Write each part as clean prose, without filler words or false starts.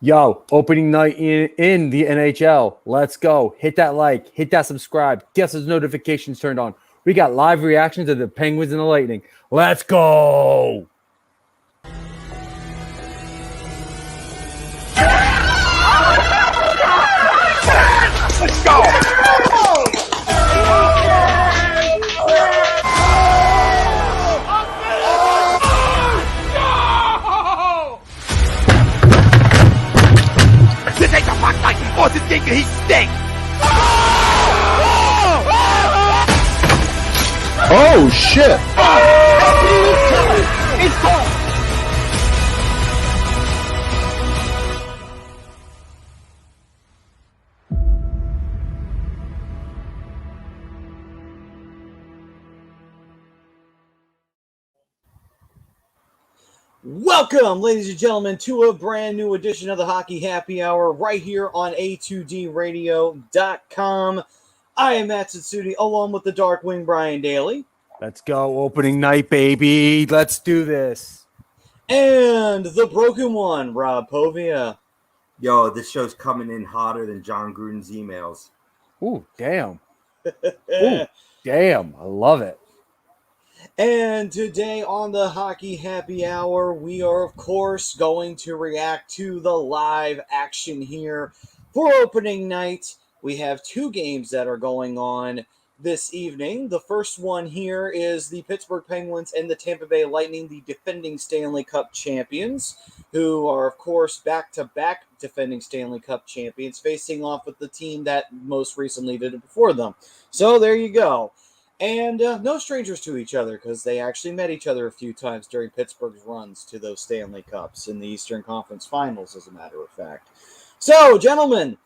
Yo, opening night in the NHL. Let's go. Hit that like, hit that subscribe, get those notifications turned on. We got live reactions of the Penguins and the Lightning. Let's go. Let's go. This ain't the fuck night. Oh, this thing he stinks. Oh shit! It's gone. Welcome, ladies and gentlemen, to a brand new edition of the Hockey Happy Hour right here on A2DRadio.com. I am Matt Tsutsudi, along with the Darkwing Brian Daly. Let's go. Opening night, baby. Let's do this. And the Broken One, Rob Povia. Yo, this show's coming in hotter than John Gruden's emails. Ooh, damn. Ooh, damn. I love it. And today on the Hockey Happy Hour, we are, of course, going to react to the live action here for opening night. We have two games that are going on this evening. The first one here is the Pittsburgh Penguins and the Tampa Bay Lightning, the defending Stanley Cup champions, who are, of course, back-to-back defending Stanley Cup champions, facing off with the team that most recently did it before them. So there you go. And no strangers to each other, because they actually met each other a few times during Pittsburgh's runs to those Stanley Cups in the Eastern Conference Finals, as a matter of fact. So, gentlemen,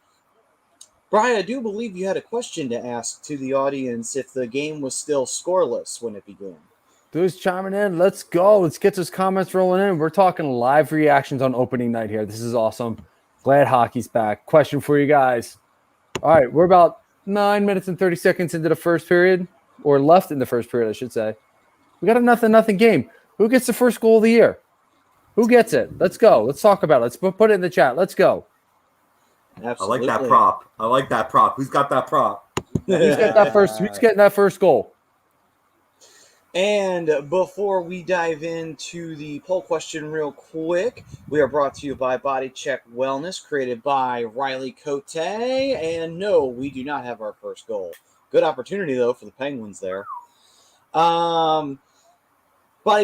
Brian, I do believe you had a question to ask to the audience if the game was still scoreless when it began. Dude's chiming in. Let's go. Let's get those comments rolling in. We're talking live reactions on opening night here. This is awesome. Glad hockey's back. Question for you guys. All right, we're about 9 minutes and 30 seconds into the first period. Or left in the first period, I should say. We got a nothing game. Who gets the first goal of the year? Who gets it? Let's go. Let's talk about it. Let's put it in the chat. Let's go. Absolutely. I like that prop. Who's got that prop? Who's got that first? Who's getting that first goal? And before we dive into the poll question real quick, we are brought to you by Body Check Wellness, created by Riley Cote. And no, we do not have our first goal. Good opportunity, though, for the Penguins there. Body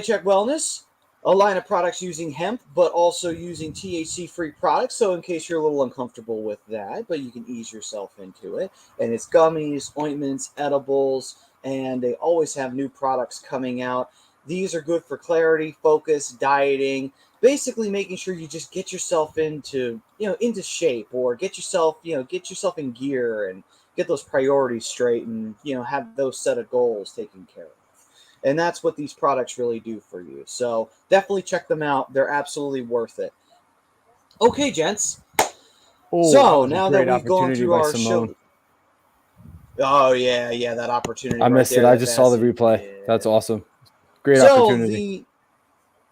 Check Wellness, a line of products using hemp, but also using THC-free products. So in case you're a little uncomfortable with that, but you can ease yourself into it. And it's gummies, ointments, edibles, and they always have new products coming out. These are good for clarity, focus, dieting, basically making sure you just get yourself into shape, or get yourself in gear and get those priorities straight, and have those set of goals taken care of. And that's what these products really do for you. So definitely check them out. They're absolutely worth it. Okay, gents. So now that we've gone through our show. Oh, yeah, that opportunity. I missed it. I just saw the replay. Yeah. That's awesome. Great opportunity. The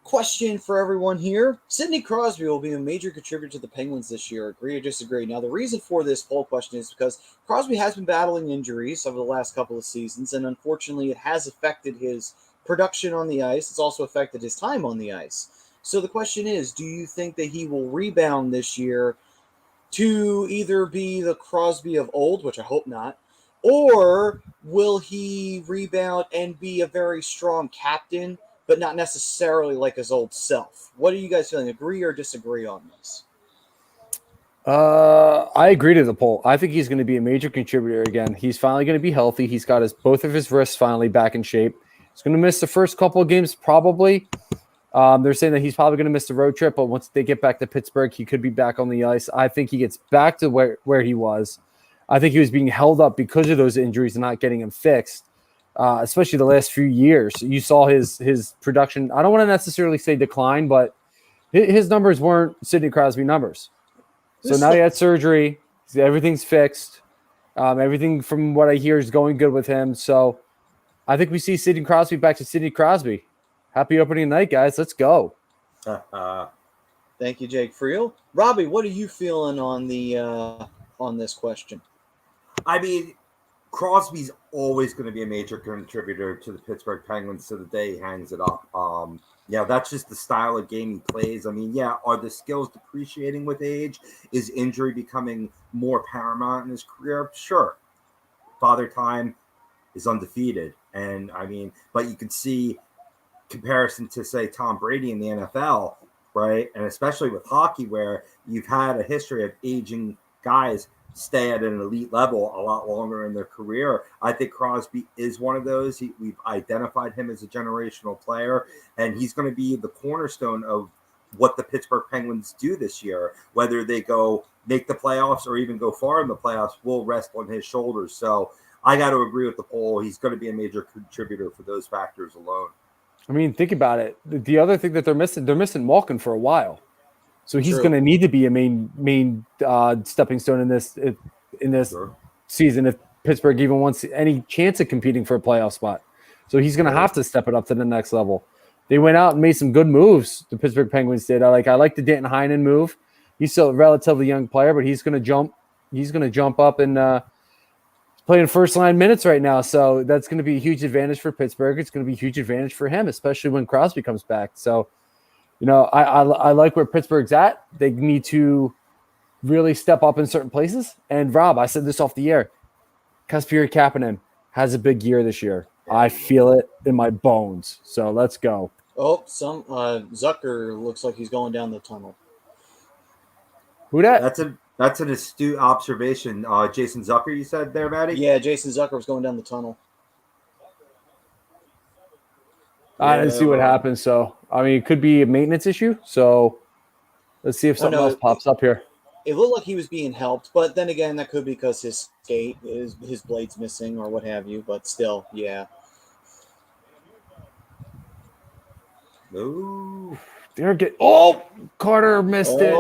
question for everyone here: Sidney Crosby will be a major contributor to the Penguins this year. Agree or disagree? Now, the reason for this poll question is because Crosby has been battling injuries over the last couple of seasons, and unfortunately, it has affected his production on the ice. It's also affected his time on the ice. So the question is, do you think that he will rebound this year to either be the Crosby of old, which I hope not, or will he rebound and be a very strong captain, but not necessarily like his old self? What are you guys feeling? Agree or disagree on this? I agree to the poll. I think he's going to be a major contributor again. He's finally going to be healthy. He's got both of his wrists finally back in shape. He's going to miss the first couple of games probably. They're saying that he's probably going to miss the road trip, but once they get back to Pittsburgh, he could be back on the ice. I think he gets back to where he was. I think he was being held up because of those injuries and not getting him fixed. Especially the last few years. You saw his production. I don't want to necessarily say decline, but his numbers weren't Sidney Crosby numbers. So now he had surgery. Everything's fixed. Everything from what I hear is going good with him. So I think we see Sidney Crosby back to Sidney Crosby. Happy opening night, guys. Let's go. Thank you, Jake Friel. Robbie, what are you feeling on the on this question? I mean, Crosby's always going to be a major contributor to the Pittsburgh Penguins to the day he hangs it up. Yeah, that's just the style of game he plays. I mean, yeah, are the skills depreciating with age? Is injury becoming more paramount in his career? Sure. Father Time is undefeated. And I mean, but you can see comparison to, say, Tom Brady in the NFL, right? And especially with hockey, where you've had a history of aging guys stay at an elite level a lot longer in their career. I think Crosby is one of those. We've identified him as a generational player, and he's going to be the cornerstone of what the Pittsburgh Penguins do this year. Whether they go make the playoffs or even go far in the playoffs will rest on his shoulders. So I got to agree with the poll. He's going to be a major contributor for those factors alone. I mean, think about it. The other thing that they're missing Malkin for a while. So he's True. going to need to be a main stepping stone in this Sure. season if Pittsburgh even wants any chance of competing for a playoff spot. So he's going to have to step it up to the next level. They went out and made some good moves. The Pittsburgh Penguins did. I like the Danton Heinen move. He's still a relatively young player, but he's going to jump. He's going to jump up and playing first line minutes right now. So that's going to be a huge advantage for Pittsburgh. It's going to be a huge advantage for him, especially when Crosby comes back. So, you know, I like where Pittsburgh's at. They need to really step up in certain places. And Rob, I said this off the air. Kasperi Kapanen has a big year this year. I feel it in my bones. So let's go. Oh, some Zucker looks like he's going down the tunnel. Who that? That's an astute observation. Jason Zucker, you said there, Maddie? Yeah, Jason Zucker was going down the tunnel. I didn't see what happened. So, I mean, it could be a maintenance issue. So let's see if something else pops up here. It looked like he was being helped, but then again, that could be because his skate, his blade's missing or what have you. But still, yeah. No. Carter missed it.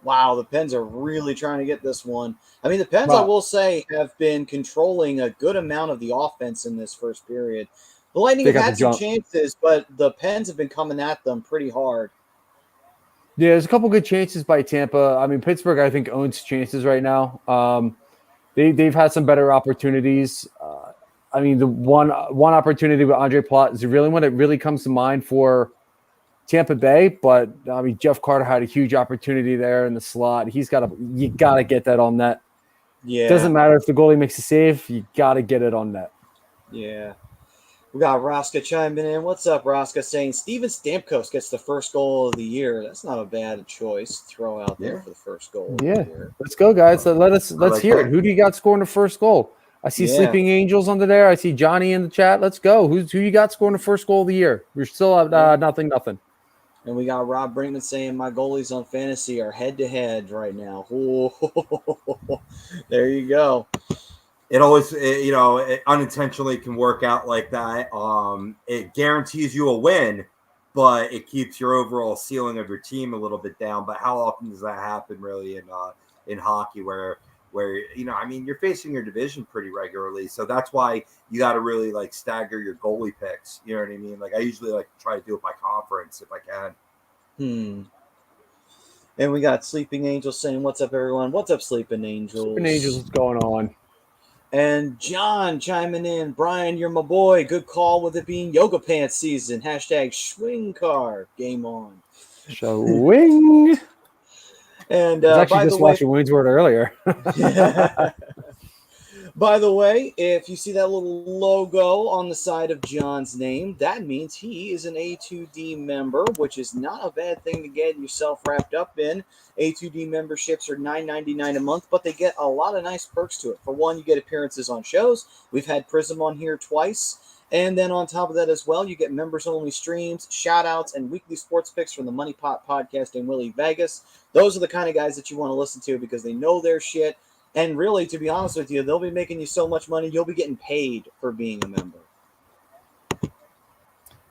Wow, the Pens are really trying to get this one. I mean, the Pens, Wow. I will say, have been controlling a good amount of the offense in this first period. The Lightning have had some chances, but the Pens have been coming at them pretty hard. Yeah, there's a couple good chances by Tampa. I mean, Pittsburgh, I think, owns chances right now. They've had some better opportunities. I mean, the one opportunity with Andre Plot is the really one that really comes to mind for Tampa Bay. But I mean, Jeff Carter had a huge opportunity there in the slot. You got to get that on net. Yeah, doesn't matter if the goalie makes a save. You got to get it on net. Yeah. We got Raska chiming in. What's up, Raska? Saying Steven Stamkos gets the first goal of the year. That's not a bad choice to throw out there for the first goal of the year. Let's go, guys. Let's hear it. Who do you got scoring the first goal? I see Sleeping Angels under there. I see Johnny in the chat. Let's go. Who you got scoring the first goal of the year? We're still at nothing. And we got Rob Brinkman saying my goalies on fantasy are head-to-head right now. There you go. It always, it unintentionally can work out like that. It guarantees you a win, but it keeps your overall ceiling of your team a little bit down. But how often does that happen really in hockey where you're facing your division pretty regularly. So that's why you got to really stagger your goalie picks. You know what I mean? I usually like to try to do it by conference if I can. And we got Sleeping Angels saying, what's up, everyone? What's up, Sleeping Angels? Sleeping Angels, what's going on? And John chiming in. Brian, you're my boy. Good call with it being yoga pants season. Hashtag swing car. Game on. Swing. And I was actually just watching Waynesword earlier. By the way, if you see that little logo on the side of John's name, that means he is an A2D member, which is not a bad thing to get yourself wrapped up in. A2D memberships are $9.99 a month, but they get a lot of nice perks to it. For one, you get appearances on shows. We've had Prism on here twice. And then on top of that as well, you get members-only streams, shout-outs, and weekly sports picks from the Money Pot Podcast and Willie Vegas. Those are the kind of guys that you want to listen to because they know their shit. And really, to be honest with you, they'll be making you so much money, you'll be getting paid for being a member.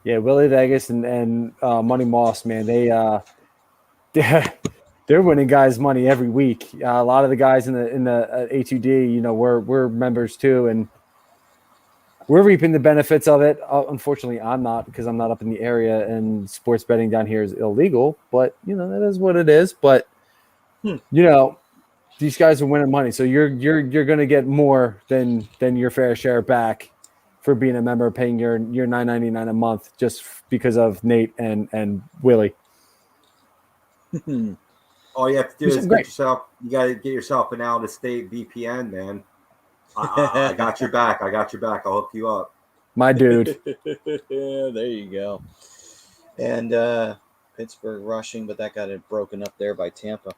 Yeah, Willie Vegas and Money Moss, man, they're winning guys money every week. A lot of the guys in the A2D, we're members too, and we're reaping the benefits of it. Unfortunately, I'm not because I'm not up in the area, and sports betting down here is illegal. But that is what it is. But these guys are winning money, so you're going to get more than your fair share back for being a member, paying your $9.99 a month just because of Nate and Willie. All you have to do is Great. you got to get yourself an out of state VPN, man. I got your back. I'll hook you up. My dude. There you go. And Pittsburgh rushing, but that got it broken up there by Tampa.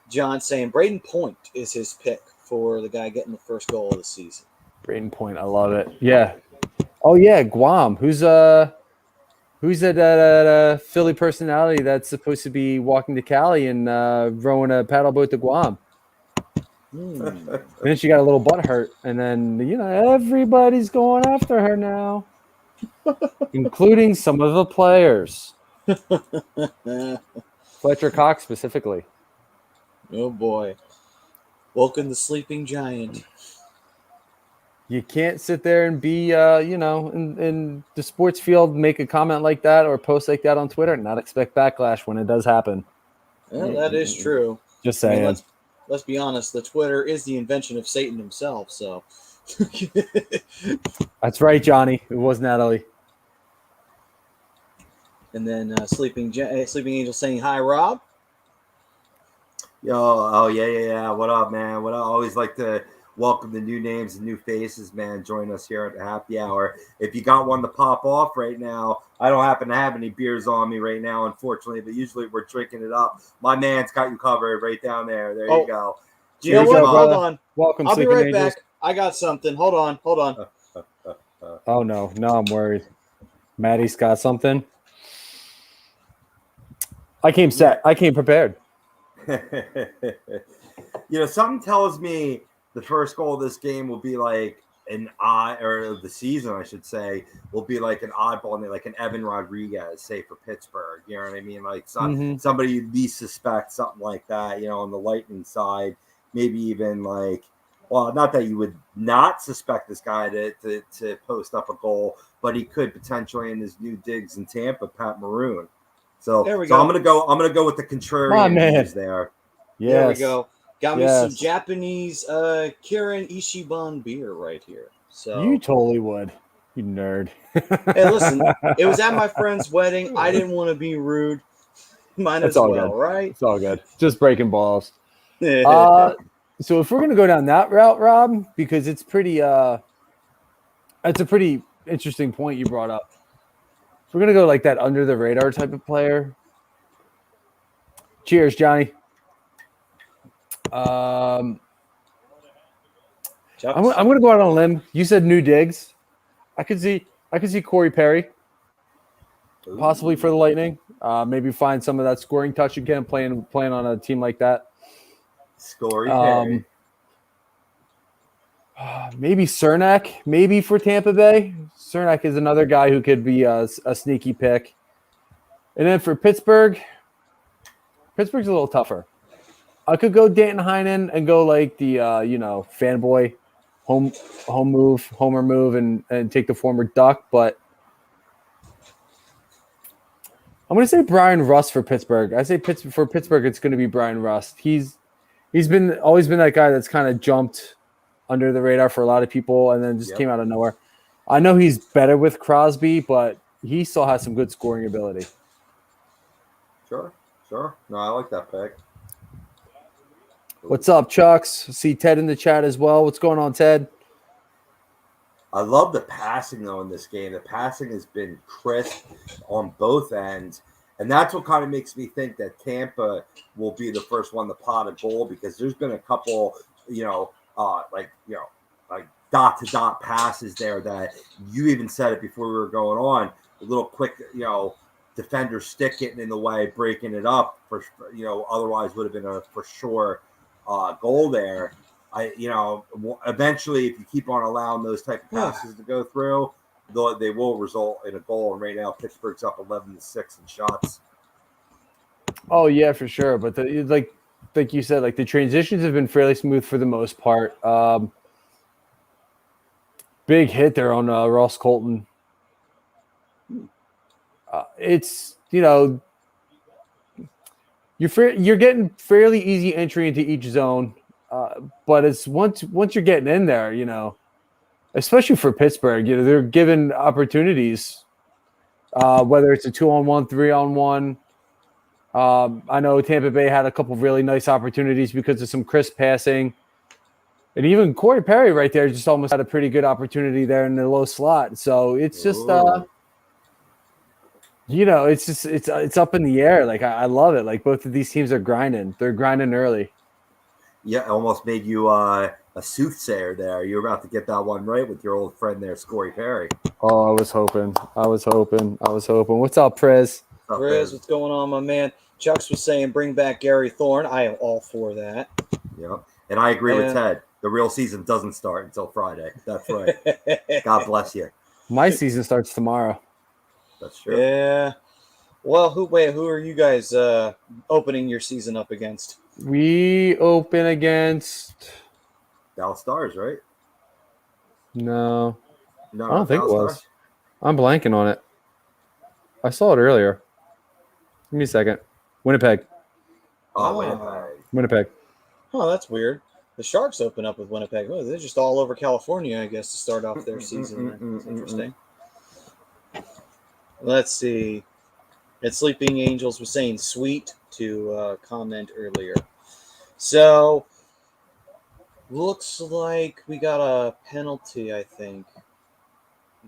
John saying Braden Point is his pick for the guy getting the first goal of the season. Braden Point, I love it. Yeah. Oh yeah, Guam. Who's that Philly personality that's supposed to be walking to Cali and rowing a paddle boat to Guam? And then she got a little butt hurt, and then everybody's going after her now, including some of the players. Fletcher Cox specifically. Oh boy, woken the sleeping giant. You can't sit there and be, in the sports field, make a comment like that or post like that on Twitter and not expect backlash when it does happen. Well, that is true. Just saying. I mean, let's be honest. The Twitter is the invention of Satan himself. So. That's right, Johnny. It was Natalie. And then Sleeping Angel saying hi, Rob. Yo, oh yeah. What up, man? What up? I always like to welcome the new names and new faces, man. Join us here at the happy hour. If you got one to pop off right now, I don't happen to have any beers on me right now, unfortunately, but usually we're drinking it up. My man's got you covered right down there. There you go. You know what? Hold on. Welcome, I'll be Sleeping right Angels. back. I got something. Hold on. Oh no, I'm worried. Maddie's got something. I came set. I came prepared. Something tells me the first goal of this game will be like or the season, I should say, will be like an oddball, like an Evan Rodriguez, say for Pittsburgh. You know what I mean? Like somebody you least suspect, something like that. On the Lightning side, maybe even like, well, not that you would not suspect this guy to post up a goal, but he could potentially in his new digs in Tampa, Pat Maroon. So I'm gonna go with the contrarian news there. Yes. There we go. Got me some Japanese Kirin Ichiban beer right here. So you totally would, you nerd. Hey, listen, it was at my friend's wedding. I didn't want to be rude. Might as well, good. right? It's all good. Just breaking balls. So if we're gonna go down that route, Rob, because it's a pretty interesting point you brought up. If we're gonna go like that under the radar type of player. Cheers, Johnny. I'm going to go out on a limb. You said new digs. I could see Corey Perry, possibly for the Lightning. Maybe find some of that scoring touch again, playing on a team like that. Perry. Maybe Cernak, maybe for Tampa Bay. Cernak is another guy who could be a sneaky pick. And then for Pittsburgh's a little tougher. I could go Danton Heinen and go like the fanboy homer move and take the former Duck, but I'm going to say Brian Rust for Pittsburgh. I say for Pittsburgh it's going to be Brian Rust. He's always been that guy that's kind of jumped under the radar for a lot of people and then just came out of nowhere. I know he's better with Crosby, but he still has some good scoring ability. Sure. No, I like that pick. What's up, Chucks? See Ted in the chat as well. What's going on, Ted? I love the passing, though, in this game. The passing has been crisp on both ends, and that's what kind of makes me think that Tampa will be the first one to pot a goal because there's been a couple, like dot-to-dot passes there that you even said it before we were going on, a little quick, defender stick getting in the way, breaking it up, otherwise would have been a for sure goal there. Eventually, if you keep on allowing those type of passes to go through, they will result in a goal. And right now, Pittsburgh's up 11-6 in shots. Oh yeah, for sure. But like you said, like the transitions have been fairly smooth for the most part. Big hit there on Ross Colton. It's, you're getting fairly easy entry into each zone, but it's once you're getting in there, especially for Pittsburgh, they're given opportunities, whether it's a 2-on-1, 3-on-1. I know Tampa Bay had a couple of really nice opportunities because of some crisp passing. And even Corey Perry right there just almost had a pretty good opportunity there in the low slot. So it's just, it's up in the air. Like, I love it. Like, both of these teams are grinding. They're grinding early. Yeah, it almost made you a soothsayer there. You're about to get that one right with your old friend there, Corey Perry. Oh, I was hoping. What's up, Prez? Chris, what's going on, my man? Chucks was saying bring back Gary Thorne. I am all for that. Yep. And I agree with Ted. The real season doesn't start until Friday. That's right. God bless you. My season starts tomorrow. That's true. Yeah. Well, who are you guys opening your season up against? We open against Dallas Stars, right? No, I don't think Dallas it was. Stars? I'm blanking on it. I saw it earlier. Give me a second. Winnipeg. Winnipeg. Oh, that's weird. The Sharks open up with Winnipeg. Oh, they're just all over California, I guess, to start off their season. That's interesting. Let's see. And Sleeping Angels was saying sweet to comment earlier. So, looks like we got a penalty, I think.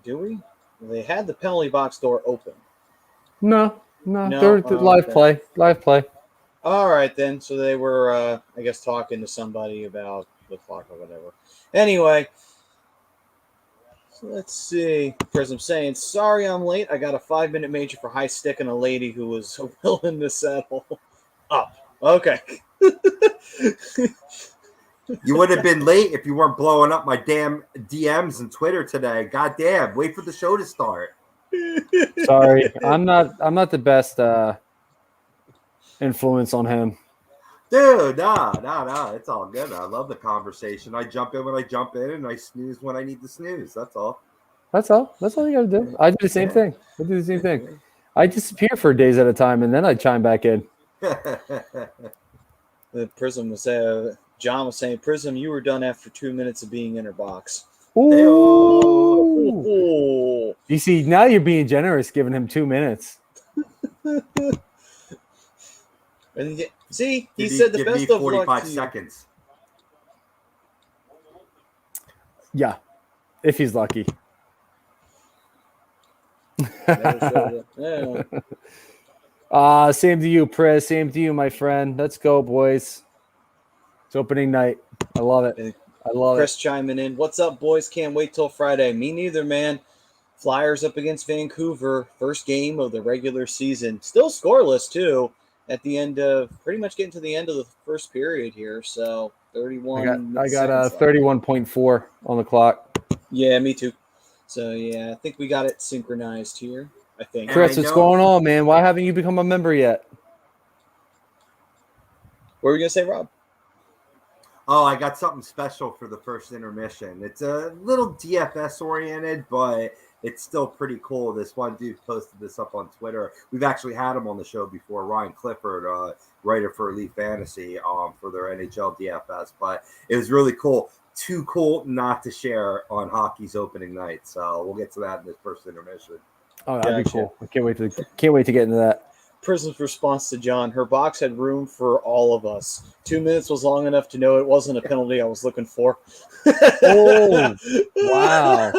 Do we? They had the penalty box door open. No. They're live play. All right, then. So they were, I guess, talking to somebody about the clock or whatever. Anyway, so let's see. Prism saying, sorry I'm late. I got a 5-minute major for high stick and a lady who was willing to settle up. Okay. You would have been late if you weren't blowing up my damn DMs and Twitter today. God damn. Wait for the show to start. Sorry. I'm not the best influence on him. Dude, nah. It's all good. I love the conversation. I jump in when I jump in, and I snooze when I need to snooze. That's all. That's all you got to do. I do the same thing. I disappear for days at a time, and then I chime back in. The Prism was John was saying, Prism, you were done after 2 minutes of being in her box. Ooh. You see, now you're being generous, giving him 2 minutes. And see, he said the best of 45 seconds. Yeah, if he's lucky. Yeah. Same to you, Prez. Same to you, my friend. Let's go, boys. It's opening night. I love it. Chris chiming in. What's up, boys? Can't wait till Friday. Me neither, man. Flyers up against Vancouver. First game of the regular season. Still scoreless, too, at the end of pretty much getting to the end of the first period here. So 31. I got 31.4 on the clock. Yeah, me too. So, yeah, I think we got it synchronized here. I think. Chris, what's going on, man? Why haven't you become a member yet? What were you going to say, Rob? Oh, I got something special for the first intermission. It's a little DFS oriented, but it's still pretty cool. This one dude posted this up on Twitter. We've actually had him on the show before, Ryan Clifford, writer for Elite Fantasy for their NHL DFS. But it was really cool. Too cool not to share on hockey's opening night. So we'll get to that in this first intermission. Oh, that'd be cool. I can't wait to get into that. Prism's response to John, her box had room for all of us. 2 minutes was long enough to know it wasn't a penalty I was looking for. Oh, wow.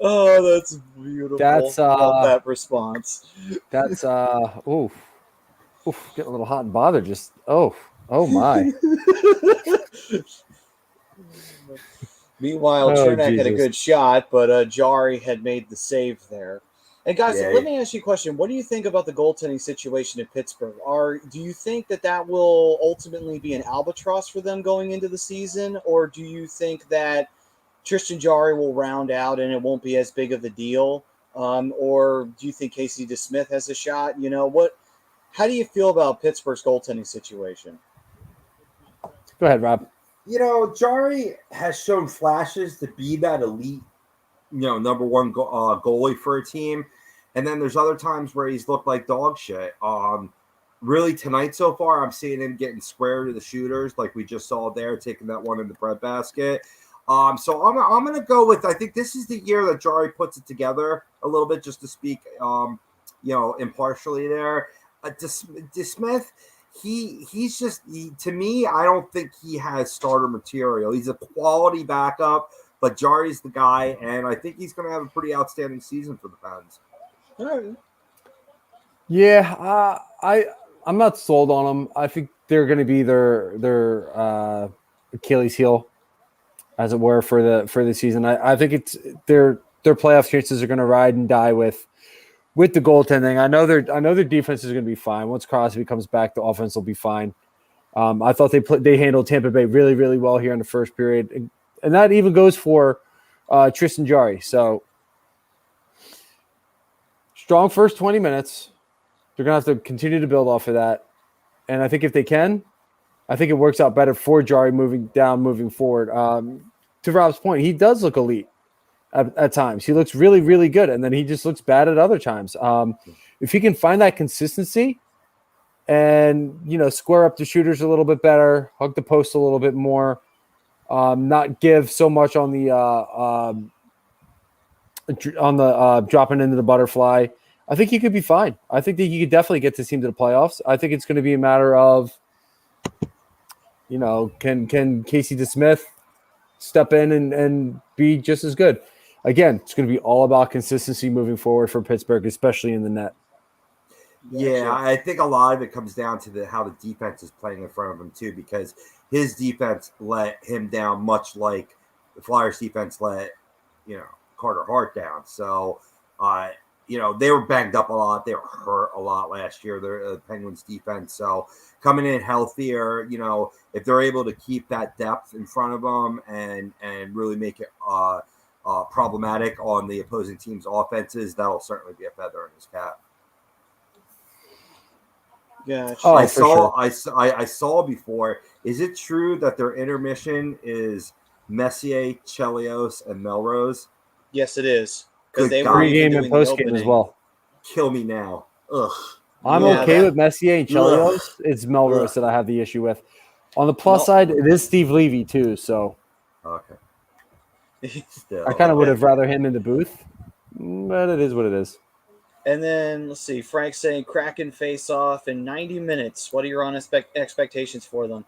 Oh, that's beautiful. Love that response. That's, getting a little hot and bothered. Just, oh my. Meanwhile, Chernak had a good shot, but Jari had made the save there. And guys, let me ask you a question. What do you think about the goaltending situation in Pittsburgh? Do you think that will ultimately be an albatross for them going into the season? Or do you think that Tristan Jari will round out and it won't be as big of a deal? Or do you think Casey DeSmith has a shot? How do you feel about Pittsburgh's goaltending situation? Go ahead, Rob. Jari has shown flashes to be that elite number one goalie for a team. And then there's other times where he's looked like dog shit. Really tonight so far, I'm seeing him getting square to the shooters, like we just saw there, taking that one in the breadbasket. So I'm going to go with, I think this is the year that Jari puts it together a little bit, just to speak, impartially there. DeSmith, he's just, to me, I don't think he has starter material. He's a quality backup, but Jari's the guy, and I think he's going to have a pretty outstanding season for the Pens. All right. Yeah, I'm not sold on them. I think they're going to be their Achilles heel, as it were, for the season. I think it's their playoff chances are going to ride and die with the goaltending. I know their defense is going to be fine. Once Crosby comes back, the offense will be fine. I thought they handled Tampa Bay really, really well here in the first period, and that even goes for Tristan Jarry. So strong first 20 minutes. They're going to have to continue to build off of that. And I think if they can, I think it works out better for Jarry moving forward. To Rob's point, he does look elite at times. He looks really, really good. And then he just looks bad at other times. If he can find that consistency and, square up the shooters a little bit better, hug the post a little bit more, not give so much on the dropping into the butterfly, I think he could be fine. I think that he could definitely get this team to the playoffs. I think it's going to be a matter of, can Casey DeSmith step in and be just as good? Again, it's going to be all about consistency moving forward for Pittsburgh, especially in the net. Yeah, I think a lot of it comes down to how the defense is playing in front of him too, because his defense let him down, much like the Flyers defense let Carter Hart down. So, they were banged up a lot. They were hurt a lot last year, the Penguins defense. So coming in healthier, if they're able to keep that depth in front of them and really make it problematic on the opposing team's offenses, that'll certainly be a feather in his cap. Yeah, I saw before. Is it true that their intermission is Messier, Chelios, and Melrose? Yes, it is. Good They God. were Pre-game even and doing the post-game as opening. well. Kill me now. Ugh. I'm Yeah, okay that- with Messier and Chelios. It's Melrose that I have the issue with. On the plus side, it is Steve Levy too. So Okay. Still, I kind of would have rather him in the booth, but it is what it is. And then let's see, Frank saying Kraken face off in 90 minutes. What are your honest expectations for them?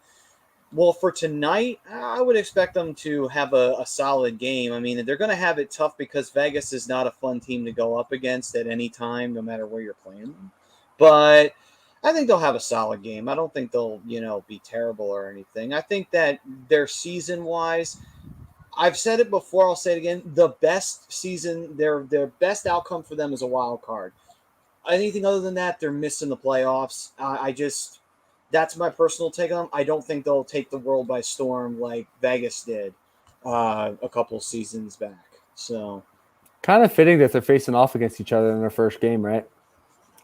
Well, for tonight, I would expect them to have a solid game. I mean, they're going to have it tough because Vegas is not a fun team to go up against at any time, no matter where you're playing them. But I think they'll have a solid game. I don't think they'll, be terrible or anything. I think that their season-wise, I've said it before, I'll say it again, the best season, their best outcome for them is a wild card. Anything other than that, they're missing the playoffs. That's my personal take on them. I don't think they'll take the world by storm like Vegas did a couple seasons back. So Kind of fitting that they're facing off against each other in their first game, right?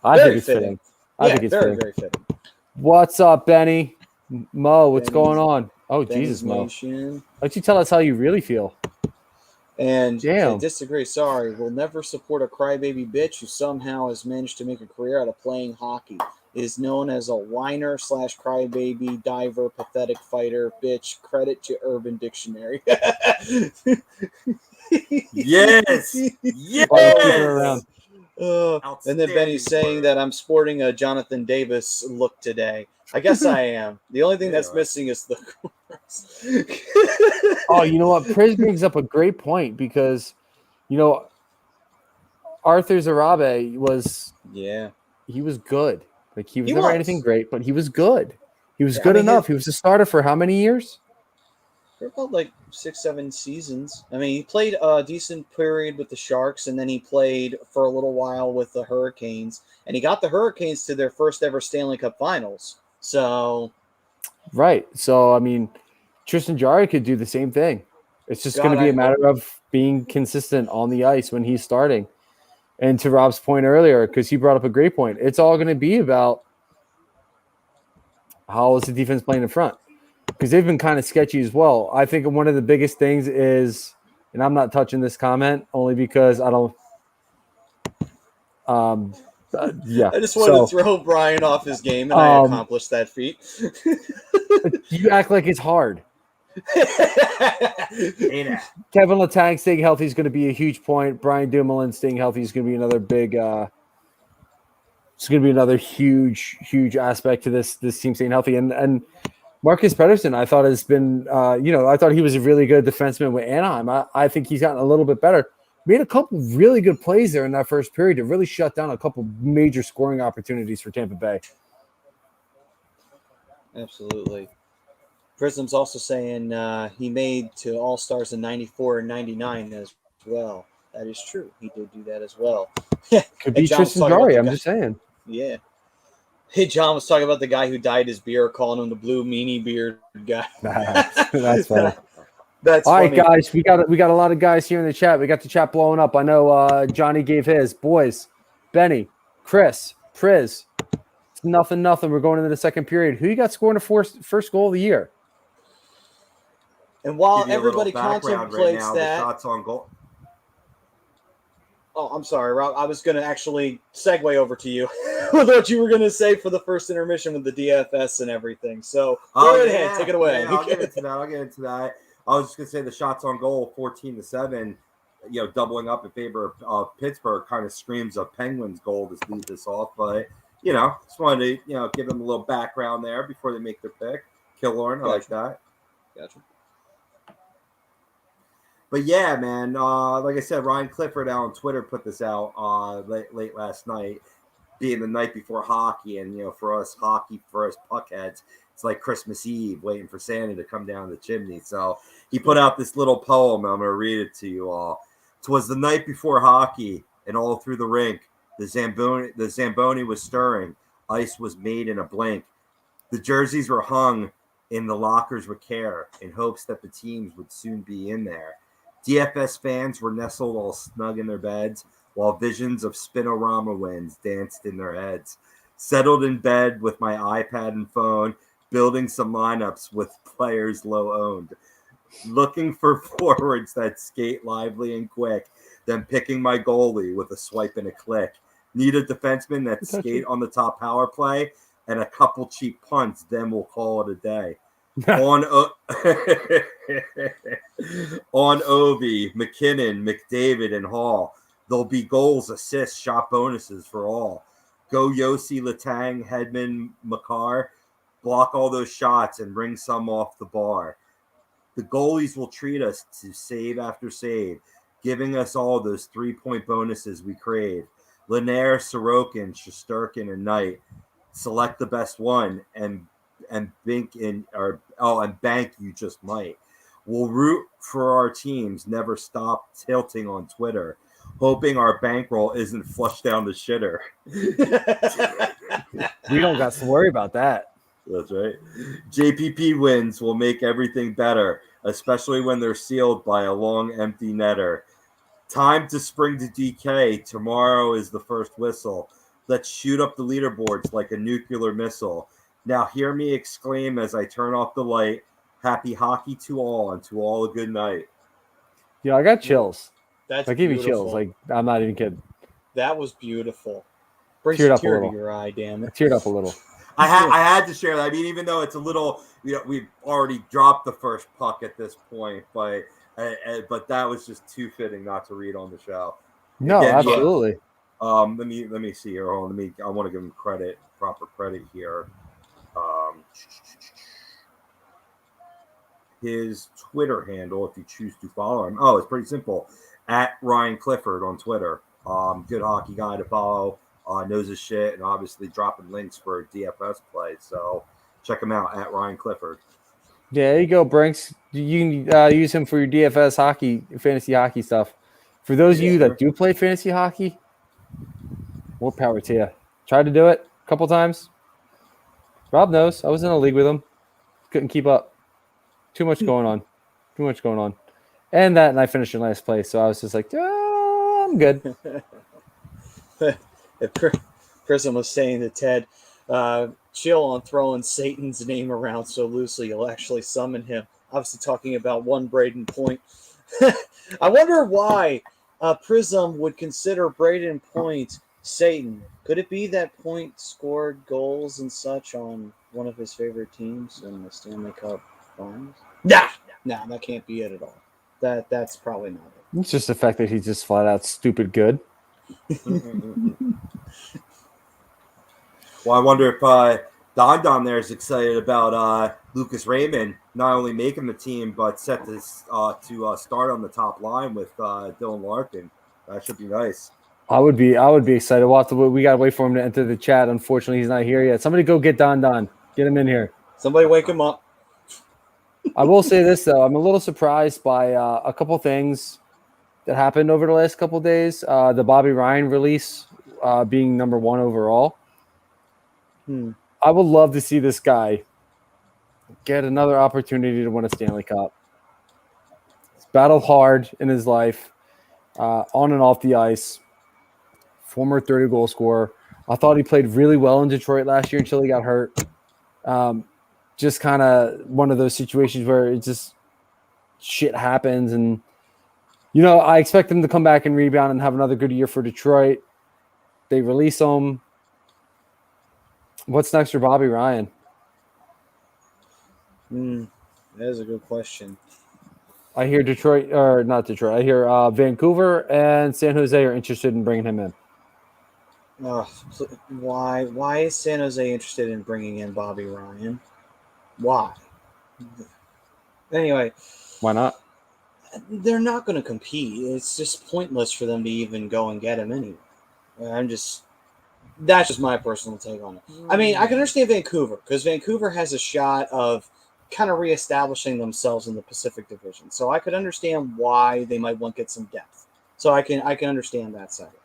I Very think it's fitting. fitting. I think it's very, fitting. very fitting. What's up, Benny? Mo, what's Benny's- going on? Oh, Benny's Jesus, Mo. Nation. Why don't you tell us how you really feel? And Damn. I disagree. Sorry. We'll never support a crybaby bitch who somehow has managed to make a career out of playing hockey. Is known as a whiner / crybaby, diver, pathetic fighter, bitch. Credit to Urban Dictionary. Yes. Why don't you keep it around? And then Benny's saying that I'm sporting a Jonathan Davis look today. I guess I am. The only thing that's missing is the chorus. Oh, you know what? Priz brings up a great point because, Arthur Zarabe was good. Like he was never anything great, but he was good. He was good enough. He was a starter for how many years? For about 6-7 seasons. I mean, he played a decent period with the Sharks, and then he played for a little while with the Hurricanes, and he got the Hurricanes to their first ever Stanley Cup Finals. So, right. So I mean, Tristan Jarry could do the same thing. It's just going to be a matter of being consistent on the ice when he's starting. And to Rob's point earlier, because he brought up a great point, it's all going to be about how is the defense playing in front, because they've been kind of sketchy as well. I think one of the biggest things is, and I'm not touching this comment only because I don't. Yeah. I just wanted to throw Brian off his game, and I accomplished that feat. You act like it's hard. Hey, Kevin Letang staying healthy is going to be a huge point. Brian Dumoulin staying healthy is going to be another big. It's going to be another huge aspect to this team staying healthy. And Marcus Pettersson, I thought has been, I thought he was a really good defenseman with Anaheim. I think he's gotten a little bit better. Made a couple really good plays there in that first period to really shut down a couple major scoring opportunities for Tampa Bay. Absolutely. Prism's also saying he made to All-Stars in 94 and 99 as well. That is true. He did do that as well. Could be Tristan Jarry, I'm just saying. Yeah. Hey, John was talking about the guy who dyed his beard, calling him the blue meanie beard guy. That's funny. That's all funny. Right, guys. We got a lot of guys here in the chat. We got the chat blowing up. I know Johnny gave his. Boys, Benny, Chris, Priz. It's nothing. We're going into the second period. Who you got scoring the first goal of the year? And while everybody contemplates right now, that, the shots on goal. Oh, I'm sorry, Rob. I was going to actually segue over to you with what you were going to say for the first intermission with the DFS and everything. So go ahead, take it away. Yeah, I'll get into that. I was just going to say the shots on goal, 14-7, doubling up in favor of Pittsburgh kind of screams of Penguins goal to lead this off. But, just wanted to, give them a little background there before they make their pick. Killorn, I like that. Gotcha. But yeah, man, like I said, Ryan Clifford out on Twitter put this out late last night, being the night before hockey. And, for us puckheads, it's like Christmas Eve waiting for Santa to come down the chimney. So he put out this little poem. I'm going to read it to you all. 'Twas the night before hockey, and all through the rink, the Zamboni was stirring. Ice was made in a blink. The jerseys were hung in the lockers with care in hopes that the teams would soon be in there. DFS fans were nestled all snug in their beds while visions of Spinorama wins danced in their heads. Settled in bed with my iPad and phone, building some lineups with players low owned. Looking for forwards that skate lively and quick, then picking my goalie with a swipe and a click. Need a defenseman that skate on the top power play and a couple cheap punts, then we'll call it a day. on Ovi, McKinnon, McDavid, and Hall. There'll be goals, assists, shot bonuses for all. Go Yossi, Letang, Hedman, Makar. Block all those shots and bring some off the bar. The goalies will treat us to save after save, giving us all those 3-point bonuses we crave. Lanier, Sorokin, Shesterkin, and Knight. Select the best one and bank you just might. We'll root for our teams, never stop tilting on Twitter, hoping our bankroll isn't flushed down the shitter. We don't got to worry about that. That's right. JPP wins will make everything better, especially when they're sealed by a long, empty netter. Time to spring to DK. Tomorrow is the first whistle. Let's shoot up the leaderboards like a nuclear missile. Now hear me exclaim as I turn off the light. Happy hockey to all, and to all a good night. Yeah, I got chills. That's gave me chills. Like, I'm not even kidding. That was beautiful. Brings a tear to your eye, damn it. I teared up a little. I had to share that. I mean, even though it's a little, we've already dropped the first puck at this point, but that was just too fitting not to read on the show. No, again, absolutely. Yeah. Let me see here. Hold on. I want to give him proper credit here. His Twitter handle, if you choose to follow him. Oh, it's pretty simple. At Ryan Clifford on Twitter. Good hockey guy to follow. Knows his shit, and obviously dropping links for DFS play. So check him out at Ryan Clifford. Yeah, there you go, Brinks. You can use him for your DFS fantasy hockey stuff. For those of you that do play fantasy hockey, more power to you. Tried to do it a couple times. Rob knows. I was in a league with him. Couldn't keep up. Too much going on. And I finished in last place, so I was just like, I'm good. Prism was saying to Ted, chill on throwing Satan's name around so loosely, you'll actually summon him. Obviously talking about one Braden Point. I wonder why Prism would consider Braden Point Satan. Could it be that Point scored goals and such on one of his favorite teams in the Stanley Cup Finals? Nah, that can't be it at all. That's probably not it. It's just the fact that he's just flat out stupid good. Well, I wonder if Don there is excited about Lucas Raymond not only making the team but set this to start on the top line with Dylan Larkin. That should be nice. I would be excited. We gotta wait for him to enter the chat. Unfortunately, he's not here yet. Somebody go get Don. Get him in here. Somebody wake him up. I will say this though, I'm a little surprised by a couple things that happened over the last couple days. The Bobby Ryan release being number 1 overall. I would love to see this guy get another opportunity to win a Stanley Cup. He's battled hard in his life, on and off the ice. Former 30-goal scorer. I thought he played really well in Detroit last year until he got hurt. Just kind of one of those situations where it just shit happens. And, I expect him to come back and rebound and have another good year for Detroit. They release him. What's next for Bobby Ryan? That is a good question. I hear I hear Vancouver and San Jose are interested in bringing him in. Why is San Jose interested in bringing in Bobby Ryan? Why? Anyway, Why not? they're not going to compete. It's just pointless for them to even go and get him anyway. That's just my personal take on it. I mean, I can understand Vancouver because Vancouver has a shot of kind of reestablishing themselves in the Pacific Division. So I could understand why they might want to get some depth. So I can understand that side of it.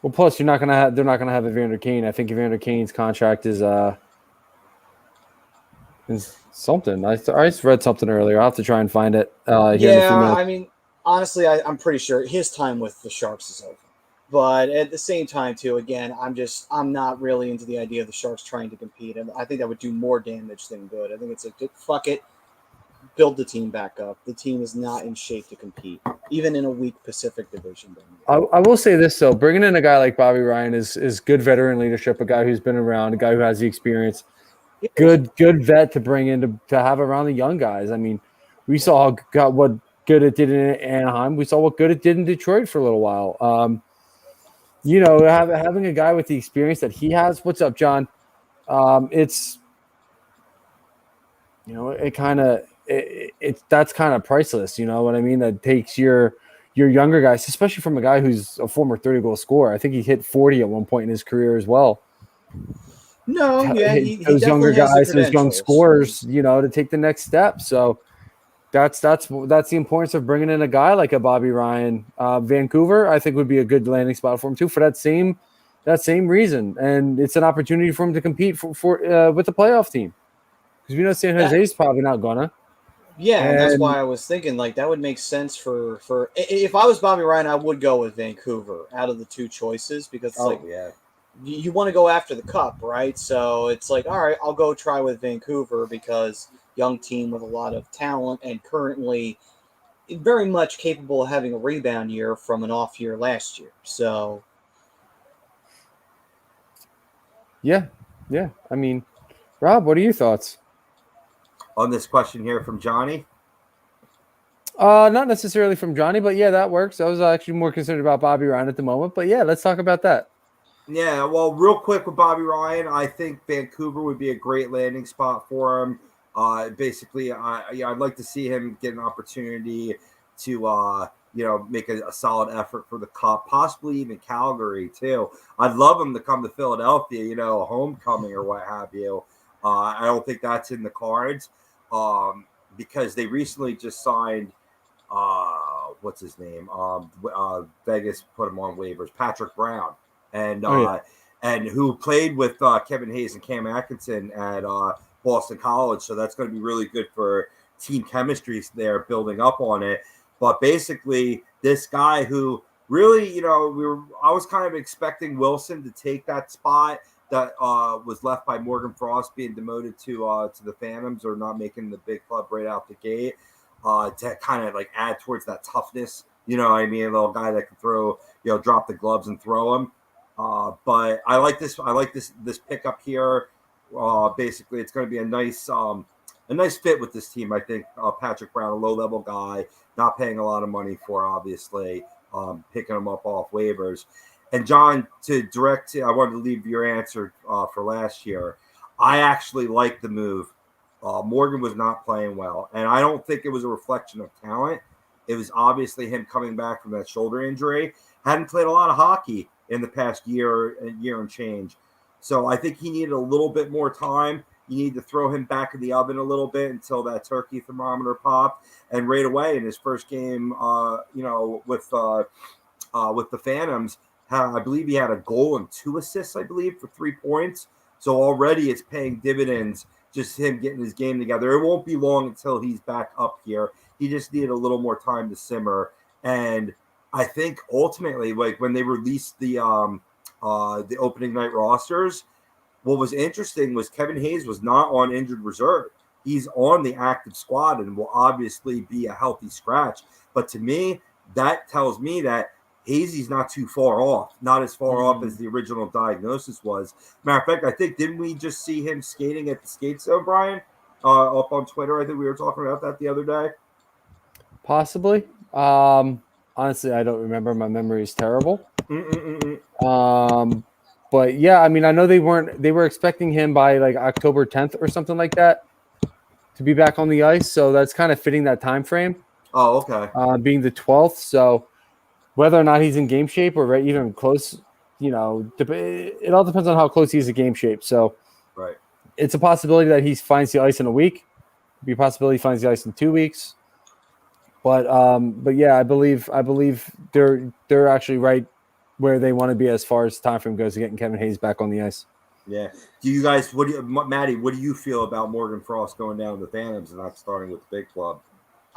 Well, plus they're not gonna have Evander Kane. I think Evander Kane's contract is something. I read something earlier. I'll have to try and find it. I mean, honestly, I'm pretty sure his time with the Sharks is over. But at the same time, too, again, I'm not really into the idea of the Sharks trying to compete. And I think that would do more damage than good. I think it's fuck it, build the team back up. The team is not in shape to compete, even in a weak Pacific Division. I will say this, though. Bringing in a guy like Bobby Ryan is good veteran leadership, a guy who's been around, a guy who has the experience. Good vet to bring in to have around the young guys. I mean, we saw what good it did in Anaheim. We saw what good it did in Detroit for a little while. Having a guy with the experience that he has. What's up, John? It's that's kind of priceless. You know what I mean? That takes your younger guys, especially from a guy who's a former 30-goal scorer. I think he hit 40 at one point in his career as well. No, yeah, those younger guys, those young scorers, to take the next step. So that's the importance of bringing in a guy like a Bobby Ryan. Vancouver, I think, would be a good landing spot for him too, for that same reason. And it's an opportunity for him to compete for with the playoff team, because we know San Jose is probably not gonna. Yeah, and that's why I was thinking that would make sense for if I was Bobby Ryan, I would go with Vancouver out of the two choices, because you want to go after the cup, right? So it's like, all right, I'll go try with Vancouver because young team with a lot of talent and currently very much capable of having a rebound year from an off year last year. So, yeah. I mean, Rob, what are your thoughts on this question here from Johnny? Not necessarily from Johnny, but yeah, that works. I was actually more concerned about Bobby Ryan at the moment, but yeah, let's talk about that. Yeah, well, real quick with Bobby Ryan, I think Vancouver would be a great landing spot for him. Basically, I'd like to see him get an opportunity to, make a solid effort for the Cup, possibly even Calgary too. I'd love him to come to Philadelphia, a homecoming or what have you. I don't think that's in the cards because they recently just signed, what's his name? Vegas put him on waivers, Patrick Brown. And who played with Kevin Hayes and Cam Atkinson at Boston College. So that's going to be really good for team chemistry there, building up on it. But basically, this guy who really, I was kind of expecting Wilson to take that spot that was left by Morgan Frost being demoted to the Phantoms or not making the big club right out the gate. to kind of like add towards that toughness. You know what I mean? A little guy that can throw, drop the gloves and throw them. But I like this. I like this pickup here. Basically, it's going to be a nice fit with this team. I think Patrick Brown, a low-level guy, not paying a lot of money for, obviously, picking him up off waivers. And John, I wanted to leave your answer for last year. I actually like the move. Morgan was not playing well, and I don't think it was a reflection of talent. It was obviously him coming back from that shoulder injury. Hadn't played a lot of hockey in the past year and change. So I think he needed a little bit more time. You need to throw him back in the oven a little bit until that turkey thermometer popped. And right away in his first game, with the Phantoms, I believe he had a goal and 2 assists, I believe, for 3 points. So already it's paying dividends, just him getting his game together. It won't be long until he's back up here. He just needed a little more time to simmer. And I think ultimately, like when they released the opening night rosters, what was interesting was Kevin Hayes was not on injured reserve. He's on the active squad and will obviously be a healthy scratch. But to me, that tells me that Hazy's not too far off, not as far off as the original diagnosis was. Matter of fact, I think, didn't we just see him skating at the skate zone, Brian? Up on Twitter, I think we were talking about that the other day. Possibly. Honestly, I don't remember. My memory is terrible. But yeah, I mean, I know they were expecting him by like October 10th or something like that to be back on the ice. So that's kind of fitting that time frame. Oh, okay. Being the 12th. So whether or not he's in game shape or even close, it all depends on how close he is to game shape. So right, it's a possibility that he finds the ice in a week. It'd be a possibility he finds the ice in 2 weeks. But yeah, I believe they're actually right where they want to be as far as time frame goes to getting Kevin Hayes back on the ice. Yeah. Do you guys? Maddie? What do you feel about Morgan Frost going down to the Phantoms and not starting with the big club?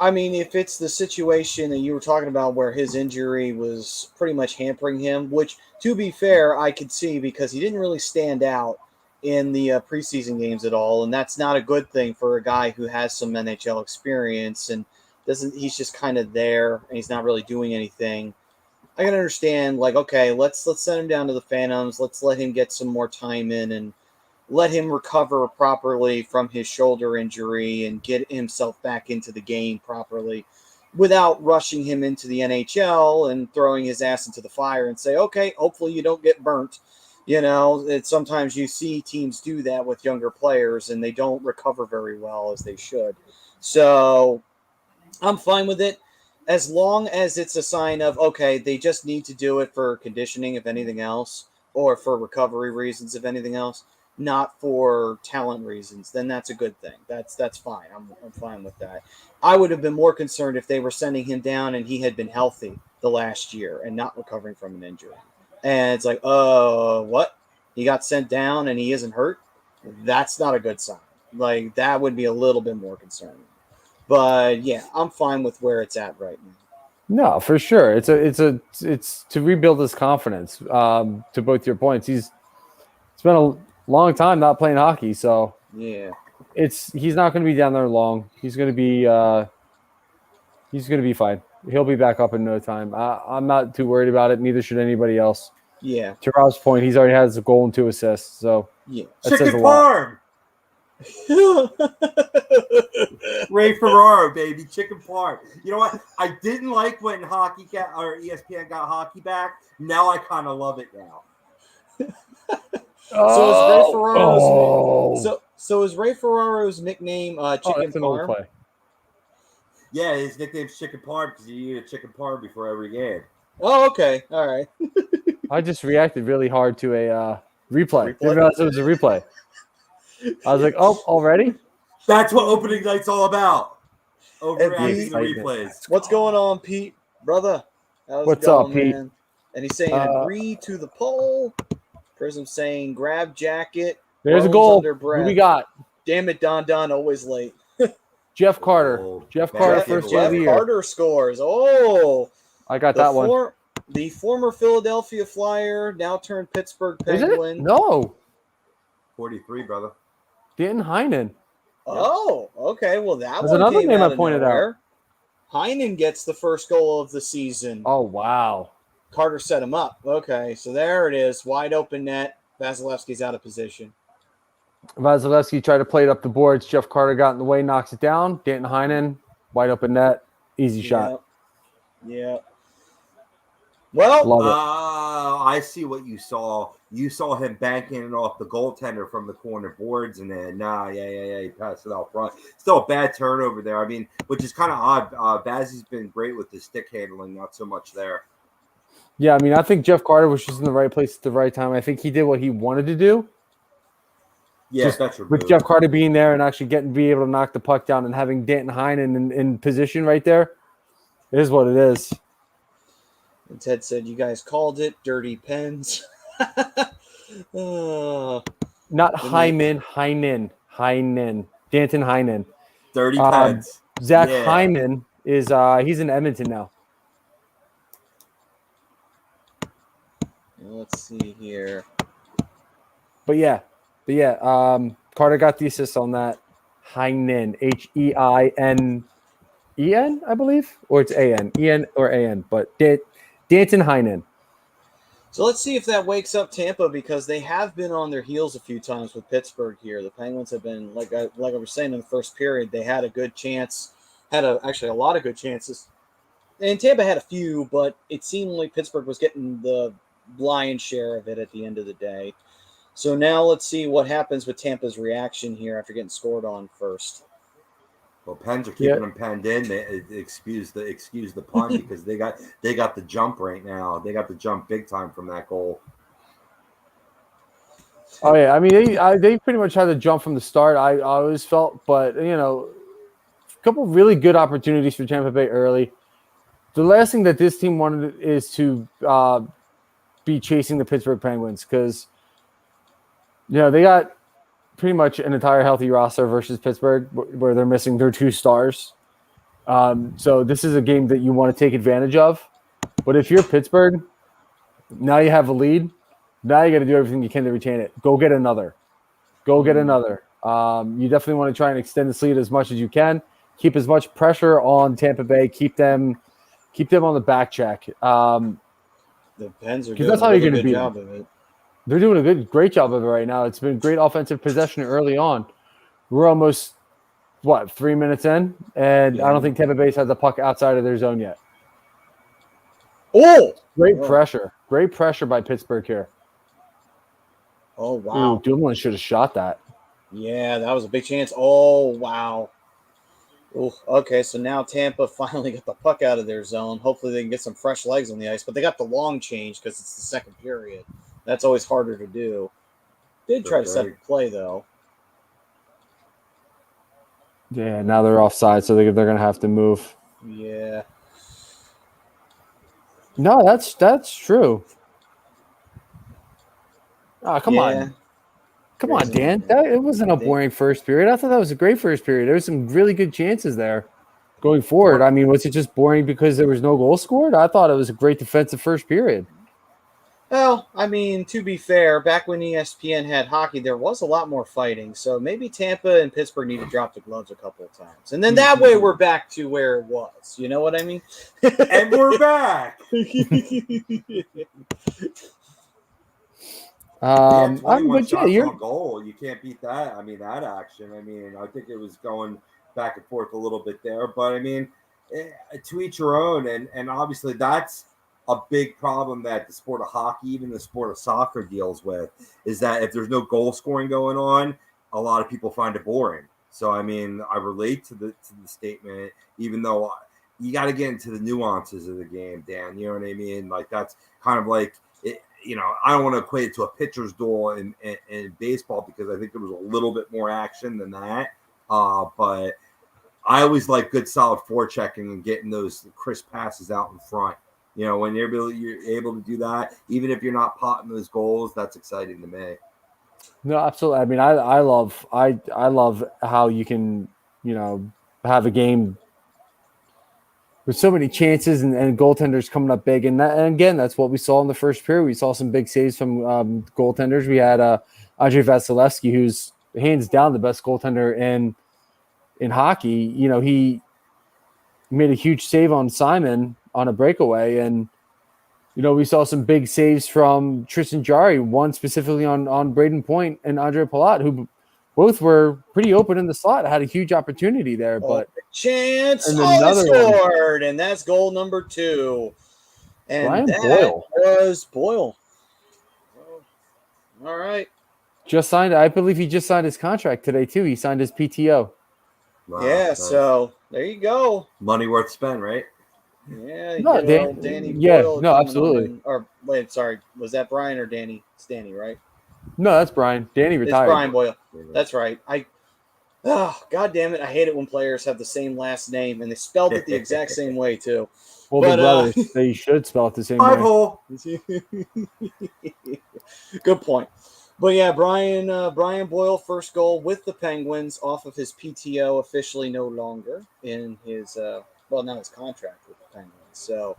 I mean, if it's the situation that you were talking about where his injury was pretty much hampering him, which, to be fair, I could see because he didn't really stand out in the preseason games at all, and that's not a good thing for a guy who has some NHL experience and he's just kind of there and he's not really doing anything. I can understand, like, okay, let's send him down to the Phantoms. Let's let him get some more time in and let him recover properly from his shoulder injury and get himself back into the game properly without rushing him into the NHL and throwing his ass into the fire and say, okay, hopefully you don't get burnt. Sometimes you see teams do that with younger players and they don't recover very well as they should. So I'm fine with it as long as it's a sign of, okay, they just need to do it for conditioning, if anything else, or for recovery reasons, if anything else, not for talent reasons. Then that's a good thing. That's fine. I'm fine with that. I would have been more concerned if they were sending him down and he had been healthy the last year and not recovering from an injury. And it's like, what? He got sent down and he isn't hurt? That's not a good sign. Like, that would be a little bit more concerning. But yeah, I'm fine with where it's at right now. No, for sure. It's to rebuild his confidence. To both your points, it's been a long time not playing hockey, so yeah, he's not going to be down there long. He's going to be fine. He'll be back up in no time. I'm not too worried about it. Neither should anybody else. Yeah. To Rob's point, he's already has a goal and 2 assists. So yeah, chicken parm. Ray Ferraro, baby, chicken parm. You know what? I didn't like when ESPN got hockey back. Now I kind of love it now. So is Ray Ferraro's nickname Chicken Parm? Play. Yeah, his nickname's Chicken Parm because you eat a chicken parm before every game. Oh, okay, all right. I just reacted really hard to a replay. Didn't realize it was a replay. I was like, oh, already? That's what opening night's all about. Overreacting the replays. What's going on, Pete? Brother? What's up, Pete? Man? And he's saying agree to the poll. Prism saying grab jacket. There's a goal. Who we got? Damn it, Don, always late. Jeff Carter. Jeff Carter, first one of the year. Carter scores. Oh. I got that one. The former Philadelphia Flyer, now turned Pittsburgh Penguin. Is it? No. 43, brother. Dan Heinen. Oh, okay. Well, that was one another came name out I pointed out. Heinen gets the first goal of the season. Oh, wow. Carter set him up. Okay, so there it is. Wide open net. Vasilevsky's out of position. Vasilevsky tried to play it up the boards. Jeff Carter got in the way, knocks it down. Danton Heinen, wide open net. Easy shot. Yeah. Well, Love it. I see what you saw. You saw him banking it off the goaltender from the corner boards, and then he passed it out front. Still a bad turnover there. I mean, which is kind of odd. Bazzy's been great with the stick handling, not so much there. Yeah, I mean, I think Jeff Carter was just in the right place at the right time. I think he did what he wanted to do. Yeah, that's with Jeff Carter being there and actually be able to knock the puck down and having Danton Heinen in position right there, it is what it is. And Ted said, "You guys called it dirty pens." Not Heinen. Danton Heinen. Dirty pens. Zach Hyman is he's in Edmonton now. Let's see here. But yeah, Carter got the assist on that. Heinen, Heinen, I believe, or it's En or An, but Danton Heinen. So let's see if that wakes up Tampa, because they have been on their heels a few times with Pittsburgh here. The Penguins have been, like I was saying in the first period, they had a good chance, actually a lot of good chances. And Tampa had a few, but it seemed like Pittsburgh was getting the lion's share of it at the end of the day. So now let's see what happens with Tampa's reaction here after getting scored on first. Well, Pens are keeping them penned in. They excuse the pun because they got the jump right now. They got the jump big time from that goal. Oh yeah, I mean they pretty much had the jump from the start. I always felt, but a couple really good opportunities for Tampa Bay early. The last thing that this team wanted is to be chasing the Pittsburgh Penguins, because they got pretty much an entire healthy roster versus Pittsburgh, where they're missing their two stars. So this is a game that you want to take advantage of. But if you're Pittsburgh, now you have a lead. Now you got to do everything you can to retain it. Go get another. You definitely want to try and extend this lead as much as you can. Keep as much pressure on Tampa Bay. Keep them on the back check. The Pens are doing that's how a you're really going to good beat job them. of it. They're doing a great job of it right now. It's been great offensive possession early on. We're almost 3 minutes in, and I don't think Tampa Bay's had the puck outside of their zone yet. Oh, great pressure by Pittsburgh here. Oh wow, Dumoulin should have shot that. Yeah, that was a big chance. Oh wow. Ooh, okay, so now Tampa finally got the puck out of their zone. Hopefully they can get some fresh legs on the ice, but they got the long change because it's the second period. That's always harder to do. Did try to set the play, though. Yeah, now they're offside, so they're going to have to move. Yeah. No, that's true. Oh, come on. Come on, Dan. It wasn't a boring first period. I thought that was a great first period. There was some really good chances there going forward. I mean, was it just boring because there was no goal scored? I thought it was a great defensive first period. Well, I mean, to be fair, back when ESPN had hockey, there was a lot more fighting. So maybe Tampa and Pittsburgh need to drop the gloves a couple of times. And then that way we're back to where it was. You know what I mean? And we're back. You're a goal. You can't beat that. I mean, that action. I mean, I think it was going back and forth a little bit there, but I mean, to each your own. And obviously, that's a big problem that the sport of hockey, even the sport of soccer, deals with, is that if there's no goal scoring going on, a lot of people find it boring. So, I mean, I relate to the statement, even though you got to get into the nuances of the game, Dan. You know what I mean? Like, that's kind of like it. I don't want to equate it to a pitcher's duel in baseball, because I think there was a little bit more action than that. But I always like good, solid forechecking and getting those crisp passes out in front. When you're able to do that, even if you're not potting those goals, that's exciting to me. No, absolutely. I mean, I love how you can, have a game with so many chances and goaltenders coming up big. And again, that's what we saw in the first period. We saw some big saves from goaltenders. We had Andrei Vasilevsky, who's hands down the best goaltender in hockey. made a huge save on Simon on a breakaway, and we saw some big saves from Tristan Jarry, one specifically on Braden Point and Andre Palat, who both were pretty open in the slot, had a huge opportunity there. But chance, and they another one, scored, and that's goal number 2. And Brian that Boyle. was Boyle. All right. Just signed. I believe he just signed his contract today too. He signed his PTO. Wow, Yeah, nice. so there you go. Money worth spent, right? Yeah, No, you know, Danny Boyle. no, coming absolutely. on in, or wait, sorry, was that Brian or Danny? It's Danny, right? No, that's Brian. Danny retired. It's Brian Boyle. That's right. God damn it! I hate it when players have the same last name and they spelled it the exact same way too. Well, But, the brothers, they should spell it the same way. 5-hole. Good point. But yeah, Brian Boyle, first goal with the Penguins off of his PTO, officially no longer in his now his contract with the Penguins. So,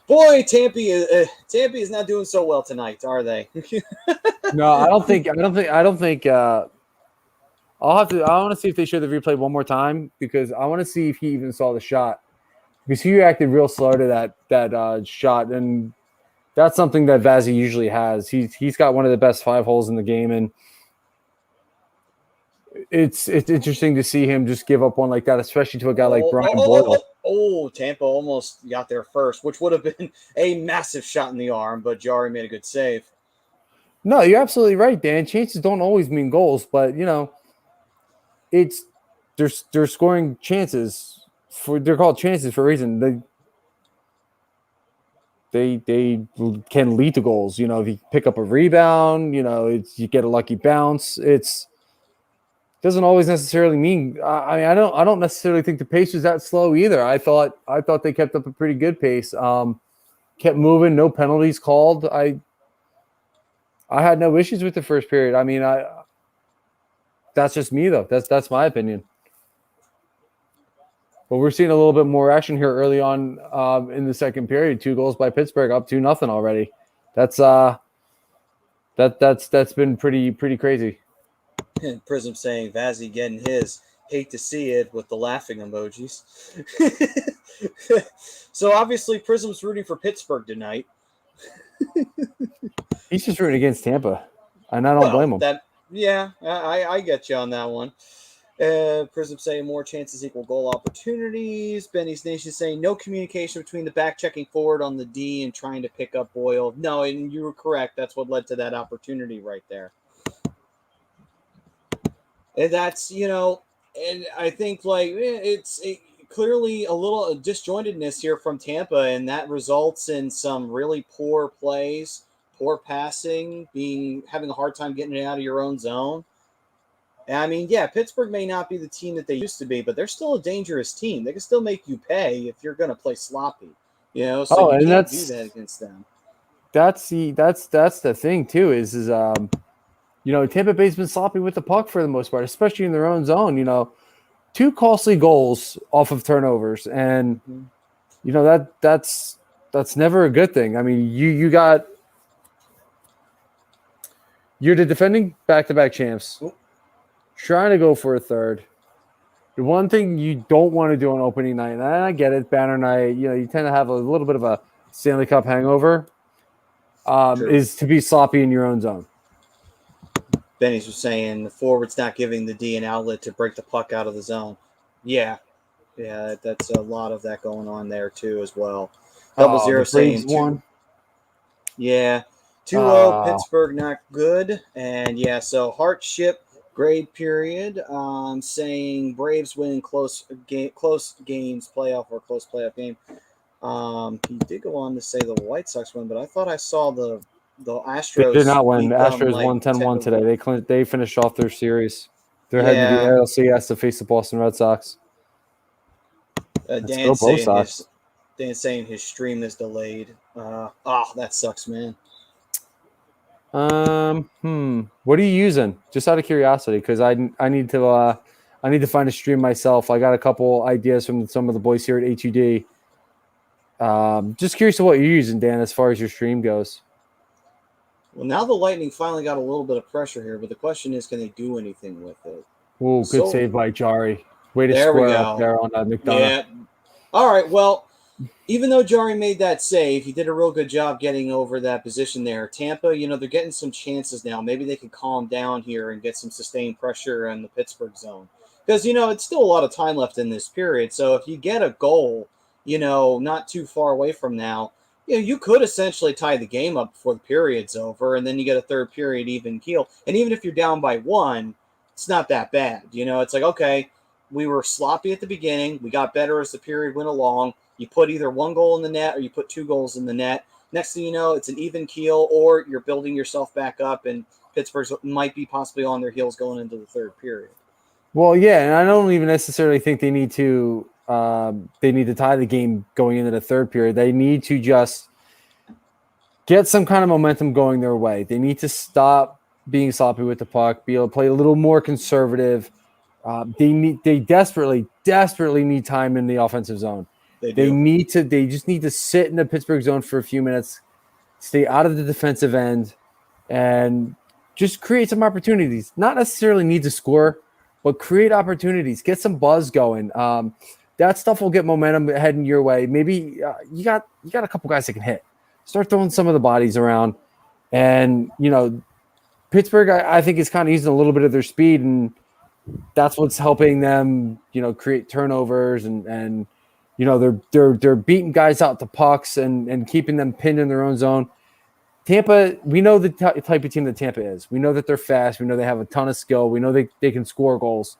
boy, Tampa is not doing so well tonight, are they? No, I don't think. I want to see if they show the replay one more time because I want to see if he even saw the shot because he reacted real slow to that shot, and that's something that Vazzy usually has. He's got one of the best 5 holes in the game, and it's interesting to see him just give up one like that, especially to a guy like Brian Boyle. Tampa almost got there first, which would have been a massive shot in the arm, but Jari made a good save. No, you're absolutely right, Dan. Chances don't always mean goals, but they're scoring chances they're called chances for a reason. They can lead to goals. If you pick up a rebound, you get a lucky bounce. It doesn't always necessarily mean. I don't necessarily think the pace was that slow either. I thought they kept up a pretty good pace. Kept moving, no penalties called. I had no issues with the first period. I mean, that's just me though. That's my opinion. But we're seeing a little bit more action here early on in the second period. 2 goals by Pittsburgh, up 2-0 already. That's been pretty crazy. Prism saying Vazzy getting his. Hate to see it with the laughing emojis. So obviously Prism's rooting for Pittsburgh tonight. He's just rooting against Tampa, and I don't blame him. I get you on that one. Prism saying more chances equal goal opportunities. Benny's Nation saying no communication between the back checking forward on the D and trying to pick up Boyle. No, and you were correct. That's what led to that opportunity right there. And that's, and I think it's clearly a little disjointedness here from Tampa, and that results in some really poor plays, poor passing, having a hard time getting it out of your own zone. I mean, yeah, Pittsburgh may not be the team that they used to be, but they're still a dangerous team. They can still make you pay if you're going to play sloppy, So you can't do that against them. That's the thing too. Is Tampa Bay's been sloppy with the puck for the most part, especially in their own zone. 2 costly goals off of turnovers, and that's never a good thing. I mean, you're the defending back-to-back champs. Trying to go for a third. The one thing you don't want to do on opening night, and I get it, banner night, you tend to have a little bit of a Stanley Cup hangover, is to be sloppy in your own zone. Benny's was saying the forward's not giving the D an outlet to break the puck out of the zone. Yeah, that's a lot of that going on there too as well. 00 saying 2. Yeah, 2-0 Pittsburgh not good, and so Hardship. Grade period, saying Braves win close games, playoff or close playoff game. He did go on to say the White Sox win, but I thought I saw the Astros. They did not win. The Astros won 10-1 today. They finished off their series. They're heading to the ALCS to face the Boston Red Sox. Dan saying his stream is delayed. That sucks, man. What are you using? Just out of curiosity, because I need to find a stream myself. I got a couple ideas from some of the boys here at HUD. Just curious to what you're using, Dan, as far as your stream goes. Well, now the Lightning finally got a little bit of pressure here, but the question is, can they do anything with it? Oh, good save by Jari. Way to square up there on McDonough. All right. Well, even though Jari made that save, he did a real good job getting over that position there. Tampa, they're getting some chances now. Maybe they can calm down here and get some sustained pressure in the Pittsburgh zone. Because, it's still a lot of time left in this period. So if you get a goal, not too far away from now, you could essentially tie the game up before the period's over, and then you get a third period even keel. And even if you're down by one, it's not that bad. It's like, okay, we were sloppy at the beginning. We got better as the period went along. You put either one goal in the net or you put 2 goals in the net. Next thing you know, it's an even keel, or you're building yourself back up, and Pittsburgh might be possibly on their heels going into the third period. Well, yeah, and I don't even necessarily think they need to tie the game going into the third period. They need to just get some kind of momentum going their way. They need to stop being sloppy with the puck, be able to play a little more conservative. They desperately need time in the offensive zone. They just need to sit in the Pittsburgh zone for a few minutes, stay out of the defensive end, and just create some opportunities. Not necessarily need to score, but create opportunities, get some buzz going. That stuff will get momentum heading your way. Maybe you got a couple guys that can hit. Start throwing some of the bodies around, and Pittsburgh, I think, is kind of using a little bit of their speed, and that's what's helping them, create turnovers and they're beating guys out to pucks and keeping them pinned in their own zone. Tampa, we know the type of team that Tampa is. We know that they're fast. We know they have a ton of skill. We know they can score goals.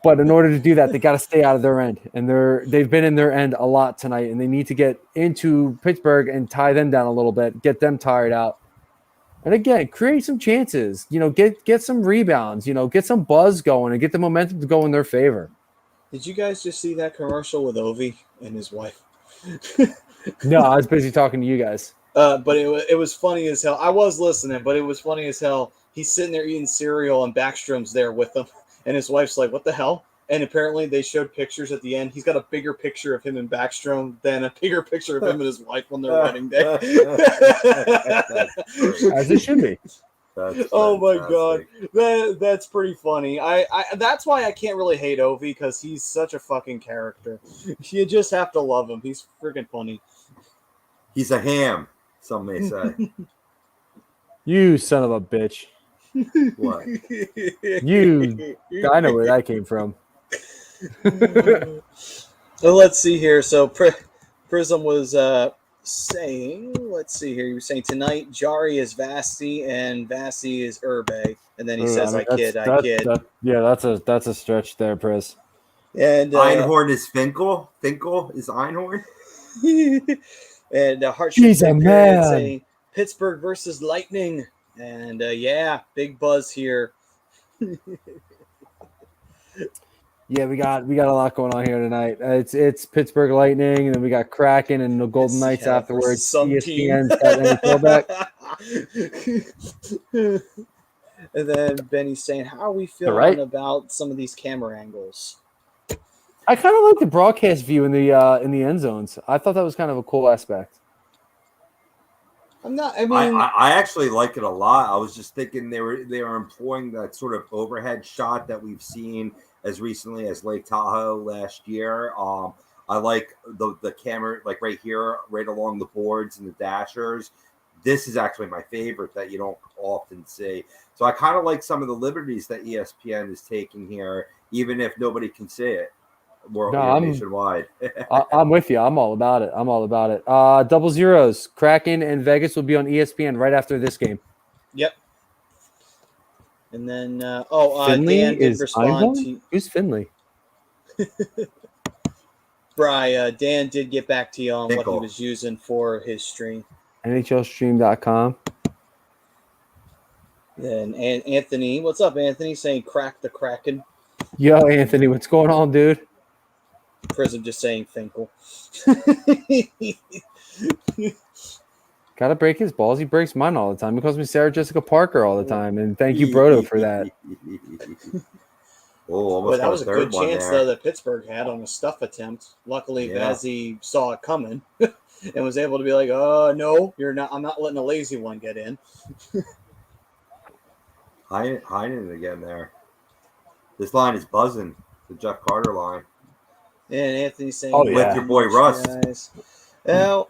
But in order to do that, they got to stay out of their end, and they've been in their end a lot tonight, and they need to get into Pittsburgh and tie them down a little bit, get them tired out. And again, create some chances, get some rebounds, get some buzz going and get the momentum to go in their favor. Did you guys just see that commercial with Ovi and his wife? No, I was busy talking to you guys. But it was funny as hell. I was listening, but it was funny as hell. He's sitting there eating cereal and Backstrom's there with him. And his wife's like, what the hell? And apparently they showed pictures at the end. He's got a bigger picture of him and Backstrom than a bigger picture of him and his wife on their wedding day. As it should be. Oh my god, that's pretty funny. I that's why I can't really hate Ovi, because he's such a fucking character. You just have to love him. He's freaking funny. He's a ham, some may say. You son of a bitch. What? I know where that came from. Well, let's see here. So Prism was saying, let's see here. He was saying tonight Jari is Vasi and Vasi is Urbe, and then he says, "I kid." That's a stretch there, Pris. And Einhorn is Finkel. Finkel is Einhorn. And He's a man. Saying Pittsburgh versus Lightning, and big buzz here. Yeah, we got a lot going on here tonight. It's Pittsburgh Lightning, and then we got Kraken and the Golden Knights afterwards. ESPN's got NHL back. And then Benny's saying, "How are we feeling about some of these camera angles?" I kind of like the broadcast view in the end zones. I thought that was kind of a cool aspect. I actually like it a lot. I was just thinking they were employing that sort of overhead shot that we've seen as recently as Lake Tahoe last year. I like the camera, like right here, right along the boards and the dashers. This is actually my favorite that you don't often see. So I kind of like some of the liberties that ESPN is taking here, even if nobody can see it. Nationwide. I'm with you. I'm all about it. Double zeros. Kraken and Vegas will be on ESPN right after this game. Yep. And then, Finley Dan did respond to... Who's Finley? Bri, Dan did get back to you on what he was using for his stream. NHLstream.com. And Anthony, what's up, Anthony? Saying crack the Kraken. Yo, Anthony, what's going on, dude? Prism just saying Finkel. Gotta break his balls. He breaks mine all the time. He calls me Sarah Jessica Parker all the time. And thank you, Brodo, for that. But that was a good chance, though, that Pittsburgh had on a stuff attempt. Luckily, Vazzy saw it coming and was able to be like, no, you're not. I'm not letting a lazy one get in. Heinen again there. This line is buzzing. The Jeff Carter line. And Anthony's saying, Oh, yeah. With your boy Russ. Guys. Now,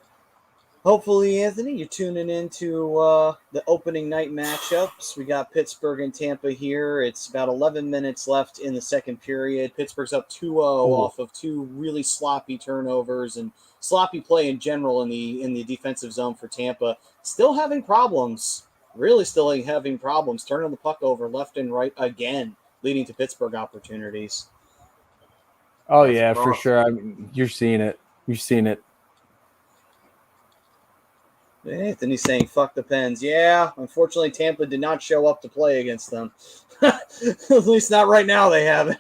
hopefully, Anthony, you're tuning into the opening night matchups. We got Pittsburgh and Tampa here. It's about 11 minutes left in the second period. Pittsburgh's up 2-0 off of two really sloppy turnovers and sloppy play in general in the defensive zone for Tampa. Still having problems. Really still having problems turning the puck over left and right again, leading to Pittsburgh opportunities. Oh, That's yeah, for cross. sure. I mean, you're seeing it. You've seen it. Anthony's saying, fuck the Pens. Yeah, unfortunately, Tampa did not show up to play against them. At least not right now, they haven't.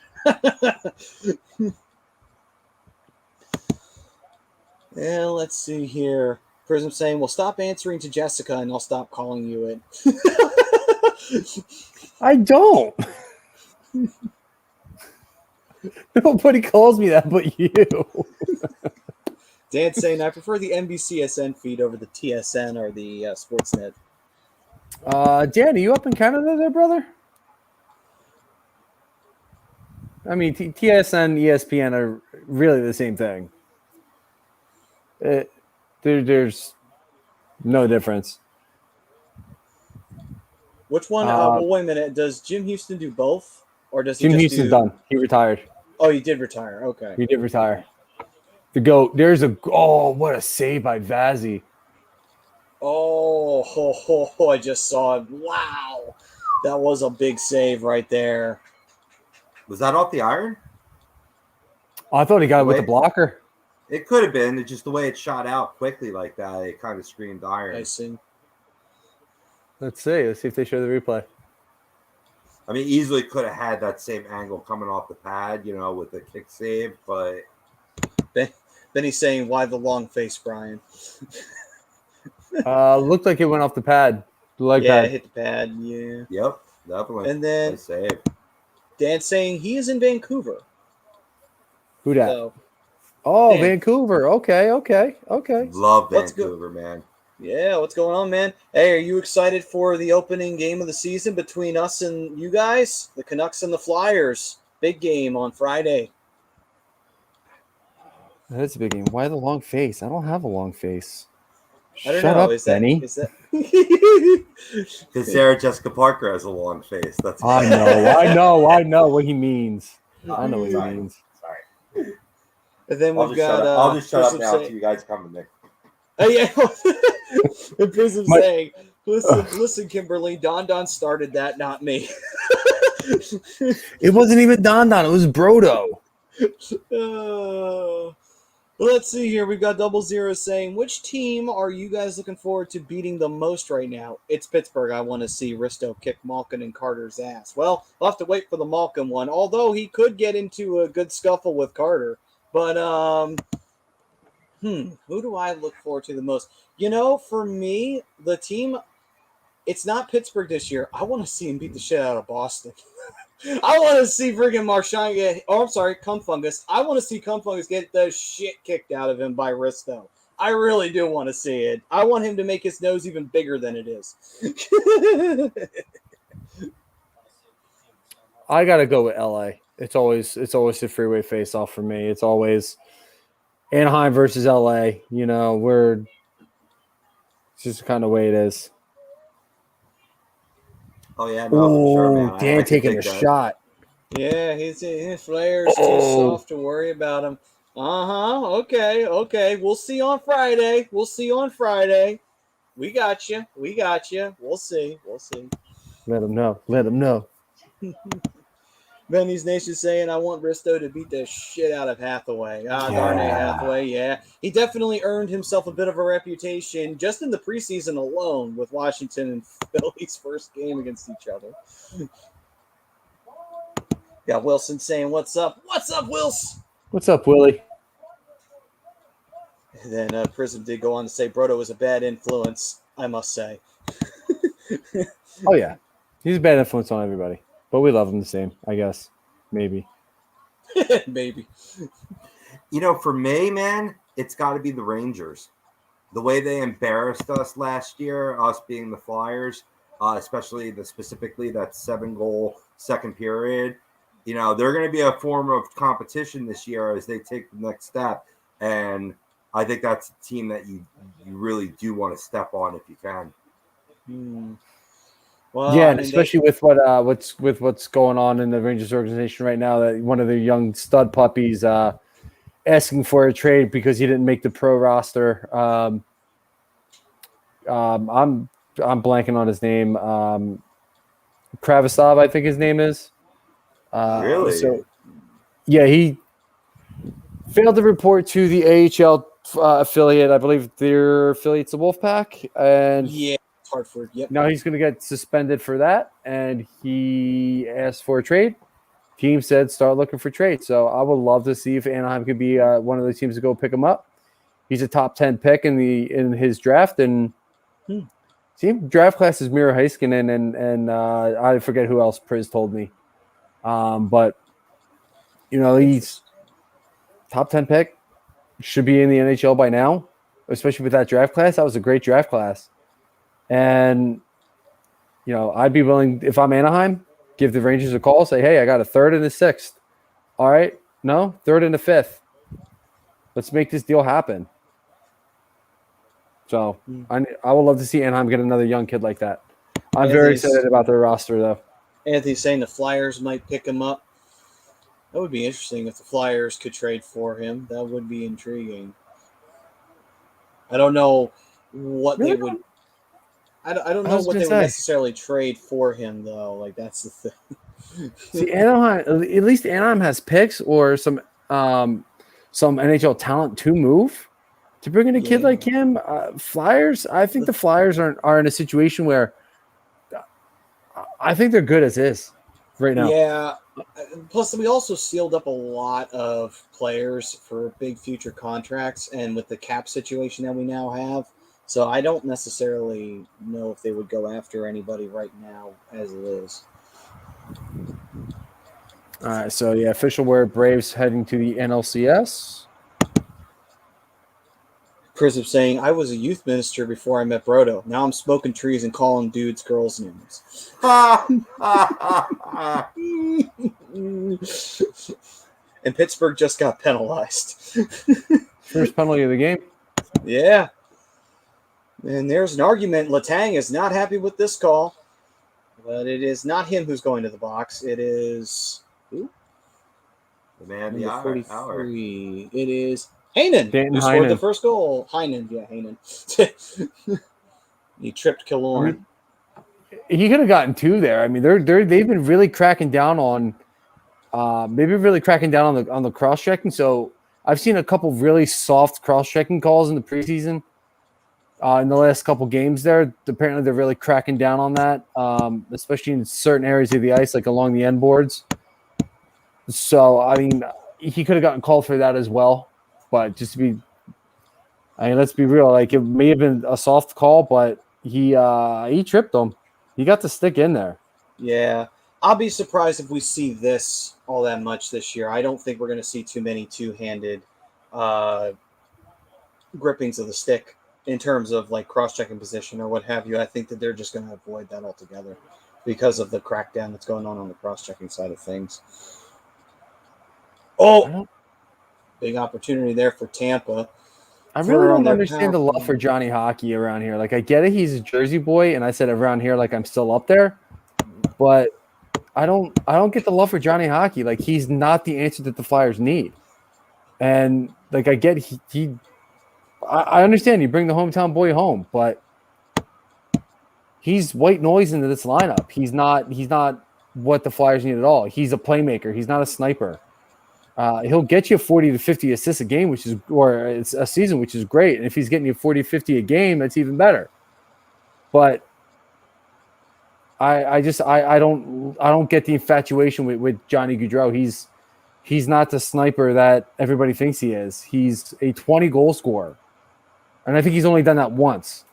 Yeah, let's see here. Prism saying, well, stop answering to Jessica and I'll stop calling you it. I don't. Nobody calls me that but you. Dan's saying, I prefer the NBCSN feed over the TSN or the Sportsnet. Dan, are you up in Canada there, brother? I mean, TSN, ESPN are really the same thing. There's no difference. Which one? Well, wait a minute. Does Jim Houston do both? Or does he Jim just Houston's done. He retired. Oh, he did retire. Okay. He did retire. The GOAT. What a save by Vazzy. Oh, I just saw it. Wow. That was a big save right there. Was that off the iron? Oh, I thought he got it with the blocker. It could have been. It's just the way it shot out quickly like that. It kind of screamed iron. I see. Let's see if they show the replay. I mean, easily could have had that same angle coming off the pad, with the kick save, but Then he's saying, why the long face, Brian? Looked like it went off the pad. It hit the pad, yeah. Yep, definitely. And then nice save. Dan's saying he is in Vancouver. Who dat? So, Dan. Vancouver. Okay. Love Vancouver, man. Yeah, what's going on, man? Hey, are you excited for the opening game of the season between us and you guys? The Canucks and the Flyers. Big game on Friday. That's a big game. Why the long face? I don't have a long face. I don't Shut know. up, Is Benny. that... Because Sarah Jessica Parker has a long face. That's I know what he means. I know what he means. Sorry. And then we've got. I'll just shut up now saying, until you guys come to me. Oh yeah. And Prism saying, "Listen, Kimberly. Don started that, not me." It wasn't even Don. It was Brodo. Let's see here. We've got 00 saying, which team are you guys looking forward to beating the most right now? It's Pittsburgh. I want to see Risto kick Malkin and Carter's ass. Well, I'll have to wait for the Malkin one, although he could get into a good scuffle with Carter. But, who do I look forward to the most? For me, the team, it's not Pittsburgh this year. I want to see him beat the shit out of Boston. I want to see friggin' Marchand get. Oh, I'm sorry, Cumfungus. I want to see Cumfungus get the shit kicked out of him by Risto. I really do want to see it. I want him to make his nose even bigger than it is. I gotta go with LA. It's always the freeway face off for me. It's always Anaheim versus LA. It's just the kind of way it is. Oh yeah, no, for sure, man. Dan taking a shot. Yeah, his Flair's too soft to worry about him. Okay. We'll see on Friday. We got you. We'll see. Let him know. Benny's Nation saying, I want Risto to beat the shit out of Hathaway. Darnay Hathaway, yeah. He definitely earned himself a bit of a reputation just in the preseason alone with Washington and Philly's first game against each other. Got Wilson saying, what's up? What's up, Wils? What's up, Willie? And then Prism did go on to say, Brodo was a bad influence, I must say. Oh, yeah. He's a bad influence on everybody. But we love him the same, I guess. Maybe. Maybe. For me, man, it's got to be the Rangers. The way they embarrassed us last year, us being the Flyers, especially specifically that 7-goal second period. they're going to be a form of competition this year as they take the next step. And I think that's a team that you really do want to step on if you can. Well, Yeah, I and mean, especially with what's going on in the Rangers organization right now, that one of their young stud puppies asking for a trade because he didn't make the pro roster. I'm blanking on his name. Kravisov, I think his name is. Really? So yeah, he failed to report to the AHL affiliate. I believe their affiliate's the Wolfpack, and yeah, Hartford. Yep. now he's going to get suspended for that. And he asked for a trade. Team said start looking for trades. So I would love to see if Anaheim could be one of the teams to go pick him up. He's a top 10 pick in his draft, and team draft class is Miro Heiskanen and I forget who else Priz told me. But he's top 10 pick, should be in the NHL by now, especially with that draft class. That was a great draft class. And I'd be willing, if I'm Anaheim, give the Rangers a call, say, hey, I got a third and a sixth. All right. No, third and a fifth. Let's make this deal happen. So I would love to see Anaheim get another young kid like that. I'm very excited about their roster, though. Anthony's saying the Flyers might pick him up. That would be interesting if the Flyers could trade for him. That would be intriguing. I don't know what they would. I don't know what they would necessarily trade for him, though. Like, that's the thing. See, Anaheim, at least Anaheim has picks or some NHL talent to move. To bring in a kid like him, Flyers, I think the Flyers are in a situation where I think they're good as is right now. Yeah. Plus, we also sealed up a lot of players for big future contracts, and with the cap situation that we now have. So I don't necessarily know if they would go after anybody right now as it is. All right, so yeah, official word: Braves heading to the NLCS. Chris is saying, I was a youth minister before I met Brodo. Now I'm smoking trees and calling dudes girls' names. And Pittsburgh just got penalized. First penalty of the game. Yeah. And there's an argument. Letang is not happy with this call. But it is not him who's going to the box. It is... Who? The man, the hour. It is... Heinen, who scored the first goal. Heinen. He tripped Killorn. He could have gotten two there. I mean, they've been really cracking down on on the cross checking. So I've seen a couple really soft cross checking calls in the preseason. In the last couple games there, apparently they're really cracking down on that, especially in certain areas of the ice, like along the end boards. So I mean, he could have gotten called for that as well. But let's be real. Like, it may have been a soft call, but he tripped him. He got the stick in there. Yeah, I'll be surprised if we see this all that much this year. I don't think we're going to see too many two-handed grippings of the stick in terms of like cross-checking position or what have you. I think that they're just going to avoid that altogether because of the crackdown that's going on the cross-checking side of things. Oh. Big opportunity there for Tampa. I really don't understand the love for Johnny Hockey around here. Like, I get it, he's a Jersey boy, and I said around here like I'm still up there, but I don't get the love for Johnny Hockey. Like, he's not the answer that the Flyers need. And like, I get I understand you bring the hometown boy home, but he's white noise into this lineup. He's not what the Flyers need at all. He's a playmaker. He's not a sniper. He'll get you 40 to 50 assists a game, or it's a season, which is great. And if he's getting you 40, 50 a game, that's even better. But I don't get the infatuation with Johnny Gaudreau. He's not the sniper that everybody thinks he is. He's a 20 goal scorer. And I think he's only done that once.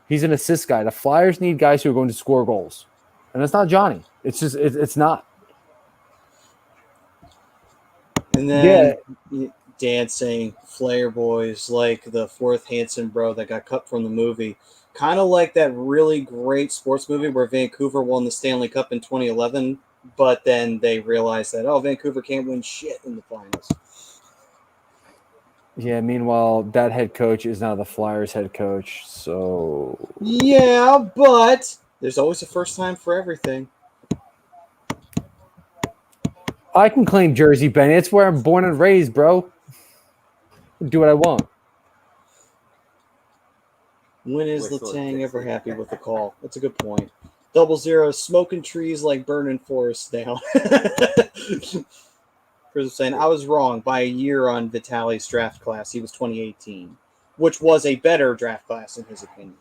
He's an assist guy. The Flyers need guys who are going to score goals. And it's not Johnny. It's not. And then Dan saying Flair boys like the fourth Hanson bro that got cut from the movie. Kind of like that really great sports movie where Vancouver won the Stanley Cup in 2011 but then they realized that, Vancouver can't win shit in the finals. Yeah, meanwhile, that head coach is now the Flyers head coach. So Yeah, but there's always a first time for everything. I can claim Jersey, Benny. It's where I'm born and raised, bro. Do what I want. When is Whistle Letang and ever Dixie. happy with the call? That's a good point. 00 smoking trees like burning forests now. Chris saying I was wrong by a year on Vitaly's draft class. He was 2018, which was a better draft class in his opinion.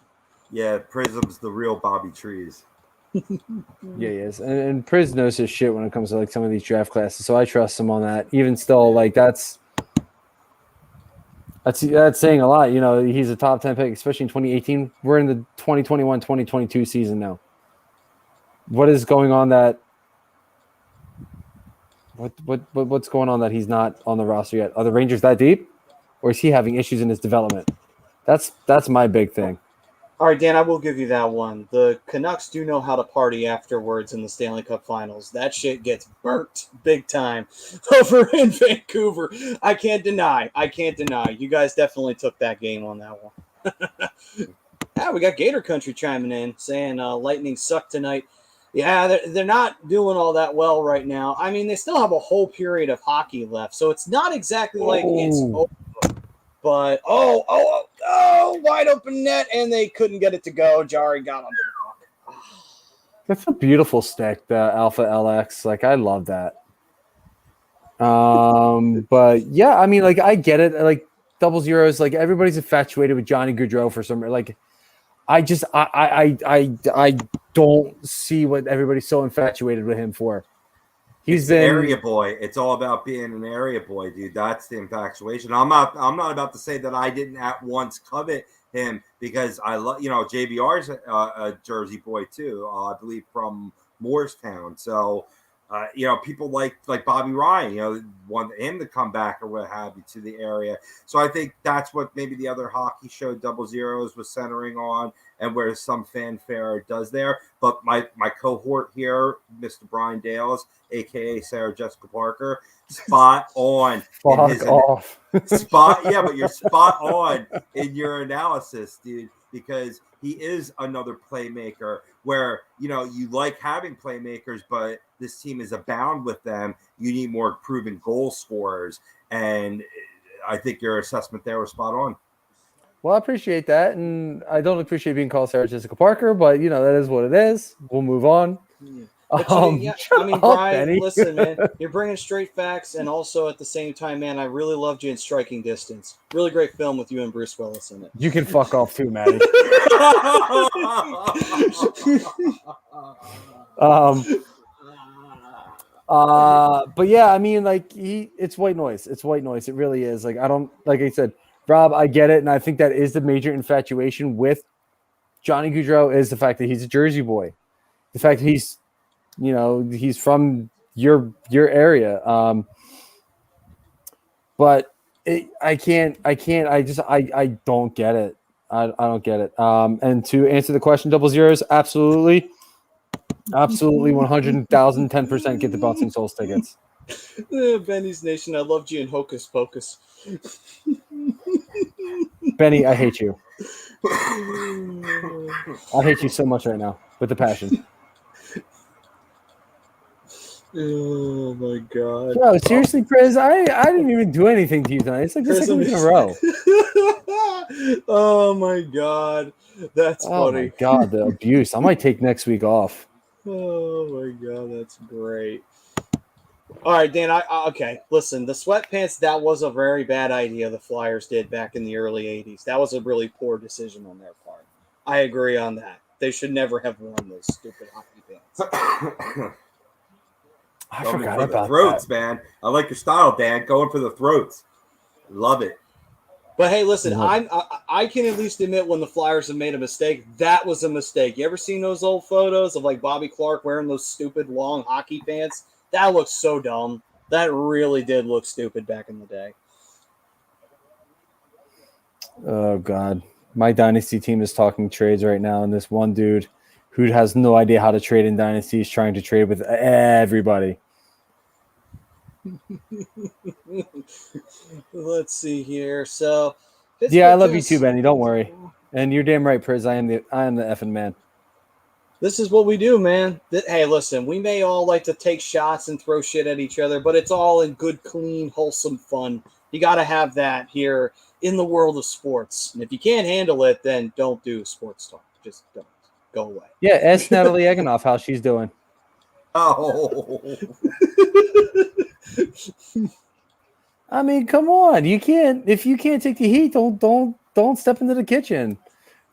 Yeah, Prism's the real Bobby Trees. Yeah, he is. And Priz knows his shit when it comes to like some of these draft classes. So I trust him on that. Even still, like that's saying a lot. You know, he's a top 10 pick, especially in 2018. We're in the 2021-2022 season now. What is going on that what's going on that he's not on the roster yet? Are the Rangers that deep? Or is he having issues in his development? That's my big thing. All right, Dan, I will give you that one. The Canucks do know how to party afterwards in the Stanley Cup Finals. That shit gets burnt big time over in Vancouver. I can't deny. You guys definitely took that game on that one. We got Gator Country chiming in saying Lightning suck tonight. Yeah, they're not doing all that well right now. I mean, they still have a whole period of hockey left, so it's not exactly like it's over. But wide open net, and they couldn't get it to go. Jari got onto the puck. That's a beautiful stick, the Alpha LX. Like I love that. But yeah, I mean, like I get it. Like 00s, like everybody's infatuated with Johnny Gaudreau for some like. I don't see what everybody's so infatuated with him for. He's been area boy. It's all about being an area boy, dude. That's the infatuation. I'm not about to say that I didn't at once covet him because I love, JVR's a Jersey boy too. I believe from Morristown. So, people like Bobby Ryan, want him to come back or what have you to the area. So I think that's what maybe the other hockey show 00s was centering on and where some fanfare does there. But my cohort here, Mr. Brian Dales, a.k.a. Sarah Jessica Parker, spot on. Fuck off. Yeah, but you're spot on in your analysis, dude, because he is another playmaker where, you like having playmakers, but this team is abound with them. You need more proven goal scorers. And I think your assessment there was spot on. Well, I appreciate that. And I don't appreciate being called Sarah Jessica Parker, but, that is what it is. We'll move on. Yeah. Brian, Benny. Listen, man, you're bringing straight facts, and also at the same time, man, I really loved you in Striking Distance. Really great film with you and Bruce Willis in it. You can fuck off too, Maddie. But yeah, I mean, like it's white noise. It's white noise. It really is. Like like I said, Rob, I get it, and I think that is the major infatuation with Johnny Gaudreau is the fact that he's a Jersey boy, the fact that he's from your area. But I don't get it. I don't get it. And to answer the question, 00s, absolutely, 100,000, 10% get the Bouncing Souls tickets. Benny's Nation, I loved you in Hocus Pocus. Benny, I hate you. I hate you so much right now with the passion. Oh my god! No, seriously, Priz, I didn't even do anything to you tonight. It's like the second week in a row. Oh my god, that's funny. Oh my god, the abuse! I might take next week off. Oh my god, that's great. All right, Dan. Okay. Listen, the sweatpants. That was a very bad idea. The Flyers did back in the early '80s. That was a really poor decision on their part. I agree on that. They should never have worn those stupid hockey pants. I Going forgot for about the throats, that. man. I like your style, Dan. Going for the throats. Love it. But hey, listen, I can at least admit when the Flyers have made a mistake, that was a mistake. You ever seen those old photos of like Bobby Clark wearing those stupid long hockey pants? That looks so dumb. That really did look stupid back in the day. Oh God, my dynasty team is talking trades right now, and this one dude who has no idea how to trade in Dynasty is trying to trade with everybody. Let's see here. So, Yeah, I love you too, Benny. Don't worry. And you're damn right, Priz. I am the effing man. This is what we do, man. Hey, listen, we may all like to take shots and throw shit at each other, but it's all in good, clean, wholesome fun. You got to have that here in the world of sports. And if you can't handle it, then don't do sports talk. Just don't. Go away. Yeah, ask Natalie Eganoff how she's doing. Oh. I mean, come on. You can't if you can't take the heat, don't step into the kitchen.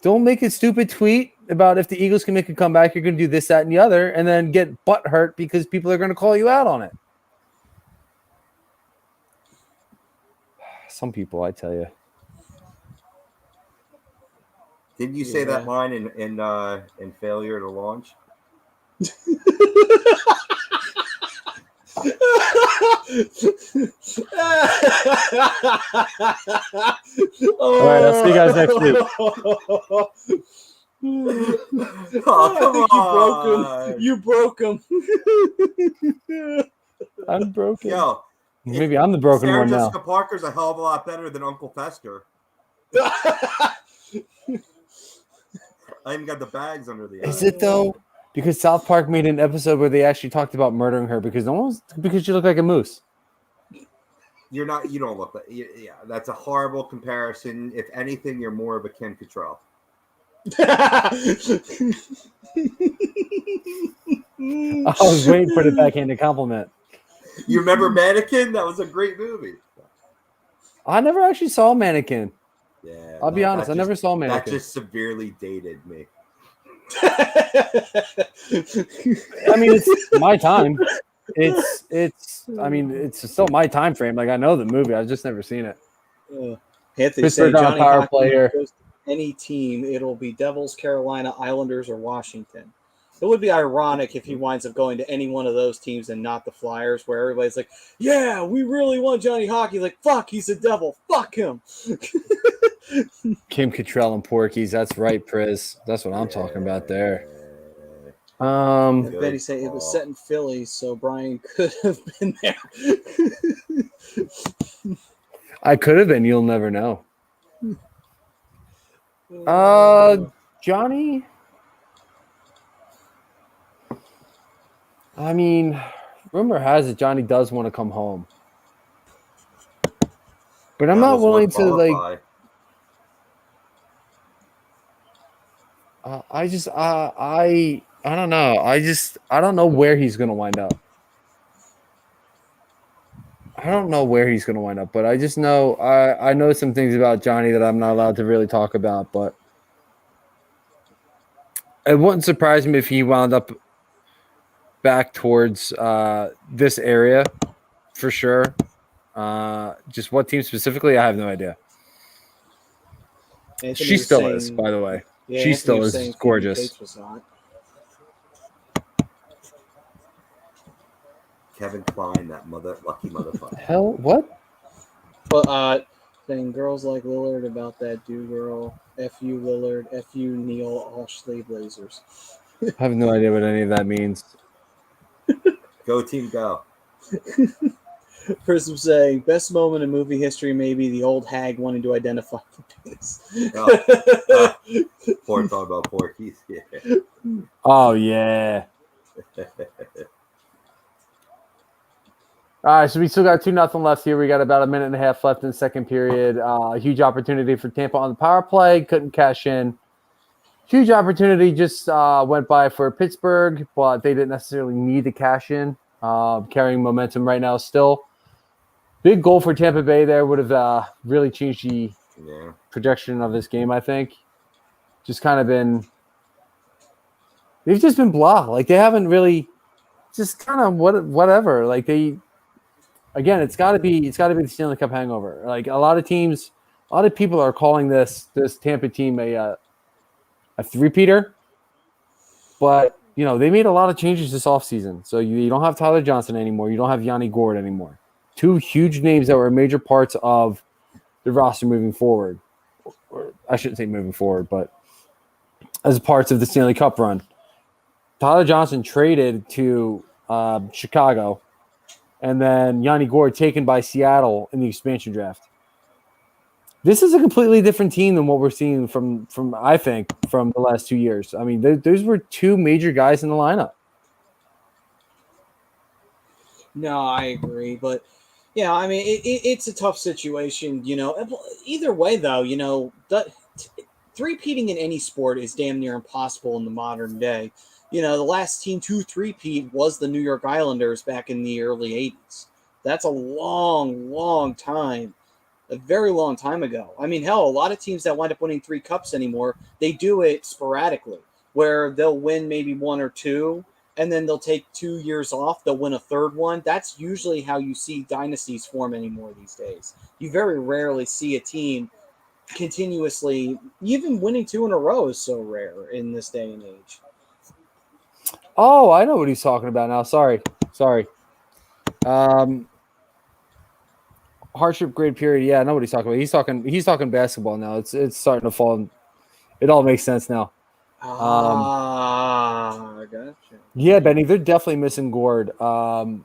Don't make a stupid tweet about if the Eagles can make a comeback, you're going to do this, that, and the other, and then get butt hurt because people are going to call you out on it. Some people, I tell you. Didn't you say that line in Failure to Launch? All right, I'll see you guys next week. Oh, come on. You broke him. I'm broken. Yo, maybe I'm the broken Sarah one now. Jessica Parker's a hell of a lot better than Uncle Fester. I even got the bags under the eyes. Is it though? Because South Park made an episode where they actually talked about murdering her because she looked like a moose. You don't look like, yeah, that's a horrible comparison. If anything, you're more of a Ken Cattrall. I was waiting for the backhanded compliment. You remember Mannequin? That was a great movie. I never actually saw Mannequin. Yeah, I'll be honest, I never saw Mannequin. That just severely dated me. I mean, it's my time. It's still my time frame. Like I know the movie, I've just never seen it. Anthony saying Johnny power player. Goes to any team, it'll be Devils, Carolina, Islanders, or Washington. It would be ironic if he winds up going to any one of those teams and not the Flyers, where everybody's like, "Yeah, we really want Johnny Hockey." Like, fuck, he's a Devil. Fuck him. Kim Cattrall and Porky's. That's right, Priz. That's what I'm talking about there. Betty said it was set in Philly, so Brian could have been there. I could have been. You'll never know. Johnny. I mean, rumor has it Johnny does want to come home, but I'm not willing to like. I don't know. I don't know where he's going to wind up. I don't know where he's going to wind up, but I just know I know some things about Johnny that I'm not allowed to really talk about, but it wouldn't surprise me if he wound up back towards this area for sure. Just what team specifically, I have no idea. Anthony she still is, by the way. Yeah, she still is gorgeous. Kevin Klein, that lucky motherfucker. Hell, what? But saying girls like Lillard about that dude girl. F you Lillard, F you Neil, all sleeve lasers. I have no idea what any of that means. Go team, go. Prism saying best moment in movie history, maybe the old hag wanting to identify the penis. Talking about Porky's. Yeah. Oh yeah. All right, so we still got 2-0 left here. We got about a minute and a half left in the second period. Huge opportunity for Tampa on the power play. Couldn't cash in. Huge opportunity just went by for Pittsburgh, but they didn't necessarily need to cash in. Carrying momentum right now still. Big goal for Tampa Bay there would have really changed the projection of this game, I think. Just kind of been – they've just been blah. Like, they haven't really – just kind of whatever. Like, they – again, it's got to be the Stanley Cup hangover. Like, a lot of people are calling this Tampa team a three-peater. But, you know, they made a lot of changes this offseason. So you don't have Tyler Johnson anymore. You don't have Yanni Gourde anymore. Two huge names that were major parts of the roster moving forward. Or I shouldn't say moving forward, but as parts of the Stanley Cup run. Tyler Johnson traded to Chicago, and then Yanni Gourde taken by Seattle in the expansion draft. This is a completely different team than what we're seeing from I think, from the last 2 years. I mean, those were two major guys in the lineup. No, I agree, but yeah, I mean, it's a tough situation. Either way, though, three-peating in any sport is damn near impossible in the modern day. The last team to three-peat was the New York Islanders back in the early 80s. That's a long, long time. A very long time ago. I mean, hell, a lot of teams that wind up winning 3 cups anymore, they do it sporadically, where they'll win maybe 1 or 2, and then they'll take 2 years off. They'll win a third one. That's usually how you see dynasties form anymore these days. You very rarely see a team continuously, even winning 2 in a row is so rare in this day and age. Oh, I know what he's talking about now. Sorry. Hardship grade period. Yeah, I know what he's talking about. He's talking basketball now. It's starting to fall. It all makes sense now. Gotcha. Yeah, Benny, they're definitely missing Gourde. But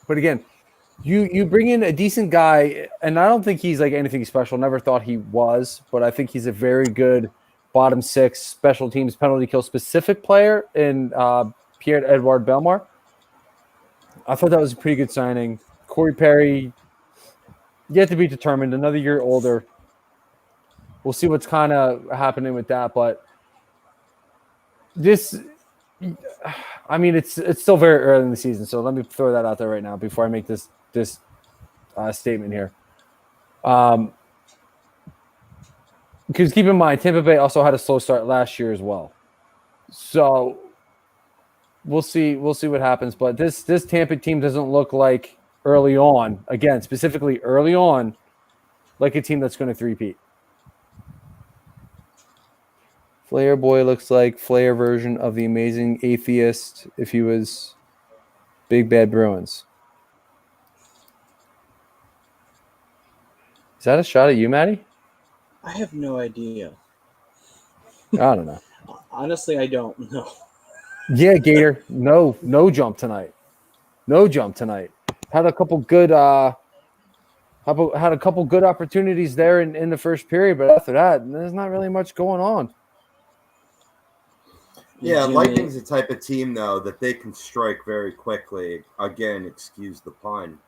again, you bring in a decent guy, and I don't think he's like anything special. Never thought he was, but I think he's a very good bottom 6 special teams penalty kill specific player in Pierre-Edouard Bellemare. I thought that was a pretty good signing. Corey Perry, yet to be determined. Another year older. We'll see what's kind of happening with that, but this, I mean, it's still very early in the season, so let me throw that out there right now before I make this statement here. Because keep in mind, Tampa Bay also had a slow start last year as well, so we'll see what happens. But this Tampa team doesn't look like early on, again, specifically early on, like a team that's going to three-peat. Flair Boy looks like Flair version of the Amazing Atheist if he was Big Bad Bruins. Is that a shot at you, Maddie? I have no idea. I don't know. Honestly, I don't know. Yeah, Gator. No jump tonight. Had a couple good opportunities there in the first period, but after that, there's not really much going on. Yeah, Lightning's the type of team, though, that they can strike very quickly. Again, excuse the pun.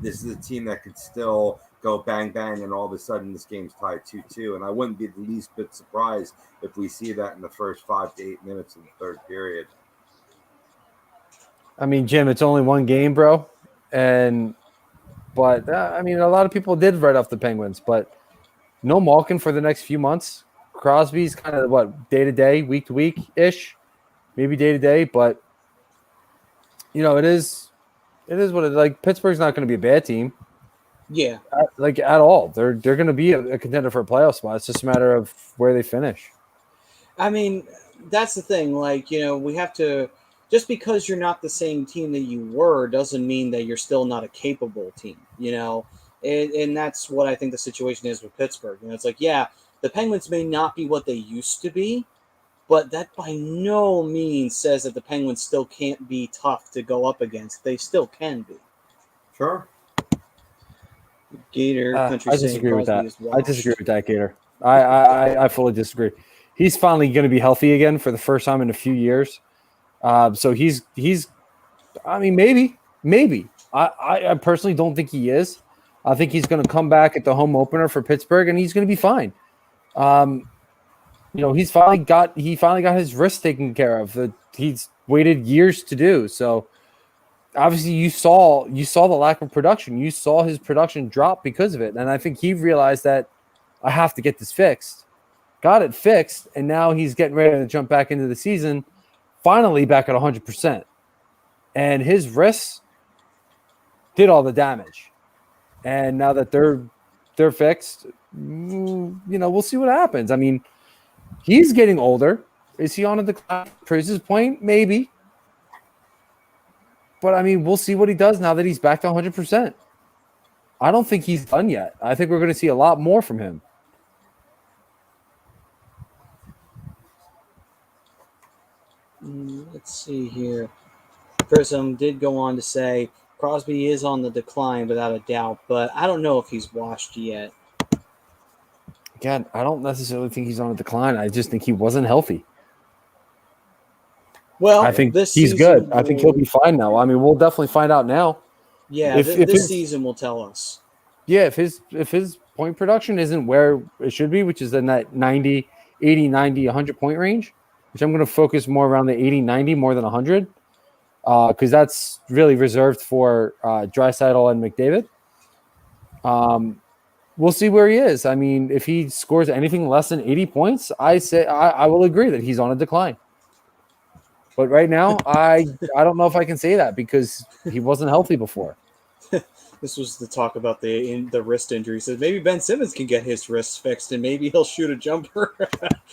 This is a team that could still go bang, bang, and all of a sudden this game's tied 2-2. And I wouldn't be the least bit surprised if we see that in the first 5 to 8 minutes of the third period. I mean, Jim, it's only one game, bro. But I mean, a lot of people did write off the Penguins, but no Malkin for the next few months. Crosby's kind of day to day, week to week ish, maybe day to day, but it is what it like. Pittsburgh's not going to be a bad team, at all. They're going to be a contender for a playoff spot. It's just a matter of where they finish. I mean, that's the thing. We have to. Just because you're not the same team that you were doesn't mean that you're still not a capable team. And that's what I think the situation is with Pittsburgh. It's like, yeah. The Penguins may not be what they used to be, but that by no means says that the Penguins still can't be tough to go up against. They still can be. Sure. Gator Country. I disagree with that. Gator. I fully disagree. He's finally going to be healthy again for the first time in a few years. So he's. I mean, maybe. I personally don't think he is. I think he's going to come back at the home opener for Pittsburgh, and he's going to be fine. He's finally got his wrist taken care of. He's waited years to do. So obviously you saw the lack of production. You saw his production drop because of it. And I think he realized that I have to get this fixed. Got it fixed, and now he's getting ready to jump back into the season, finally back at 100%. And his wrists did all the damage. And now that they're fixed, we'll see what happens. I mean, he's getting older. Is he on a decline? Price's point, maybe. But I mean, we'll see what he does now that he's back to 100%. I don't think he's done yet. I think we're going to see a lot more from him. Let's see here. Prism did go on to say Crosby is on the decline without a doubt, but I don't know if he's washed yet. Again, I don't necessarily think he's on a decline. I just think he wasn't healthy. Well, I think this he's season good. I think he'll be fine now. I mean, we'll definitely find out now. Yeah, this season will tell us. Yeah, if his point production isn't where it should be, which is in that 90, 80, 90, 100 point range, which I'm going to focus more around the 80, 90 more than 100, because that's really reserved for Draisaitl and McDavid. We'll see where he is. I mean, if he scores anything less than 80 points, I will agree that he's on a decline. But right now, I don't know if I can say that because he wasn't healthy before. This was the talk about the wrist injury. He says maybe Ben Simmons can get his wrists fixed and maybe he'll shoot a jumper.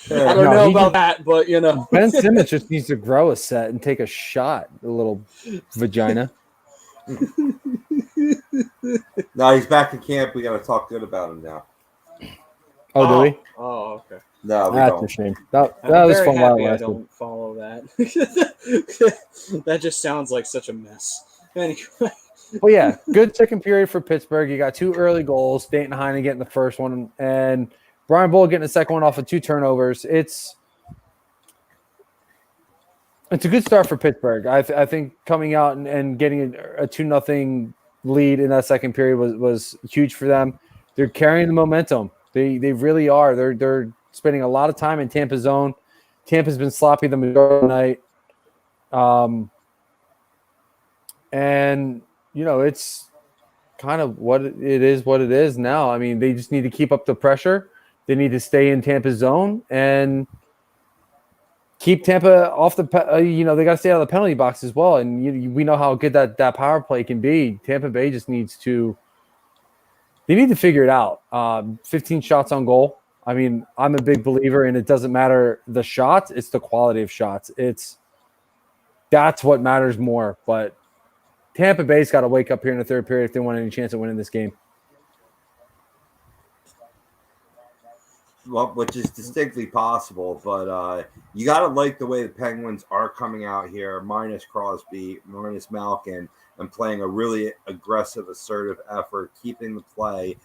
I don't know about that, but Ben Simmons just needs to grow a set and take a shot, a little vagina. No, he's back in camp. We got to talk good about him now. Oh, do we? Oh, okay. No, we That's don't. a shame. That was fun while it I lasted. don't follow that. That just sounds like such a mess. Anyway. Well, yeah, good second period for Pittsburgh. You got 2 early goals. Dayton Heinen getting the first one, and Brian Bull getting the second one off of 2 turnovers. It's a good start for Pittsburgh. I think coming out and getting a 2-0 lead in that second period was huge for them. They're carrying the momentum. They really are. They're spending a lot of time in Tampa's zone. Tampa's been sloppy the majority of the night. And it's kind of what it is now. I mean, they just need to keep up the pressure. They need to stay in Tampa's zone and keep Tampa off the. They got to stay out of the penalty box as well. And we know how good that power play can be. Tampa Bay just needs to. They need to figure it out. 15 shots on goal. I mean, I'm a big believer, and it doesn't matter the shots; it's the quality of shots. That's what matters more. But Tampa Bay's got to wake up here in the third period if they want any chance of winning this game. Well, which is distinctly possible, but you got to like the way the Penguins are coming out here, minus Crosby, minus Malkin, and playing a really aggressive, assertive effort, keeping the play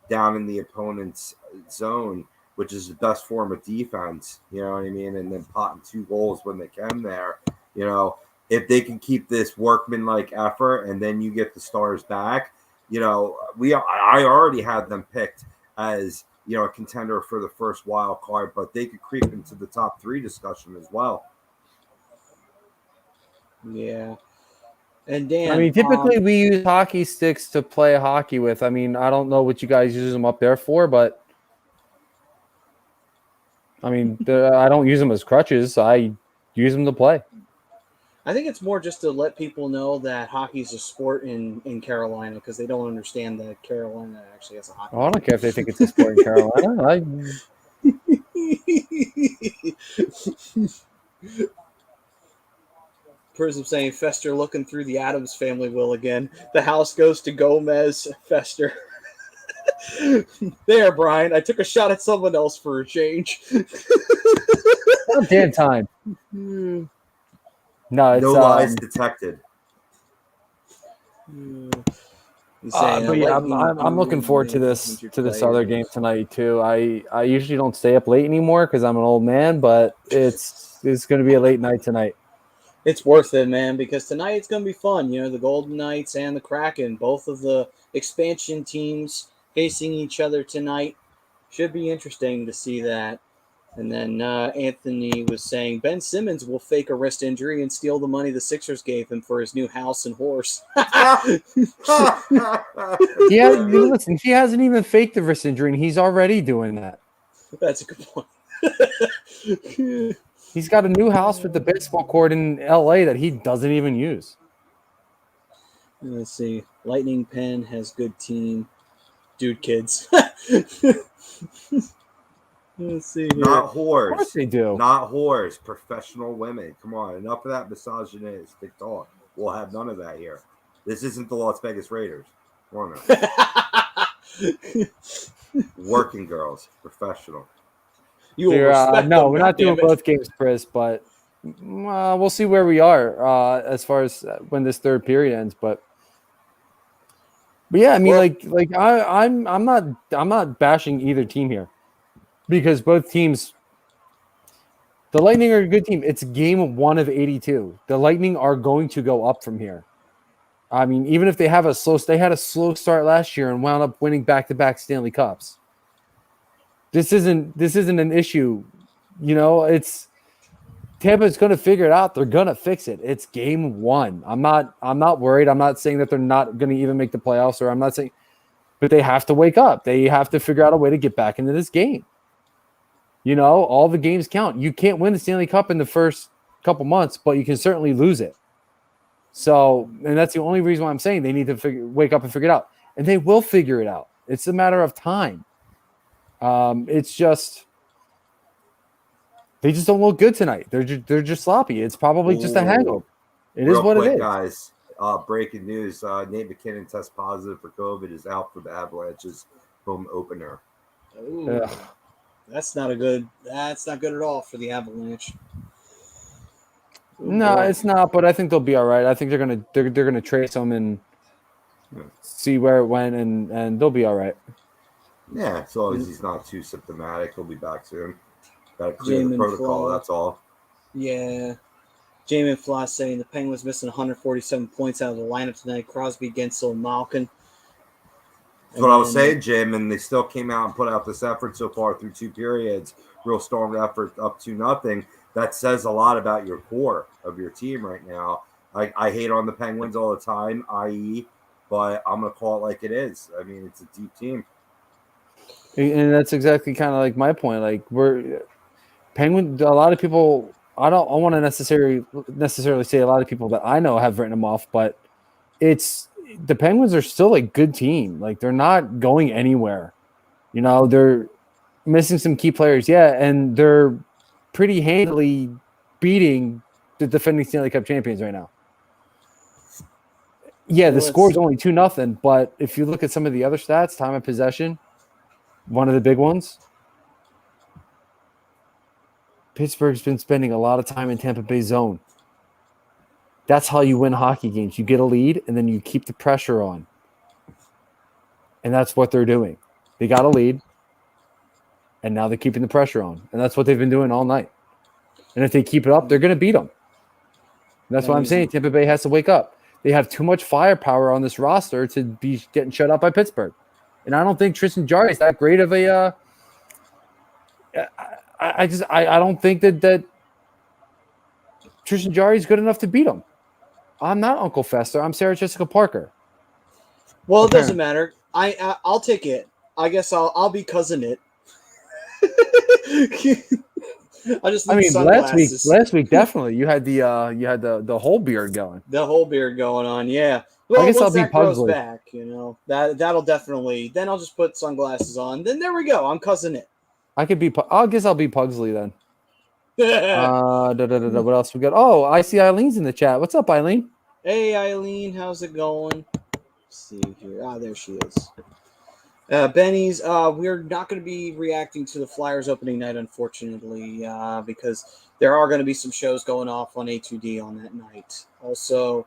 down in the opponent's zone, which is the best form of defense, you know what I mean? And then potting 2 goals when they can there, if they can keep this workmanlike effort and then you get the Stars back, I already had them picked as a contender for the first wild card, but they could creep into the top 3 discussion as well. Yeah. And Dan, I mean, typically we use hockey sticks to play hockey with. I mean, I don't know what you guys use them up there for, but I mean, I don't use them as crutches. I use them to play. I think it's more just to let people know that hockey's a sport in Carolina because they don't understand that Carolina actually has a hockey. I don't care if they think it's a sport in Carolina. Prism saying Fester looking through the Addams family will again. The house goes to Gomez, Fester. There, Brian. I took a shot at someone else for a change. Damn time. No, it's no lies detected. But yeah, I'm looking forward to this other game tonight too. I usually don't stay up late anymore because I'm an old man, but it's going to be a late night tonight. It's worth it, man, because tonight it's going to be fun. The Golden Knights and the Kraken, both of the expansion teams facing each other tonight. Should be interesting to see that. And then Anthony was saying Ben Simmons will fake a wrist injury and steal the money the Sixers gave him for his new house and horse. Yeah, listen, he hasn't even faked the wrist injury, and he's already doing that. That's a good point. He's got a new house with the baseball court in LA that he doesn't even use. Let's see. Lightning Pen has good team. Dude, kids. Let's see here. Not whores. Of course they do. Not whores. Professional women. Come on. Enough of that misogynistic talk. We'll have none of that here. This isn't the Las Vegas Raiders. Come on now. Working girls. Professional. No, we're not doing both games, Chris, but We'll see where we are as far as when this third period ends, but yeah, I mean, I'm not bashing either team here because both teams. The Lightning are a good team. It's game 1 of 82. The Lightning are going to go up from here. I mean, even if they had a slow start last year and wound up winning back-to-back Stanley Cups. This isn't an issue. It's Tampa's going to figure it out. They're going to fix it. It's game 1. I'm not worried. I'm not saying that they're not going to even make the playoffs, or I'm not saying, but they have to wake up. They have to figure out a way to get back into this game. All the games count. You can't win the Stanley Cup in the first couple months, but you can certainly lose it. So, and that's the only reason why I'm saying they need to wake up and figure it out. And they will figure it out. It's a matter of time. It's just they just don't look good tonight. They're just sloppy. It's probably just a hangover. It is what it is. Guys. Breaking news: Nate McKinnon tests positive for COVID. Is out for the Avalanche's home opener. Ooh, that's not good at all for the Avalanche. No, it's not. But I think they'll be all right. I think they're gonna trace them and see where it went, and they'll be all right. Yeah, as long as he's not too symptomatic, he'll be back soon. Got to clear the protocol. That's all. Yeah. Jamin Floss saying the Penguins missing 147 points out of the lineup tonight. Crosby, Gensel, and Malkin. That's what I was saying, Jim, and they still came out and put out this effort so far through 2 periods. Real strong effort, up 2-0. That says a lot about your core of your team right now. I hate on the Penguins all the time, i.e., but I'm going to call it like it is. I mean, it's a deep team. And that's exactly kind of like my point. Like we're Penguin. A lot of people. I want to necessarily say a lot of people that I know have written them off, but it's the Penguins are still a good team. Like they're not going anywhere. They're missing some key players, yeah, and they're pretty handily beating the defending Stanley Cup champions right now. Yeah, the score's only 2-0, but if you look at some of the other stats, time of possession, one of the big ones. Pittsburgh's been spending a lot of time in Tampa Bay zone. That's how you win hockey games. You get a lead, and then you keep the pressure on. And that's what they're doing. They got a lead, and now they're keeping the pressure on. And that's what they've been doing all night. And if they keep it up, they're going to beat them. And that's why I'm saying Tampa Bay has to wake up. They have too much firepower on this roster to be getting shut out by Pittsburgh. And I don't think Tristan Jarry is that great of a I don't think that Tristan Jarry is good enough to beat him. I'm not Uncle Fester. I'm Sarah Jessica Parker. Well, it doesn't matter. I'll take it. I guess I'll be cousin it. I just need sunglasses. Last week definitely you had the whole beard going. The whole beard going on, yeah. Well, I guess I'll be Pugsley. Back, that'll definitely. Then I'll just put sunglasses on. Then there we go. I'm cousin it. I guess I'll be Pugsley then. What else we got? Oh, I see Eileen's in the chat. What's up, Eileen? Hey, Eileen, how's it going? Let's see here. There she is. Benny's. We're not going to be reacting to the Flyers opening night, unfortunately, because there are going to be some shows going off on A2D on that night. Also,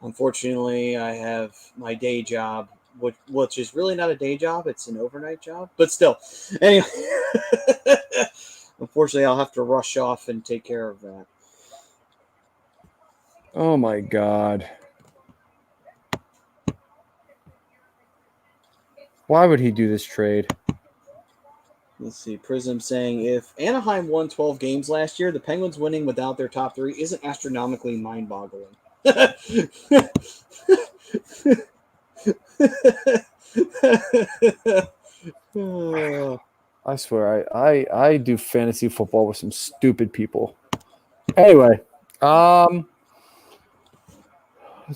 unfortunately, I have my day job, which is really not a day job. It's an overnight job. But still, anyway, unfortunately, I'll have to rush off and take care of that. Oh, my God. Why would he do this trade? Let's see. Prism saying, if Anaheim won 12 games last year, the Penguins winning without their top 3 isn't astronomically mind-boggling. I swear, I do fantasy football with some stupid people. Anyway, let's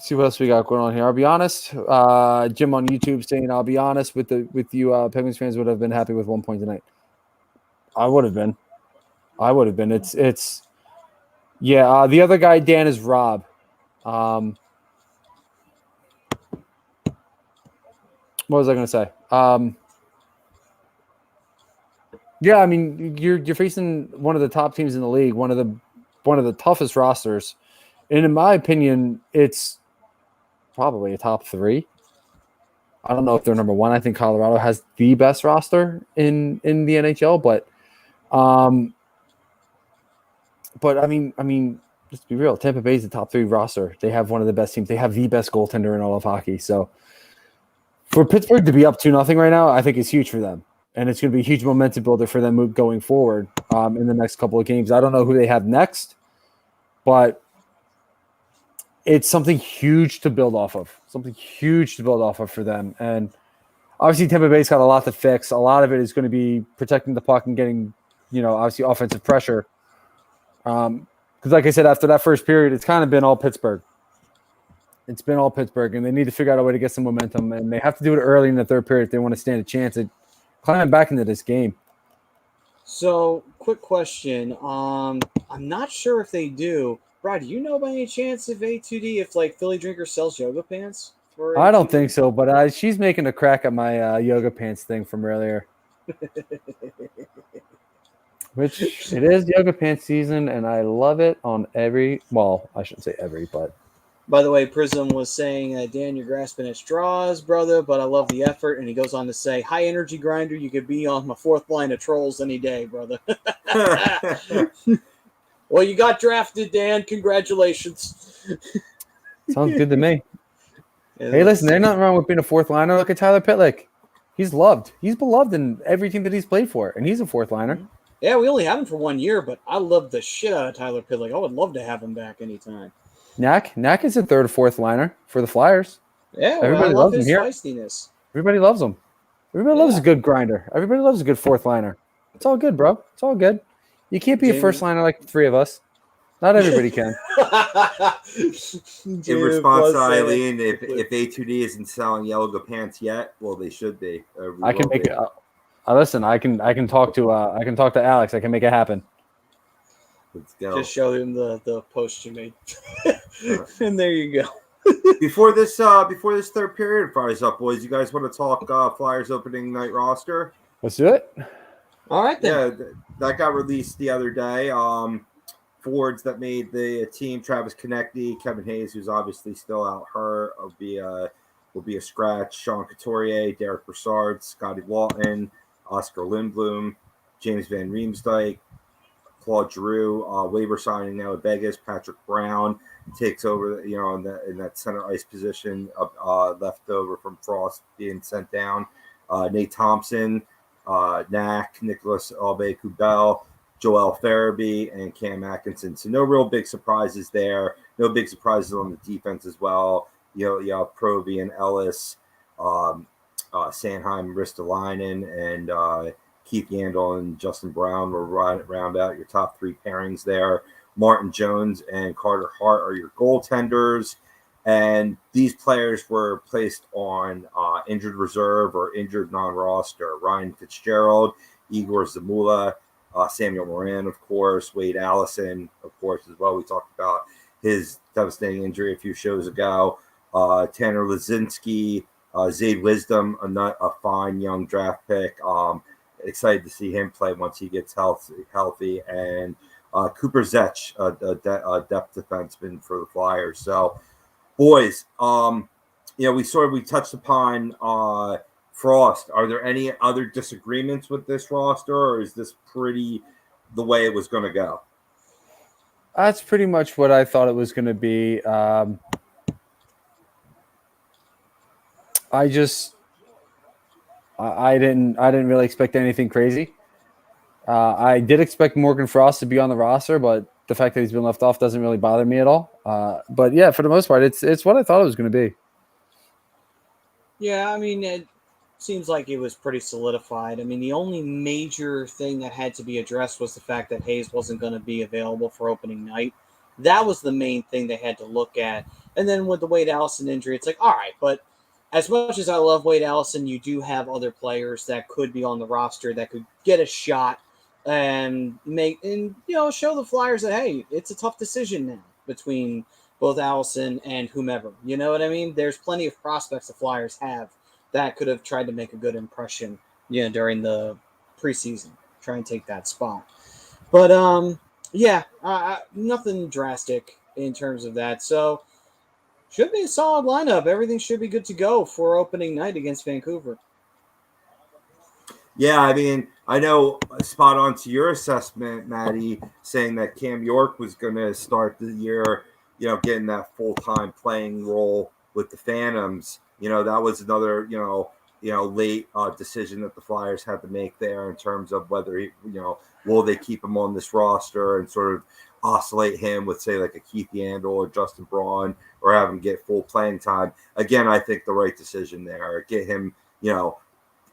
see what else we got going on here. I'll be honest. Jim on YouTube saying, "I'll be honest with you. Penguins fans would have been happy with 1 point tonight." I would have been. It's. Yeah. The other guy, Dan, is Rob. What was I going to say? Yeah, I mean, you're facing one of the top teams in the league, one of the one of the toughest rosters. And in my opinion, it's probably a top 3. I don't know if they're number 1. I think Colorado has the best roster in the NHL, but I mean, just to be real, Tampa Bay is the top 3 roster. They have one of the best teams. They have the best goaltender in all of hockey. So for Pittsburgh to be up 2-0 right now, I think is huge for them. And it's going to be a huge momentum builder for them going forward in the next couple of games. I don't know who they have next, but it's something huge to build off of. Something huge to build off of for them. And obviously Tampa Bay's got a lot to fix. A lot of it is going to be protecting the puck and getting, obviously offensive pressure. Because like I said, after that first period, it's kind of been all Pittsburgh. It's been all Pittsburgh, and they need to figure out a way to get some momentum, and they have to do it early in the third period if they want to stand a chance at climbing back into this game. So, quick question. I'm not sure if they do. Brad, do you know by any chance if A2D, if like Philly Drinker sells yoga pants? For I don't A2D? think so, but she's making a crack at my yoga pants thing from earlier. Which it is yoga pants season, and I love it on every. Well, I shouldn't say every, but By the way, Prism was saying, Dan, you're grasping at straws, brother, but I love the effort. And he goes on to say, high energy grinder, you could be on my 4th line of trolls any day, brother. Well, you got drafted, Dan. Congratulations. sounds good to me. Hey, listen, there's nothing wrong with being a 4th liner. Look at Tyler Pitlick. He's loved. He's beloved in every team that he's played for, and he's a 4th liner. Yeah, we only had him for 1 year, but I love the shit out of Tyler Pitlick. I would love to have him back anytime. Knack is a 3rd or 4th liner for the Flyers. Yeah, Everybody I love loves his him here. feistiness. Everybody loves him. Everybody loves a good grinder. Everybody loves a good 4th liner. It's all good, bro. It's all good. You can't be a 1st liner like the 3 of us. Not everybody can. In response to Eileen, if A2D isn't selling yoga pants yet, well, they should be. I can make it. Listen, I can talk to Alex. I can make it happen. Let's go. Just show him the post you made, and there you go. Before this third period fires up, boys, you guys want to talk Flyers opening night roster? Let's do it. All right, then. Yeah, that got released the other day. Forwards that made the team: Travis Konecny, Kevin Hayes, who's obviously still out hurt, will be a scratch. Sean Couturier, Derek Brassard, Scotty Walton, Oscar Lindblom, James Van Riemsdyk, Claude Giroux, waiver signing now at Vegas. Patrick Brown takes over, in that center ice position, left over from Frost being sent down. Nate Thompson, Knack, Nicholas Aube-Kubel, Joel Farabee, and Cam Atkinson. So no real big surprises there. No big surprises on the defense as well. Provy and Ellis, Sanheim, Ristolainen, and Keith Yandel and Justin Brown will round out your top 3 pairings there. Martin Jones and Carter Hart are your goaltenders. And these players were placed on injured reserve or injured non-roster. Ryan Fitzgerald, Igor Zamula, Samuel Moran, of course, Wade Allison, of course, as well. We talked about his devastating injury a few shows ago. Tanner Lazinski, Zayd Wisdom, a fine young draft pick. Excited to see him play once he gets healthy. And Cooper Zech, a depth defenseman for the Flyers. So, boys, we touched upon Frost. Are there any other disagreements with this roster, or is this pretty the way it was going to go? That's pretty much what I thought it was going to be. I didn't really expect anything crazy. I did expect Morgan Frost to be on the roster, but the fact that he's been left off doesn't really bother me at all. But yeah, for the most part, it's what I thought it was going to be. Yeah, I mean, it seems like it was pretty solidified. I mean, the only major thing that had to be addressed was the fact that Hayes wasn't going to be available for opening night. That was the main thing they had to look at. And then with the Wade Allison injury, it's like, all right, but as much as I love Wade Allison, you do have other players that could be on the roster that could get a shot and show the Flyers that, hey, it's a tough decision now between both Allison and whomever. You know what I mean? There's plenty of prospects the Flyers have that could have tried to make a good impression, during the preseason, try and take that spot. But Yeah, nothing drastic in terms of that. So should be a solid lineup. Everything should be good to go for opening night against Vancouver. Yeah, I mean, I know spot on to your assessment, Maddie, saying that Cam York was going to start the year, getting that full time playing role with the Phantoms. That was another, late decision that the Flyers had to make there in terms of whether will they keep him on this roster and sort of oscillate him with say like a Keith Yandel or Justin Braun or have him get full playing time. Again, I think the right decision there. Get him,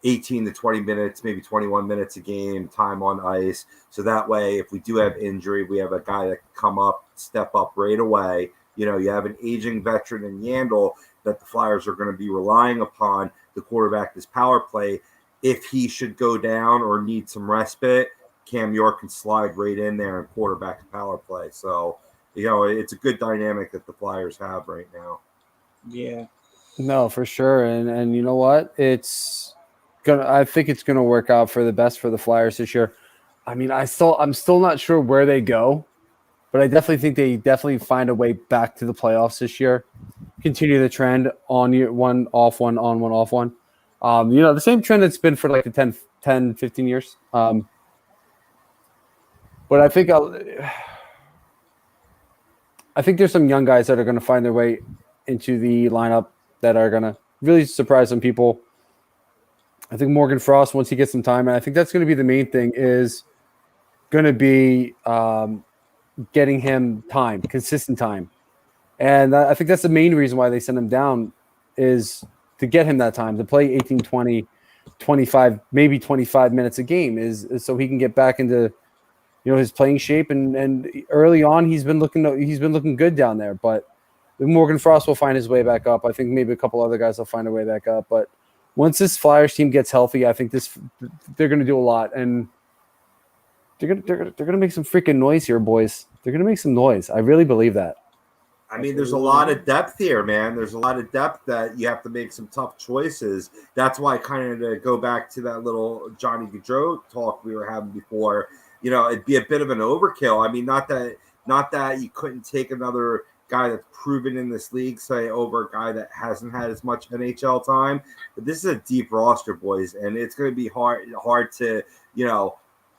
18 to 20 minutes, maybe 21 minutes a game, time on ice. So that way, if we do have injury, we have a guy that can come up, step up right away. You have an aging veteran in Yandel that the Flyers are going to be relying upon to quarterback this power play. If he should go down or need some respite, Cam York can slide right in there and quarterback the power play. So, it's a good dynamic that the Flyers have right now. Yeah. No, for sure. And you know what? I think it's gonna work out for the best for the Flyers this year. I mean, I'm still not sure where they go, but I definitely think they definitely find a way back to the playoffs this year. Continue the trend on year one, off one, on one, off one. The same trend that's been for like the 15 years. But I think there's some young guys that are going to find their way into the lineup that are going to really surprise some people. I think Morgan Frost, once he gets some time, and I think that's going to be the main thing, is going to be getting him time, consistent time. And I think that's the main reason why they send him down is to get him that time, to play 18, 20, 25, maybe 25 minutes a game is so he can get back into his playing shape. And early on he's been looking good down there, but Morgan Frost will find his way back up. I think maybe a couple other guys will find a way back up, but once this Flyers team gets healthy, I think they're going to do a lot, and they're going to make some freaking noise here, boys. They're going to make some noise. I really believe that. I mean, there's a lot of depth here, man. There's a lot of depth that you have to make some tough choices. That's why, kind of to go back to that little Johnny Gaudreau talk we were having before, it'd be a bit of an overkill. I mean, not that you couldn't take another guy that's proven in this league, say, over a guy that hasn't had as much NHL time. But this is a deep roster, boys, and it's going to be hard to,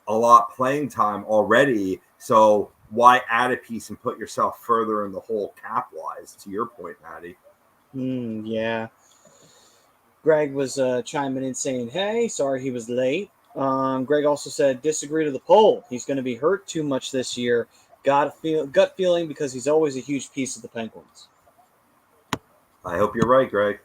allot playing time already. So why add a piece and put yourself further in the hole cap-wise, to your point, Maddie? Yeah. Greg was chiming in saying, hey, sorry he was late. Greg also said, disagree to the poll. He's going to be hurt too much this year. Gut feeling because he's always a huge piece of the Penguins. I hope you're right, Greg.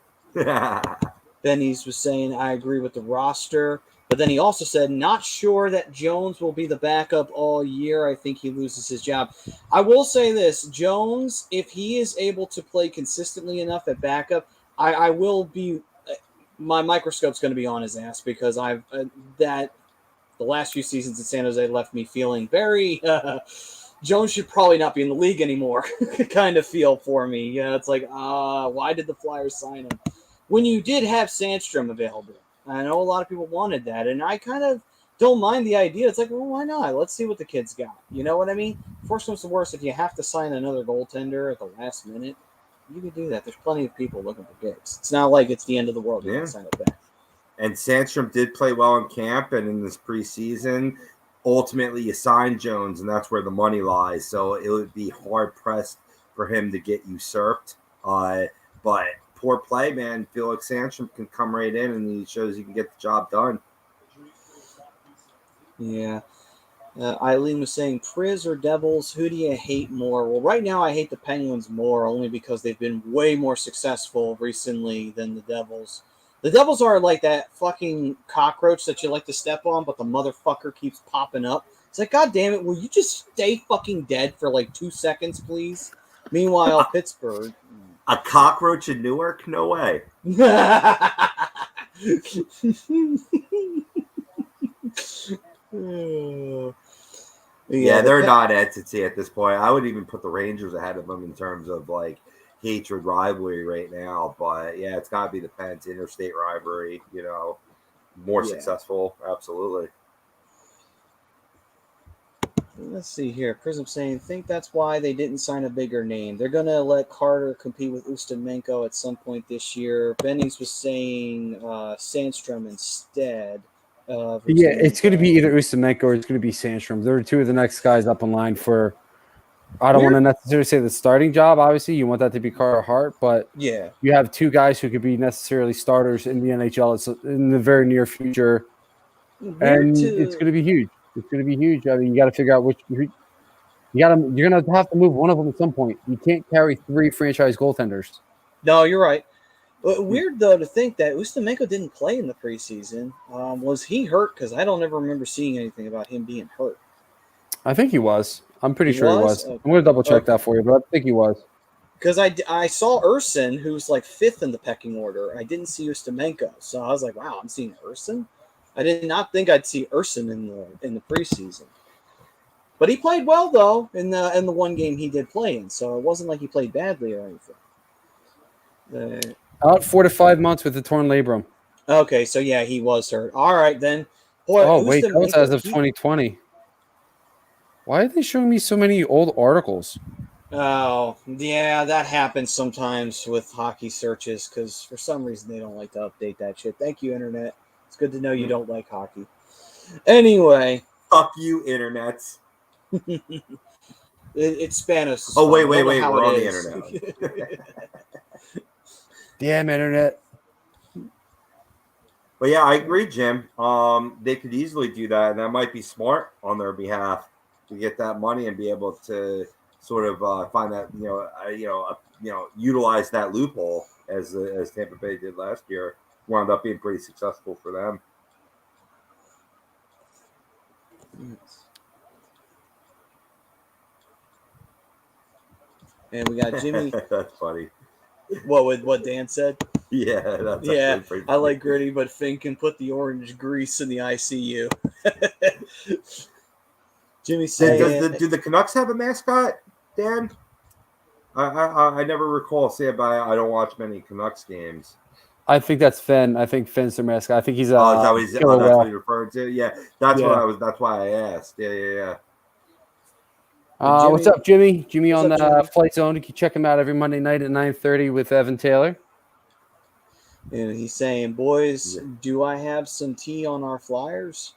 Benny's was saying, I agree with the roster. But then he also said, not sure that Jones will be the backup all year. I think he loses his job. I will say this, Jones, if he is able to play consistently enough at backup, I will be – my microscope's going to be on his ass because the last few seasons in San Jose left me feeling very Jones should probably not be in the league anymore kind of feel for me. Yeah, it's like, why did the Flyers sign him? When you did have Sandstrom available. I know a lot of people wanted that, and I kind of don't mind the idea. It's like, well, why not? Let's see what the kid's got. You know what I mean? Worst comes to worst, if you have to sign another goaltender at the last minute, you can do that. There's plenty of people looking for gigs. It's not like it's the end of the world. You can sign it back. And Sandstrom did play well in camp and in this preseason. Ultimately, you signed Jones, and that's where the money lies. So it would be hard-pressed for him to get usurped. But poor play, man. Felix Sandstrom can come right in, and he shows he can get the job done. Yeah. Eileen was saying, Priz or Devils, who do you hate more? Well, right now I hate the Penguins more, only because they've been way more successful recently than the Devils. The Devils are like that fucking cockroach that you like to step on, but the motherfucker keeps popping up. It's like, God damn it, will you just stay fucking dead for like 2 seconds, please? Meanwhile, Pittsburgh. A cockroach in Newark? No way. Yeah, they're not entity at this point. I would even put the Rangers ahead of them in terms of like hatred rivalry right now. But yeah, it's got to be the Pens interstate rivalry. More successful, absolutely. Let's see here. Prism saying, think that's why they didn't sign a bigger name. They're going to let Carter compete with Ustamenko at some point this year. Bennings was saying Sandstrom instead of Yeah, it's going to be Ustamenko. either Ustamenko or it's going to be Sandstrom. They're two of the next guys up in line for. I don't Weird. want to necessarily say the starting job. Obviously, you want that to be Carter Hart, but Yeah. you have two guys who could be necessarily starters in the NHL in the very near future, Weird and it's to. going to be huge. It's going to be huge. I mean, you got to figure out you're going to have to move one of them at some point. You can't carry three franchise goaltenders. No, you're right. Weird, though, to think that Ustamenko didn't play in the preseason. Was he hurt? Because I don't ever remember seeing anything about him being hurt. I think he was. I'm pretty sure he was. Okay. I'm going to double check Okay. that for you, but I think he was. Because I saw Urson, who's like fifth in the pecking order. I didn't see Ustamenko, so I was like, wow, I'm seeing Urson. I did not think I'd see Urson in the preseason. But he played well though in the one game he did play in, so it wasn't like he played badly or anything. Out 4 to 5 months with the torn labrum. Okay, so yeah, he was hurt. All right then. Boy, Oh wait, that was Ustamenko, as of 2020. Why are they showing me so many old articles? Oh, yeah, that happens sometimes with hockey searches because for some reason they don't like to update that shit. Thank you, Internet. It's good to know you don't like hockey. Anyway. Fuck you, internets. It's Spanish. Oh, wait. We're on the internet. Damn internet. But yeah, I agree, Jim. They could easily do that, and that might be smart on their behalf to get that money and be able to sort of find that utilize that loophole as Tampa Bay did last year. Wound up being pretty successful for them. And we got Jimmy. That's funny. What Dan said? Yeah, that's pretty I like Gritty, but Finn can put the orange grease in the ICU. Jimmy said, do the Canucks have a mascot, Dan? I never recall seeing, but I don't watch many Canucks games. I think that's Finn. I think Finn's their mascot. I think he's a. That's what he's referring to. Yeah, that's why I asked. Yeah. What's up, Jimmy? Jimmy on the Jimmy? Flight Zone. You can check him out every Monday night at 9:30 with Evan Taylor. And he's saying, boys, do I have some tea on our Flyers?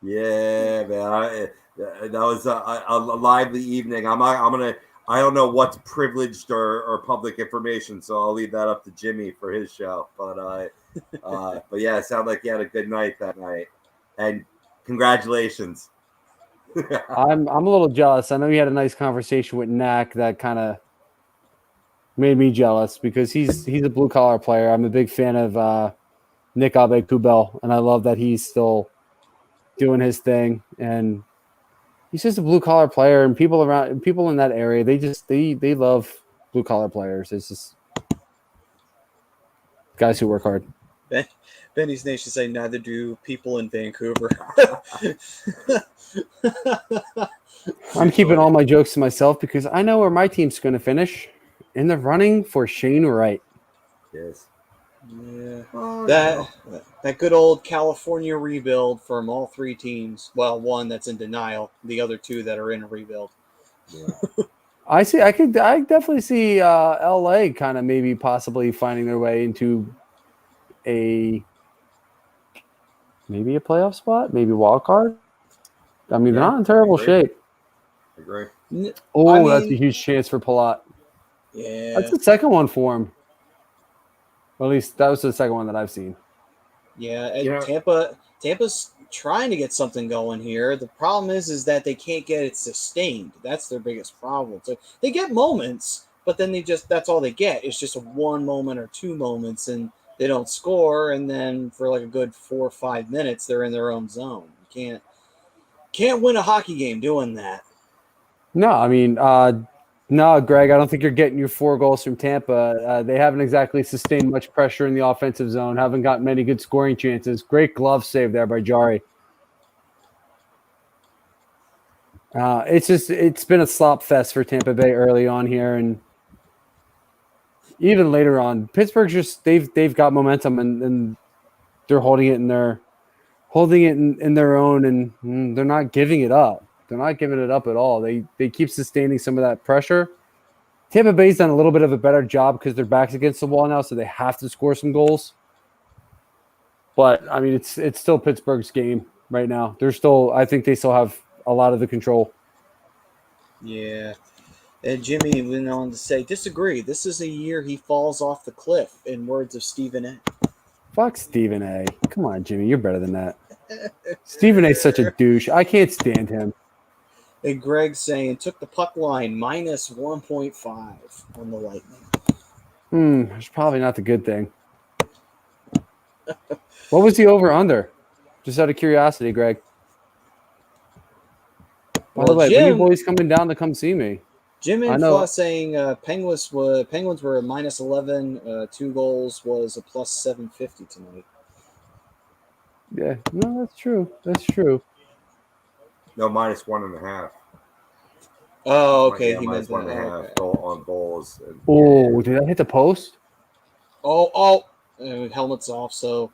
Yeah, man. That was a lively evening. I don't know what's privileged or public information, so I'll leave that up to Jimmy for his show. But yeah, it sounded like you had a good night that night, and congratulations. I'm a little jealous. I know you had a nice conversation with Knack that kind of made me jealous because he's a blue collar player. I'm a big fan of Nick Abe-Kubel, and I love that he's still doing his thing. And he's just a blue collar player, and people in that area, they love blue collar players. It's just guys who work hard. Benny's Nation say neither do people in Vancouver. I'm keeping all my jokes to myself because I know where my team's going to finish in the running for Shane Wright. Yes. Yeah. Oh, that good old California rebuild from all three teams. Well, one that's in denial, the other two that are in a rebuild. Yeah. I definitely see LA kind of maybe possibly finding their way into maybe a playoff spot, maybe wild card. I mean, they're not in terrible shape. I agree. That's a huge chance for Palat. Yeah. That's the second one for him. Or at least that was the second one that I've seen. Yeah, and Tampa's trying to get something going here. The problem is that they can't get it sustained. That's their biggest problem. So they get moments, but then that's all they get. It's just a one moment or two moments, and they don't score. And then for like a good 4 or 5 minutes, they're in their own zone. You can't win a hockey game doing that. No, I mean, no, Greg, I don't think you're getting your 4 goals from Tampa. They haven't exactly sustained much pressure in the offensive zone, haven't got many good scoring chances. Great glove save there by Jari. It's been a slop fest for Tampa Bay early on here, and even later on. Pittsburgh they've got momentum and they're holding it in their own, and they're not giving it up. They're not giving it up at all. They keep sustaining some of that pressure. Tampa Bay's done a little bit of a better job because their back's against the wall now, so they have to score some goals. But I mean, it's still Pittsburgh's game right now. I think they still have a lot of the control. Yeah. And Jimmy went on to say, disagree. This is a year he falls off the cliff, in words of Stephen A. Fuck Stephen A. Come on, Jimmy, you're better than that. Stephen A's such a douche. I can't stand him. And Greg saying, took the puck line minus 1.5 on the Lightning. It's probably not the good thing. What was the over-under? Just out of curiosity, Greg. By the way, when you boys coming down to come see me? Jim and Flaw saying Penguins were a minus 11. 2 goals was a plus 750 tonight. Yeah, no, that's true. That's true. No, minus 1.5. Oh, okay. Yeah, he minus meant 1.5 goal on goals. Oh, did that hit the post? Oh, helmet's off, so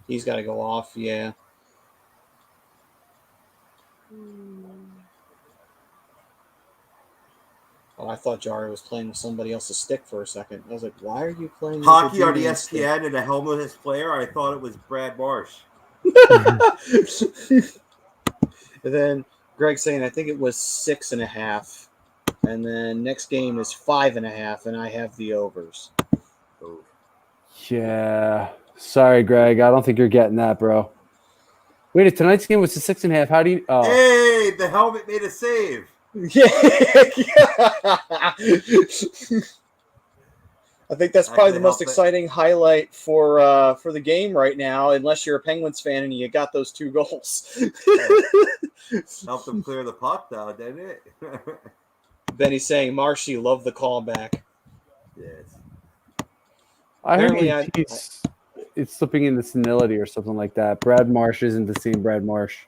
he's got to go off. Yeah. Oh, I thought Jari was playing with somebody else's stick for a second. I was like, why are you playing with Hockey a on Julian stick? ESPN and a helmetless player? I thought it was Brad Marsh. And then Greg saying, I think it was 6.5. And then next game is 5.5, and I have the overs. Oh. Yeah. Sorry, Greg. I don't think you're getting that, bro. Wait, if tonight's game was a 6.5, how do you... Oh. Hey, the helmet made a save. Yeah. I think that's probably the most exciting highlight for the game right now, unless you're a Penguins fan and you got those 2 goals. Helped them clear the puck, though, didn't it? Benny saying, Marshy, love the callback. Yes. I heard it's slipping into senility or something like that. Brad Marsh isn't the same Brad Marsh.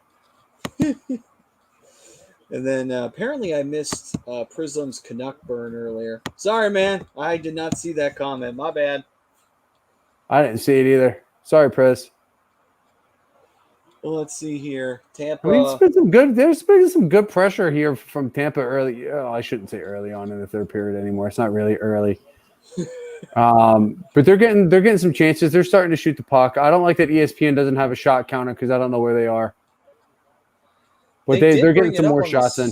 And then apparently I missed Prism's Canuck burn earlier. Sorry, man. I did not see that comment. My bad. I didn't see it either. Sorry, Pris. Well, let's see here. Tampa. I mean, there's been some good pressure here from Tampa early. Oh, I shouldn't say early on in the third period anymore. It's not really early. But they're getting some chances. They're starting to shoot the puck. I don't like that ESPN doesn't have a shot counter because I don't know where they are. But they're getting some more shots in.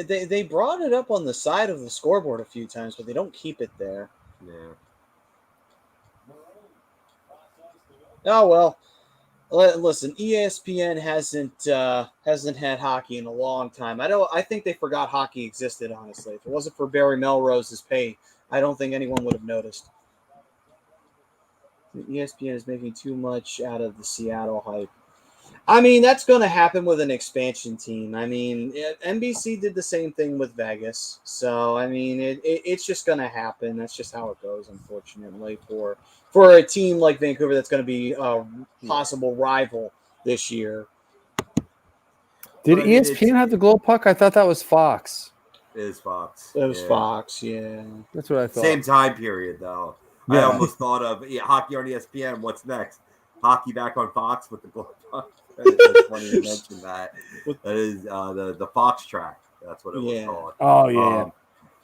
They brought it up on the side of the scoreboard a few times, but they don't keep it there. Yeah. Oh well. Listen, ESPN hasn't had hockey in a long time. I think they forgot hockey existed. Honestly, if it wasn't for Barry Melrose's pay, I don't think anyone would have noticed. ESPN is making too much out of the Seattle hype. I mean, that's going to happen with an expansion team. I mean, NBC did the same thing with Vegas. So, I mean, it's just going to happen. That's just how it goes, unfortunately, for a team like Vancouver that's going to be a possible rival this year. Did ESPN have the glow puck? I thought that was Fox. It is Fox. It was Fox, yeah. That's what I thought. Same time period, though. Yeah. I almost thought of hockey on ESPN. What's next? Hockey back on Fox with the glow puck. It's funny you mentioned that. That is the Fox track. That's what it was called. Oh, yeah.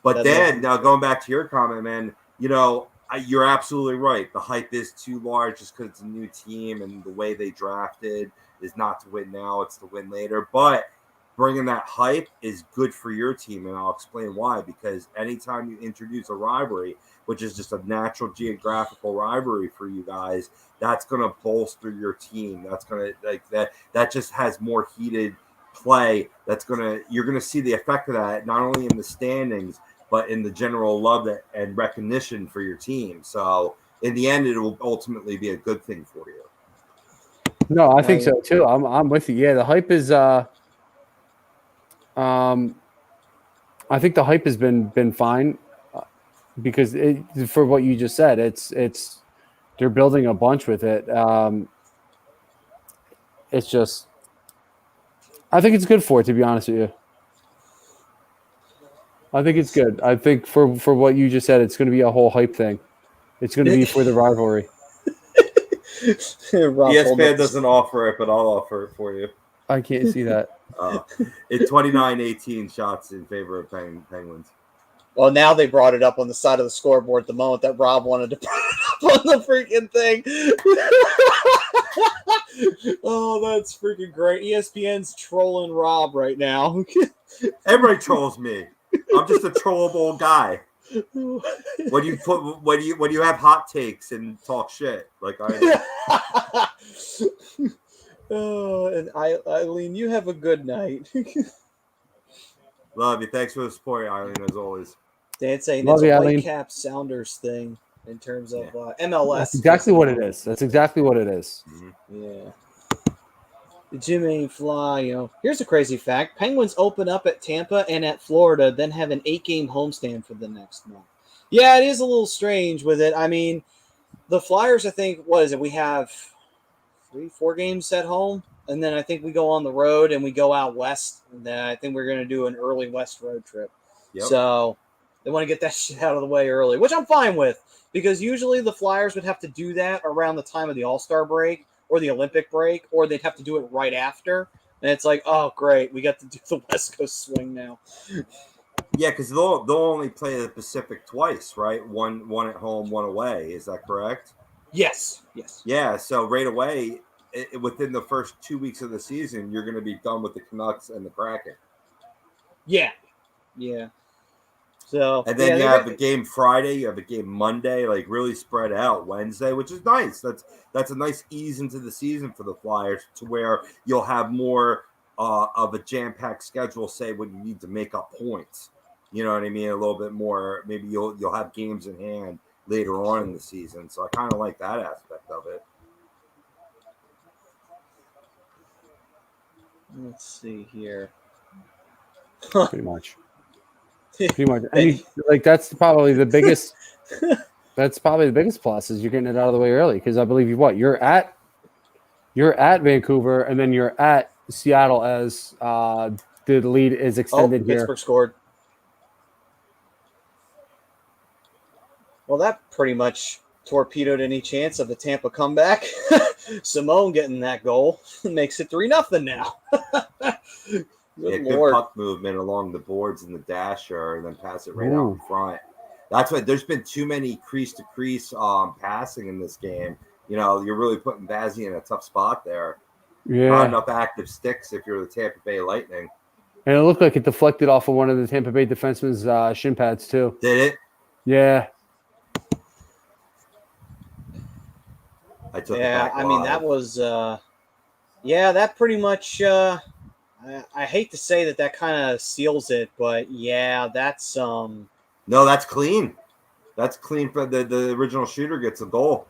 But then, now going back to your comment, man, you're absolutely right. The hype is too large just because it's a new team and the way they drafted is not to win now, it's to win later. But bringing that hype is good for your team, and I'll explain why. Because anytime you introduce a rivalry, which is just a natural geographical rivalry for you guys, that's going to bolster your team. That's going to that just has more heated play. You're going to see the effect of that not only in the standings, but in the general love and recognition for your team. So in the end, it will ultimately be a good thing for you. No, I think so too. I'm with you. Yeah, the hype is. I think the hype has been fine because for what you just said, it's they're building a bunch with it. It's just, I think it's good for it, to be honest with you. I think it's good. I think for what you just said, it's going to be a whole hype thing. It's going to be for the rivalry. ESPN doesn't offer it, but I'll offer it for you. I can't see that. It's 29-18 shots in favor of Penguins. Well, now they brought it up on the side of the scoreboard the moment that Rob wanted to put it up on the freaking thing. Oh, that's freaking great. ESPN's trolling Rob right now. Everybody trolls me. I'm just a trollable guy. When you have hot takes and talk shit like I do. Oh, and Eileen, you have a good night. Love you. Thanks for the support, Eileen, as always. Dan saying Love it's a you, Eileen. Whitecap Sounders thing in terms of MLS. That's exactly what it is. That's exactly what it is. Mm-hmm. Yeah. The Jimmy Fly, here's a crazy fact. Penguins open up at Tampa and at Florida, then have an 8-game homestand for the next month. Yeah, it is a little strange with it. I mean, the Flyers, I think, what is it? We have 3-4 games at home, and then I think we go on the road and we go out west. And then I think we're going to do an early west road trip. Yep. So they want to get that shit out of the way early, which I'm fine with, because usually the Flyers would have to do that around the time of the All-Star break or the Olympic break, or they'd have to do it right after. And it's like, oh, great, we got to do the West Coast swing now. Yeah, because they'll only play the Pacific twice, right? One at home, one away. Is that correct? Yes. Yeah, so right away, within the first 2 weeks of the season, you're going to be done with the Canucks and the Kraken. Yeah. So, and then you have a game Friday, you have a game Monday, like really spread out Wednesday, which is nice. That's a nice ease into the season for the Flyers, to where you'll have more of a jam-packed schedule, say, when you need to make up points. You know what I mean? A little bit more. Maybe you'll have games in hand later on in the season. So I kind of like that aspect of it. Let's see here. Pretty much. And that's probably the biggest. That's probably the biggest plus, is you're getting it out of the way early, because I believe you're at Vancouver, and then you're at Seattle as the lead is extended here. Pittsburgh scored. Well, that pretty much torpedoed any chance of a Tampa comeback. Simone getting that goal makes it 3-0 now. Good Lord. Puck movement along the boards and the dasher, and then pass it right out in front. That's why there's been too many crease-to-crease passing in this game. You're really putting Vazzy in a tough spot there. Yeah. Not enough active sticks if you're the Tampa Bay Lightning. And it looked like it deflected off of one of the Tampa Bay defenseman's shin pads, too. Did it? Yeah. I mean, that was, that pretty much, I hate to say that kind of seals it, but yeah, that's, No, that's clean. That's clean for the original shooter gets a goal.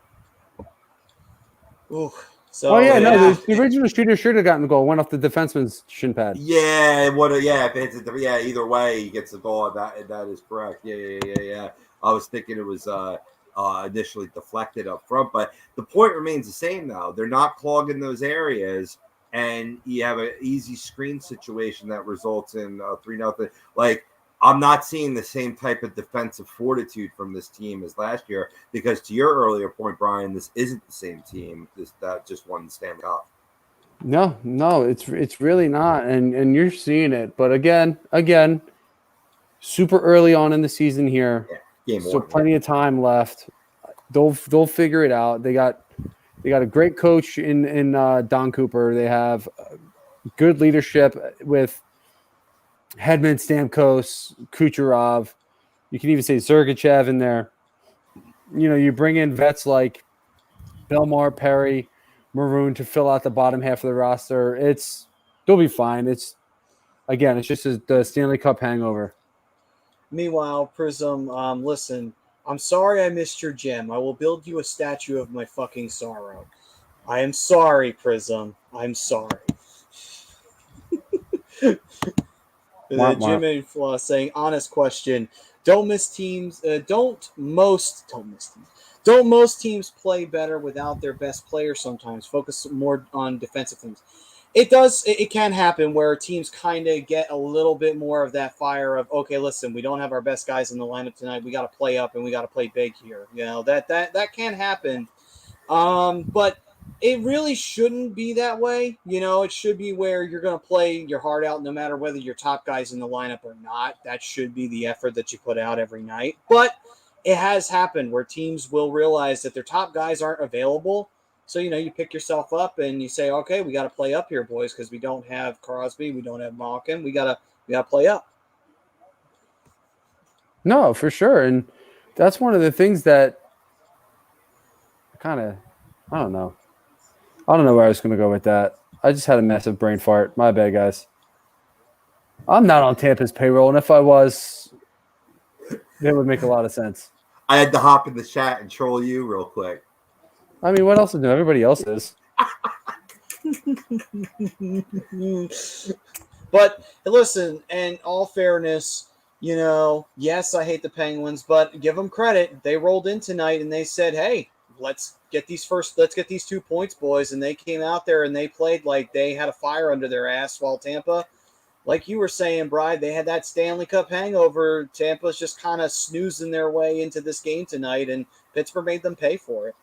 Ooh. So, the original shooter should have gotten the goal. Went off the defenseman's shin pad. Yeah, if it's either way, he gets a goal. That is correct. Yeah. I was thinking it was initially deflected up front, but the point remains the same though. They're not clogging those areas, and you have an easy screen situation that results in 3-0. Like, I'm not seeing the same type of defensive fortitude from this team as last year, because to your earlier point, Brian, this isn't the same team that just won the Stanley Cup. No, it's really not, and you're seeing it. But again, super early on in the season here, so plenty of time left. They'll figure it out. They got a great coach in Don Cooper. They have good leadership with Hedman, Stamkos, Kucherov. You can even say Sergachev in there. You bring in vets like Belmar, Perry, Maroon to fill out the bottom half of the roster. They'll be fine. It's just the Stanley Cup hangover. Meanwhile, Prism, listen, I'm sorry I missed your gem. I will build you a statue of my fucking sorrow. I am sorry, Prism. I'm sorry. Jimmy Floss saying, honest question. Don't most teams play better without their best player sometimes? Focus more on defensive things. It can happen where teams kind of get a little bit more of that fire of, okay, listen, we don't have our best guys in the lineup tonight. We got to play up and we got to play big here. That can happen. But It really shouldn't be that way. It should be where you're going to play your heart out no matter whether your top guy's in the lineup or not. That should be the effort that you put out every night. But it has happened where teams will realize that their top guys aren't available. So, you pick yourself up and you say, okay, we got to play up here, boys, because we don't have Crosby. We don't have Malkin. We got to play up. No, for sure. And that's one of the things that I don't know. I don't know where I was going to go with that. I just had a massive brain fart. My bad, guys. I'm not on Tampa's payroll, and if I was, that would make a lot of sense. I had to hop in the chat and troll you real quick. I mean, what else is new? Everybody else is. But listen, in all fairness, yes, I hate the Penguins, but give them credit. They rolled in tonight and they said, hey, let's get these 2 points, boys. And they came out there and they played like they had a fire under their ass, while Tampa, like you were saying, Bride, they had that Stanley Cup hangover. Tampa's just kind of snoozing their way into this game tonight, and Pittsburgh made them pay for it.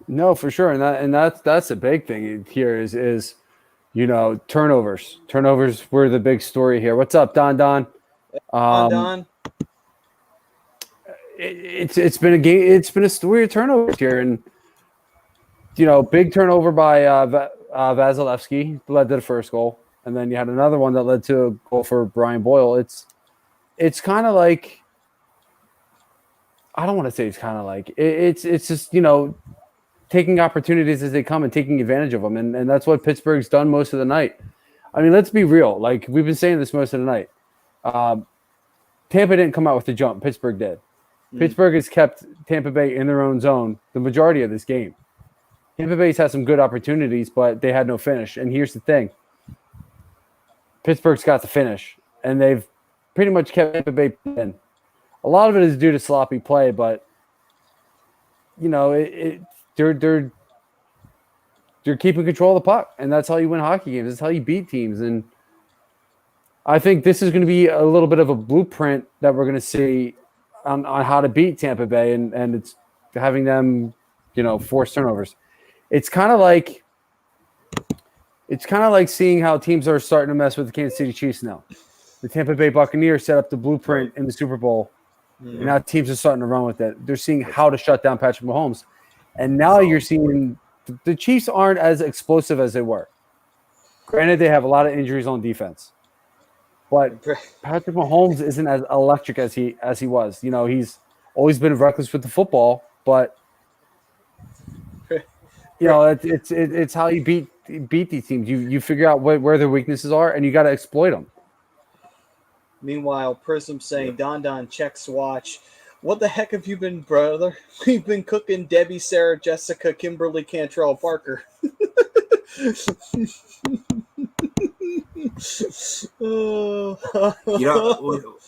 No, for sure. And that's a big thing here is turnovers. Turnovers were the big story here. What's up, Don? Don. It's been a game. It's been a story of turnovers here, and big turnover by Vasilevsky led to the first goal, and then you had another one that led to a goal for Brian Boyle. It's kind of like, I don't want to say it's kind of like it's just taking opportunities as they come and taking advantage of them, and that's what Pittsburgh's done most of the night. I mean, let's be real. Like, we've been saying this most of the night. Tampa didn't come out with the jump. Pittsburgh did. Pittsburgh has kept Tampa Bay in their own zone the majority of this game. Tampa Bay's had some good opportunities, but they had no finish. And here's the thing. Pittsburgh's got the finish, and they've pretty much kept Tampa Bay in. A lot of it is due to sloppy play, but, they're keeping control of the puck, and that's how you win hockey games. That's how you beat teams. And I think this is going to be a little bit of a blueprint that we're going to see on how to beat Tampa Bay, and it's having them, force turnovers. It's kind of like seeing how teams are starting to mess with the Kansas City Chiefs now. The Tampa Bay Buccaneers set up the blueprint in the Super Bowl, and now teams are starting to run with it. They're seeing how to shut down Patrick Mahomes, and now you're seeing the Chiefs aren't as explosive as they were. Granted, they have a lot of injuries on defense. But Patrick Mahomes isn't as electric as he was. He's always been reckless with the football, but it's how you beat these teams. You figure out where their weaknesses are, and you got to exploit them. Meanwhile, Prism saying, Don, check Swatch. What the heck have you been, brother? We've been cooking Debbie, Sarah, Jessica, Kimberly, Cantrell, Parker.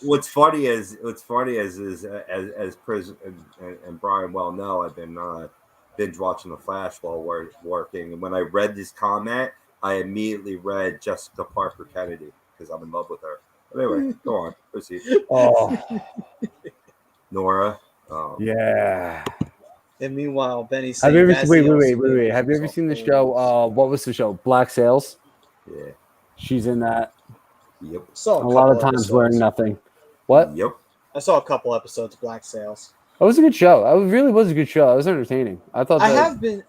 What's funny is as Pris and Brian well know, I've been binge watching The Flash while working, and when I read this comment, I immediately read Jessica Parker Kennedy because I'm in love with her. But anyway, go on, proceed. Oh, Nora. Yeah. And meanwhile, Benny saying, wait. Have you ever seen the show? What was the show? Black Sails. Yeah. She's in that. Yep. A lot of times wearing nothing. What? Yep. I saw a couple episodes of Black Sails. It was a good show. It really was a good show. It was entertaining. I have been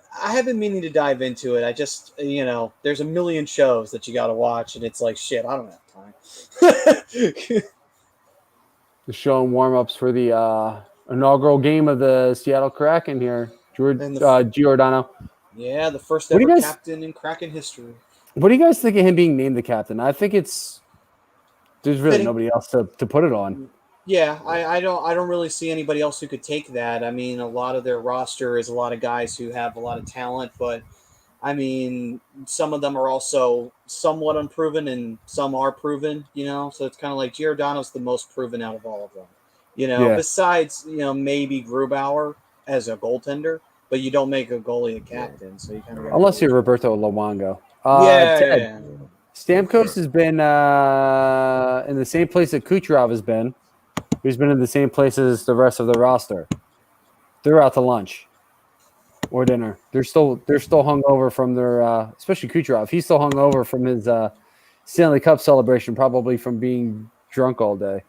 meaning to dive into it. I just, there's a million shows that you got to watch, and it's like, shit, I don't have time. The show and warm-ups for the inaugural game of the Seattle Kraken here. Giordano. Yeah, the first ever captain in Kraken history. What do you guys think of him being named the captain? I think there's really nobody else to put it on. Yeah, I don't really see anybody else who could take that. I mean, a lot of their roster is a lot of guys who have a lot of talent, but I mean, some of them are also somewhat unproven and some are proven, so it's kind of like Giordano's the most proven out of all of them. Besides, maybe Grubauer as a goaltender, but you don't make a goalie a captain, so you kind of unless you're Roberto Luongo. Yeah. Stamkos has been in the same place that Kucherov has been. He's been in the same place as the rest of the roster. They're out to lunch. or dinner. They're still hungover from their, especially Kucherov. He's still hungover from his Stanley Cup celebration, probably from being drunk all day.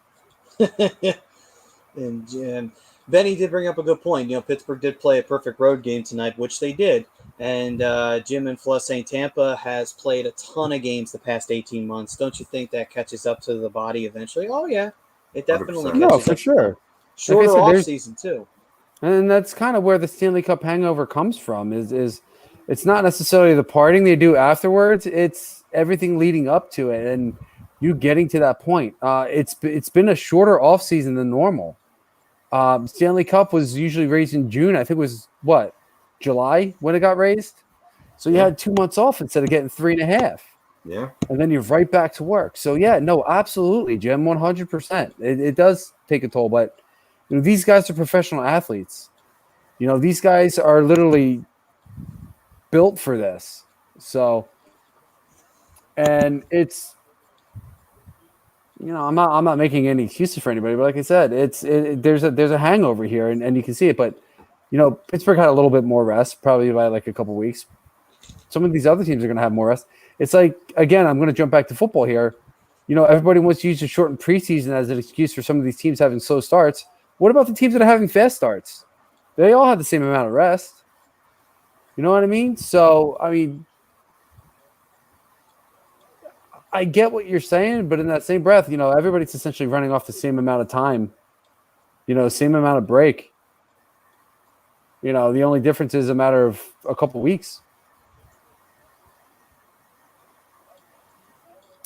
And Benny did bring up a good point. Pittsburgh did play a perfect road game tonight, which they did. And Jim and Fluss saying Tampa has played a ton of games the past 18 months. Don't you think that catches up to the body eventually? Oh, yeah. It definitely 100%. No, catches for up. sure. Shorter Like I said, off there's- season, too. And that's kind of where the Stanley Cup hangover comes from. Is it's not necessarily the partying they do afterwards. It's everything leading up to it, and you getting to that point. It's been a shorter off season than normal. Stanley Cup was usually raised in June. I think it was July when it got raised. So you had 2 months off instead of getting 3.5. Yeah. And then you're right back to work. So yeah, no, absolutely, Jim, 100%. It does take a toll, but these guys are professional athletes. These guys are literally built for this. So, and it's, I'm not making any excuses for anybody, but like I said, there's a hangover here, and you can see it. But Pittsburgh had a little bit more rest, probably by like a couple weeks. Some of these other teams are going to have more rest. It's like, again, I'm going to jump back to football here. Everybody wants to use the shortened preseason as an excuse for some of these teams having slow starts. What about the teams that are having fast starts? They all have the same amount of rest. You know what I mean? So, I get what you're saying, but in that same breath, everybody's essentially running off the same amount of time, same amount of break. The only difference is a matter of a couple weeks.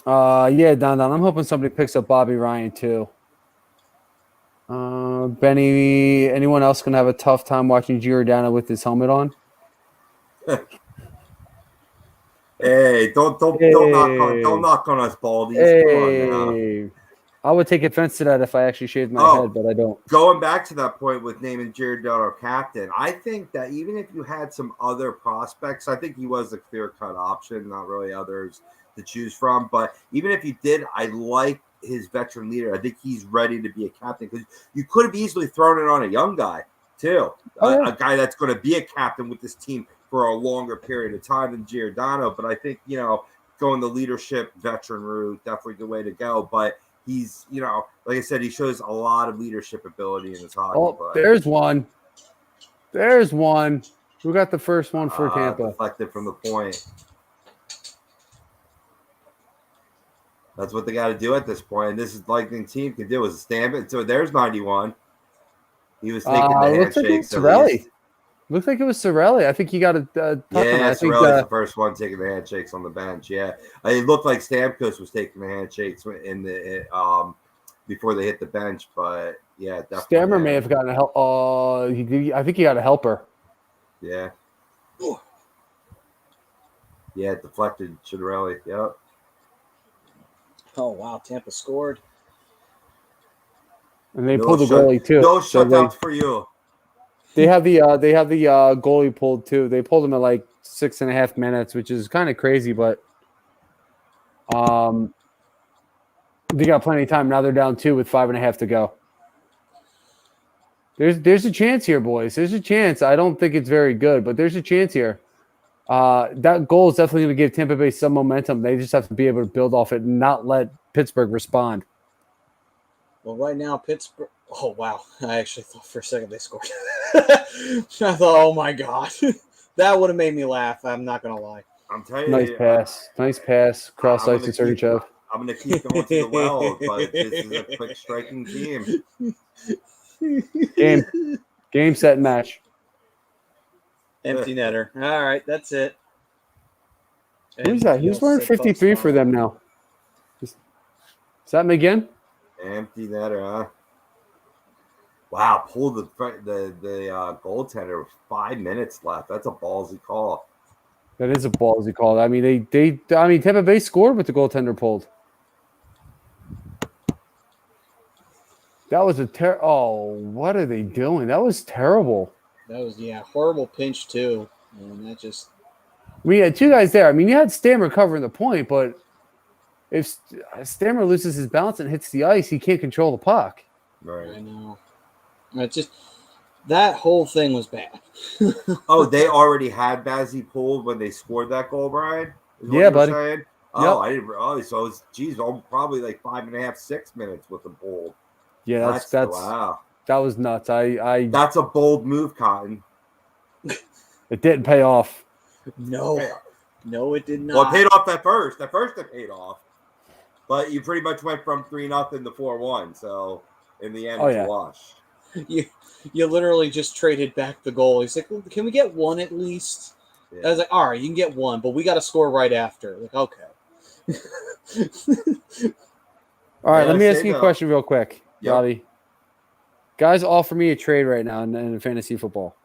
Yeah, Don. I'm hoping somebody picks up Bobby Ryan too. Benny, anyone else gonna have a tough time watching Giordano with his helmet on? Hey, don't knock on us, Baldies. Come on now. I would take offense to that if I actually shaved my head, but I don't. Going back to that point with naming Giordano captain, I think that even if you had some other prospects, I think he was a clear-cut option, not really others to choose from. But even if you did, I like his veteran leader. I think he's ready to be a captain because you could have easily thrown it on a young guy too, a guy that's going to be a captain with this team for a longer period of time than Giordano. But I think going the leadership veteran route definitely the way to go. But he's like I said, he shows a lot of leadership ability in his hockey. Oh, there's one. There's one. Who got the first one for Tampa? Deflected from the point. That's what they got to do at this point. And this is Lightning team can do is stamp it. So there's 91. He was taking the handshakes. Looks like it was Cirelli. I think he got a Cirelli's the first one taking the handshakes on the bench. Yeah, it looked like Stamkos was taking the handshakes in the before they hit the bench. But yeah, definitely. Stammer may have gotten a help. I think he got a helper. Yeah. Yeah, deflected Cirelli. Yep. Oh wow, Tampa scored. And they pulled the goalie too. No shutouts for you. They have the goalie pulled too. They pulled him at like 6.5 minutes, which is kind of crazy, but they got plenty of time. Now they're down 2 with 5.5 to go. There's a chance here, boys. There's a chance. I don't think it's very good, but there's a chance here. That goal is definitely going to give Tampa Bay some momentum. They just have to be able to build off it and not let Pittsburgh respond. Well, right now, Pittsburgh. Oh, wow. I actually thought for a second they scored. I thought, oh, my God. That would have made me laugh. I'm not going to lie. I'm telling you. Nice pass. Cross ice to Sergachev. I'm going to keep going to the well, but this is a quick striking team. Game, set, match. Empty netter. All right, that's it. Who's that? Who's wearing 53 for them now? Is that McGinn? Empty netter, huh? Wow, pulled the goaltender with 5 minutes left. That's a ballsy call. That is a ballsy call. I mean, Tampa Bay scored with the goaltender pulled. That was what are they doing? That was terrible. That was horrible pinch too. And that just. We had 2 guys there. I mean, you had Stammer covering the point, but if Stammer loses his balance and hits the ice, he can't control the puck. Right. I know. It's just That whole thing was bad. Oh, they already had Bazzi pulled when they scored that goal, Brian? Is what Yeah, you were buddy. saying? Yep. Oh, I didn't. Oh, so it's probably like 5.5, 6 minutes with them pulled. Yeah, that's wow. that was nuts. That's a bold move, Cotton. It didn't pay off. No, it did not. Well, it paid off that first. That first it paid off, but you pretty much went from 3-0 to 4-1. So in the end, it's a wash. You literally just traded back the goal. He's like, well, can we get one at least? Yeah. I was like, all right, you can get one, but we got to score right after. Like, okay. All right, let me ask you a question real quick, Robbie. Guys offer me a trade right now in fantasy football.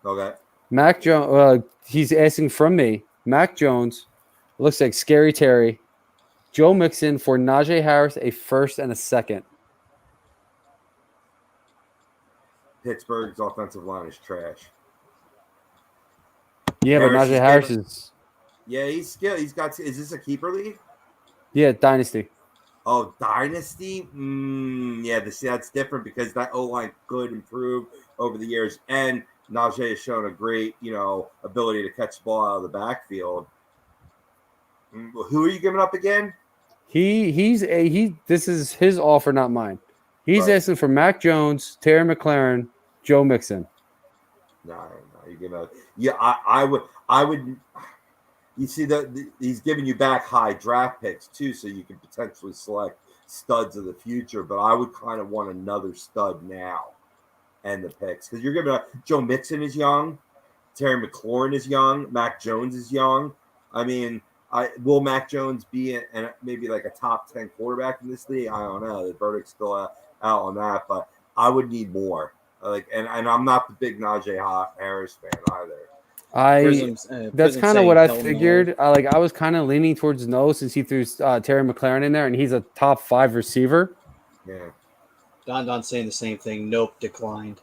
Okay. Mac Jones, he's asking from me. Mac Jones, looks like Scary Terry, Joe Mixon for Najee Harris, a first and a second. Pittsburgh's offensive line is trash. Yeah, but Najee Harris is. Yeah, he's skilled. He's got. Is this a keeper league? Yeah, dynasty. Oh, dynasty. Yeah, that's different because that O line could improve over the years, and Najee has shown a great, ability to catch the ball out of the backfield. Who are you giving up again? This is his offer, not mine. He's asking for Mac Jones, Terry McLaurin, Joe Mixon. No, you give up. Yeah, I would. You see he's giving you back high draft picks too, so you can potentially select studs of the future. But I would kind of want another stud now, and the picks because you're giving up. Joe Mixon is young, Terry McLaurin is young, Mac Jones is young. I mean, will Mac Jones be maybe like a top 10 quarterback in this league? I don't know. The verdict's still out on that, but I would need more. And I'm not the big Najee Harris fan either. That's kind of what I figured. I was kind of leaning towards no since he threw Terry McLaurin in there, and he's a top 5 receiver. Yeah. Don saying the same thing. Nope, declined.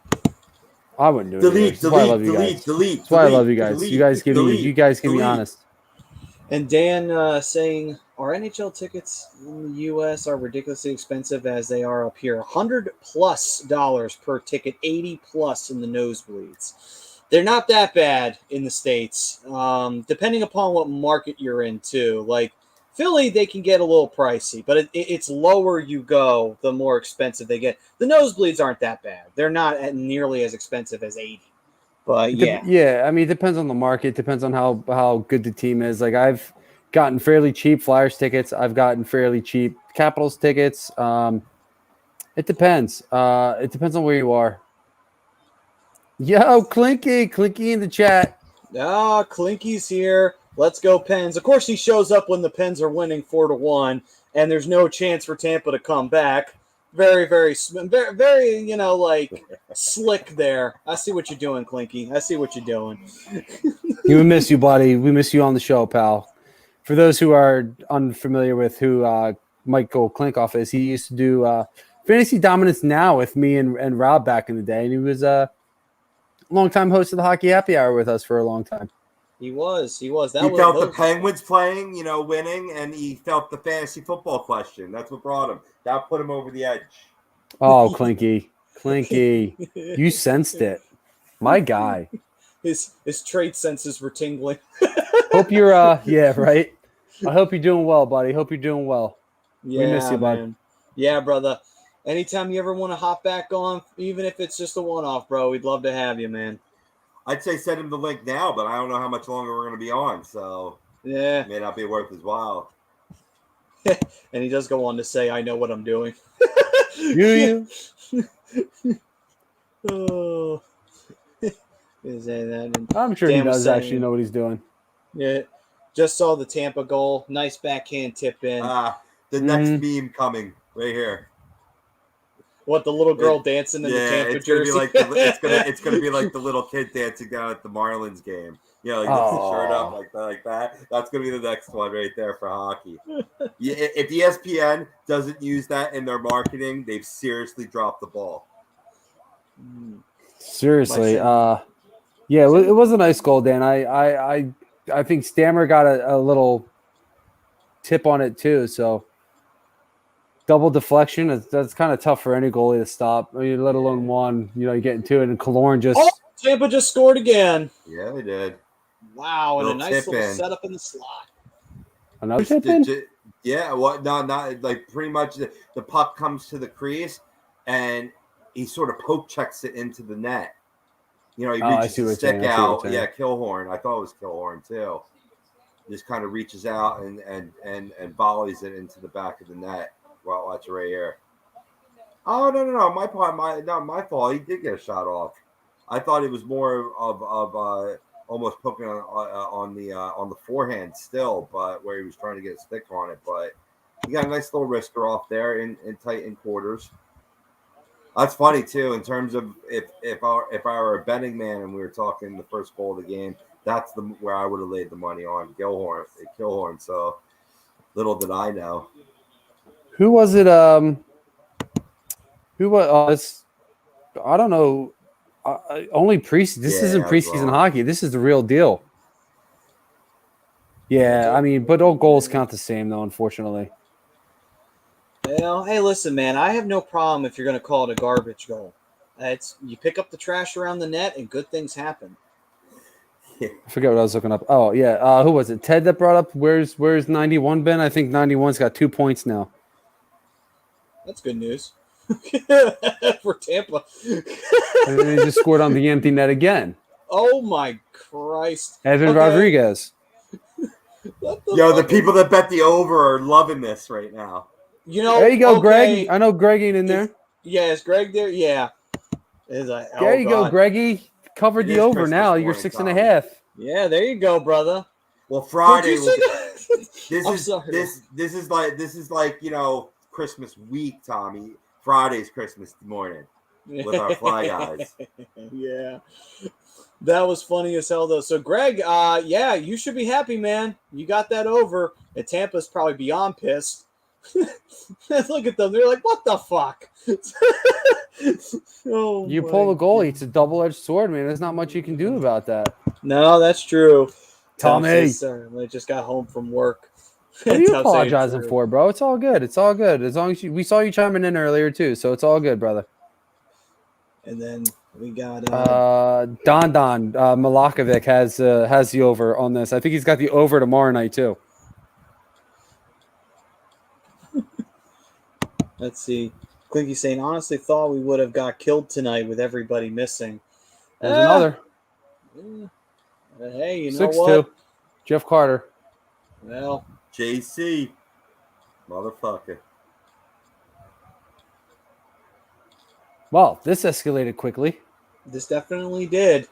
I wouldn't do it. That's why I love you guys. That's why I love you guys. You guys give me honest. And Dan saying our NHL tickets in the U.S. are ridiculously expensive as they are up here. $100+ per ticket, $80+ in the nosebleeds. They're not that bad in the States, depending upon what market you're in, too. Like Philly, they can get a little pricey, but it's lower you go, the more expensive they get. The nosebleeds aren't that bad. They're not nearly as expensive as 80. But yeah. I mean, it depends on the market. It depends on how good the team is. Like I've gotten fairly cheap Flyers tickets. I've gotten fairly cheap Capitals tickets. It depends. It depends on where you are. Yo, Clinky in the chat. Clinky's here. Let's go Pens. Of course, he shows up when the Pens are winning 4-1, and there's no chance for Tampa to come back. Very, very, slick there. I see what you're doing, Clinky. I see what you're doing. We miss you, buddy. We miss you on the show, pal. For those who are unfamiliar with who Michael Klinkoff is, he used to do Fantasy Dominance Now with me and Rob back in the day, and he was a longtime host of the Hockey Happy Hour with us for a long time. He was. He felt the Penguins playing, winning, and he felt the fantasy football question. That's what brought him. That put him over the edge. Oh, Clinky. You sensed it. My guy. His trait senses were tingling. Hope you're, yeah, right? I hope you're doing well, buddy. Hope you're doing well. Yeah, we miss you, bud. Man. Yeah, brother. Anytime you ever want to hop back on, even if it's just a one-off, bro, we'd love to have you, man. I'd say send him the link now, but I don't know how much longer we're going to be on, so yeah, it may not be worth his while. And he does go on to say, I know what I'm doing. You? Oh. That? I'm sure he does actually know what he's doing. Yeah. Just saw the Tampa goal. Nice backhand tip in. The next meme coming right here. What, the little girl dancing in the Tampa jersey? It's gonna be like the little kid dancing down at the Marlins game. Lifts the shirt up like that. That's gonna be the next one right there for hockey. If ESPN doesn't use that in their marketing, they've seriously dropped the ball. Seriously, yeah, it was a nice goal, Dan. I think Stammer got a little tip on it too. So double deflection. That's kind of tough for any goalie to stop. I mean, let alone one. You get into it, and Killorn just. Oh, Tampa just scored again. Yeah, they did. Wow, and a nice tip little in. setup in the slot. Another tip in? Yeah, what? No, not like pretty much the puck comes to the crease, and he sort of poke checks it into the net. He reaches the stick out. Yeah, Killorn. I thought it was Killorn too. Just kind of reaches out and volleys it into the back of the net. Well, watch it right here. Oh no! My fault. He did get a shot off. I thought it was more of almost poking on the forehand still, but where he was trying to get a stick on it. But he got a nice little wrister off there in tight in quarters. That's funny too, in terms of if I were a betting man and we were talking the first goal of the game, that's where I would have laid the money on Killorn. So little did I know. Who was it? Who was? I don't know. Only preseason. This isn't preseason hockey. This is the real deal. Yeah, I mean, but all goals count the same, though. Unfortunately. Well, hey, listen, man. I have no problem if you're going to call it a garbage goal. You pick up the trash around the net, and good things happen. I forget what I was looking up. Oh yeah, who was it? Ted that brought up where's 91 been? I think 91's got 2 points now. That's good news for Tampa. And then he just scored on the empty net again. Oh my Christ! Evan Rodriguez. The people that bet the over are loving this right now. There you go, Greg. I know Greg ain't in there. Is Greg there? Yeah. There you go, Greggy. Covered the over now. You're 6.5. Yeah, there you go, brother. Well, Friday. This is like Christmas week, Tommy. Friday's Christmas morning with our Fly Guys. Yeah, that was funny as hell though. So, Greg, you should be happy, man. You got that over, and Tampa's probably beyond pissed. Look at them; they're like, "What the fuck?" You pull the goalie; it's a double-edged sword, man. There's not much you can do about that. No, that's true. Tommy, I just got home from work. What are you apologizing for, bro? It's all good. It's all good. As long as we saw you chiming in earlier too, so it's all good, brother. And then we got Don Milakovic has the over on this. I think he's got the over tomorrow night too. Let's see. Clinky saying, honestly thought we would have got killed tonight with everybody missing. There's another. Hey, you know 6'2". what? Jeff Carter. Well, JC. Motherfucker. Well, this escalated quickly. This definitely did.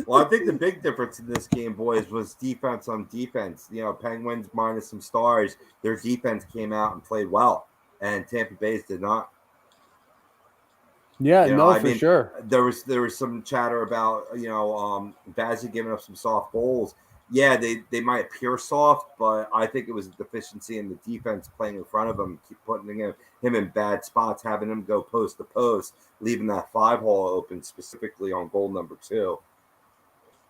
Well, I think the big difference in this game, boys, was defense on defense. Penguins minus some stars, their defense came out and played well, and Tampa Bay's did not. Yeah, for sure. There was some chatter about Vazzy giving up some soft goals. Yeah, they might appear soft, but I think it was a deficiency in the defense playing in front of him, keep putting him in bad spots, having him go post to post, leaving that 5-hole open specifically on goal number 2.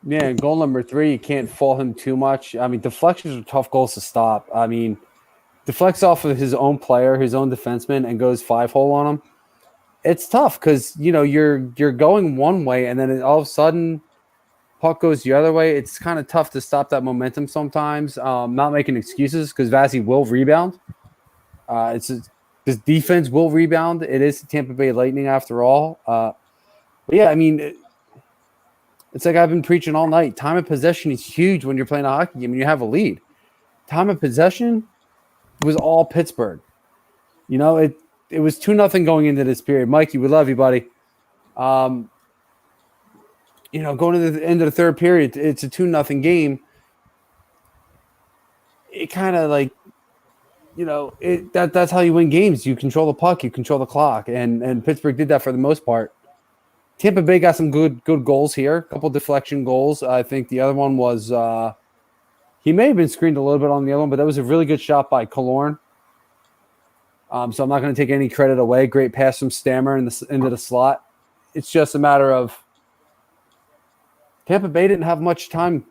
Yeah, and goal number 3, you can't fault him too much. I mean, deflections are tough goals to stop. I mean, deflects off of his own player, his own defenseman, and goes 5-hole on him. It's tough because you're going one way, and then all of a sudden, puck goes the other way. It's kind of tough to stop that momentum sometimes. Not making excuses because Vazzy will rebound. This defense will rebound. It is the Tampa Bay Lightning after all. But yeah, I mean. It's like I've been preaching all night. Time of possession is huge when you're playing a hockey game and you have a lead. Time of possession was all Pittsburgh. It was 2-0 going into this period. Mikey, we love you, buddy. Going to the end of the third period, it's a 2-0 game. It kind of like, that's how you win games. You control the puck, you control the clock, and Pittsburgh did that for the most part. Tampa Bay got some good goals here, a couple deflection goals. I think the other one was he may have been screened a little bit on the other one, but that was a really good shot by Killorn. So I'm not going to take any credit away. Great pass from Stammer into the slot. It's just a matter of Tampa Bay didn't have much time.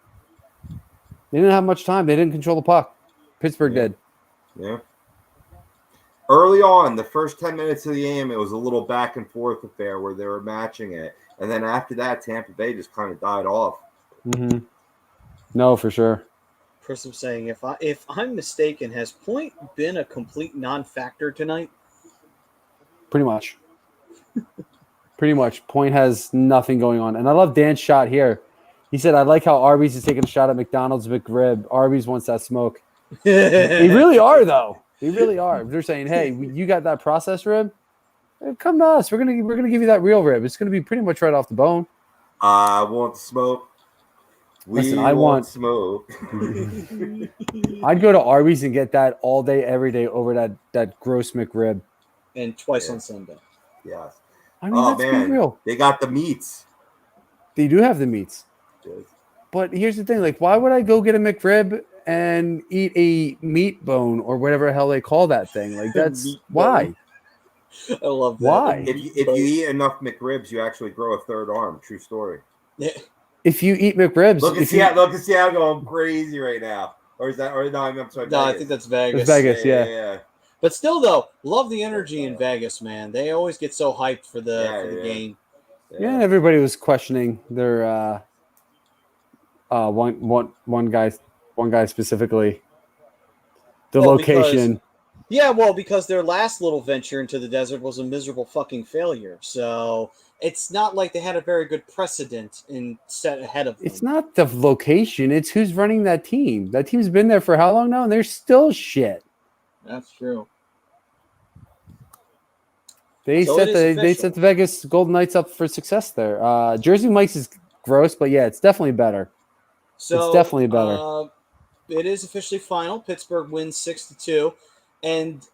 They didn't have much time. They didn't control the puck. Pittsburgh did. Yeah. Early on, the first 10 minutes of the game, it was a little back and forth affair where they were matching it. And then after that, Tampa Bay just kind of died off. Mm-hmm. No, for sure. Prism saying, if I'm mistaken, has point been a complete non-factor tonight? Pretty much. Pretty much. Point has nothing going on. And I love Dan's shot here. He said, I like how Arby's is taking a shot at McDonald's McRib. Arby's wants that smoke. They really are, though. They really are. They're saying, hey, you got that processed rib? Come to us. We're gonna give you that real rib. It's gonna be pretty much right off the bone. I want smoke. Listen, I want smoke. I'd go to Arby's and get that all day, every day over that gross McRib. And twice on Sunday. Yes. I mean, let's be real. They got the meats. They do have the meats. Yes. But here's the thing. Like, why would I go get a McRib and eat a meat bone or whatever the hell they call that thing? Like, that's why. I love that. Why? If you eat enough McRibs, you actually grow a third arm. True story. Yeah. If you eat McRibs, Look at Seattle going crazy right now. Or is that? Or no? I'm sorry. No, Vegas. I think that's Vegas. It's Vegas, yeah. But still, though, love the energy in Vegas, man. They always get so hyped for the game. Yeah, and everybody was questioning their one guy specifically. The location. Because their last little venture into the desert was a miserable fucking failure. So it's not like they had a very good precedent in set ahead of them. It's not the location. It's who's running that team. That team's been there for how long now? And they're still shit. That's true. They set the Vegas Golden Knights up for success there. Jersey Mike's is gross, but yeah, it's definitely better. So it's definitely better. It is officially final. Pittsburgh wins 6-2, and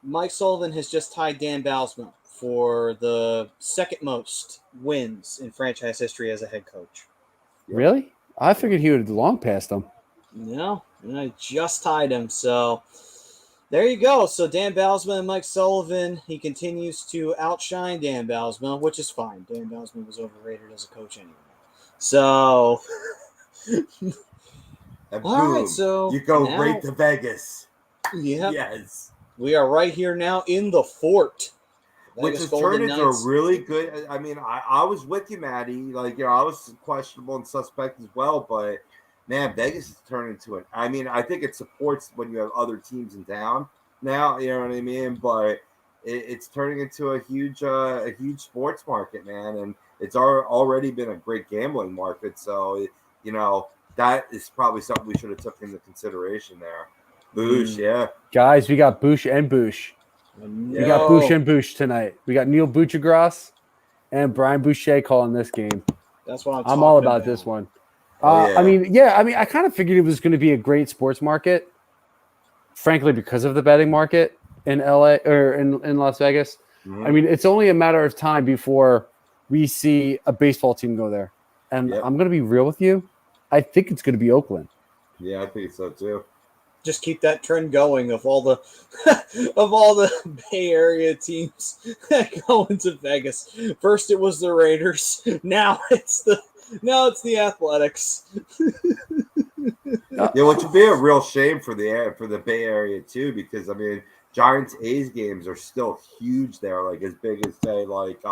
Mike Sullivan has just tied Dan Bylsma for the second most wins in franchise history as a head coach. Really? I figured he would have long passed him. No, I just tied him. So there you go. So Dan Bylsma and Mike Sullivan, he continues to outshine Dan Bylsma, which is fine. Dan Bylsma was overrated as a coach anyway. So, all right, so you go right to Vegas. Yeah. Yes. We are right here now in the fort. Which has turned into a really good. I mean, I was with you, Maddie. Like, I was questionable and suspect as well, but man, Vegas has turned into it. I mean, I think it supports when you have other teams in town now. You know what I mean? But it's turning into a huge sports market, man, and it's already been a great gambling market. So that is probably something we should have took into consideration there. Boosh, yeah, guys, we got Boosh and Boosh. We got Boosh and Boosh tonight. We got Neil Bouchagras and Brian Boucher calling this game. That's what I'm all about this one. I mean, I kind of figured it was going to be a great sports market, frankly, because of the betting market in LA or in Las Vegas. Mm-hmm. I mean, it's only a matter of time before we see a baseball team go there. And I'm going to be real with you. I think it's going to be Oakland. Yeah, I think so too. Just keep that trend going of all the Bay Area teams going to Vegas. First it was the Raiders. Now it's the Athletics. Yeah, which would be a real shame for the Bay Area too, because I mean, Giants A's games are still huge there, like as big as say like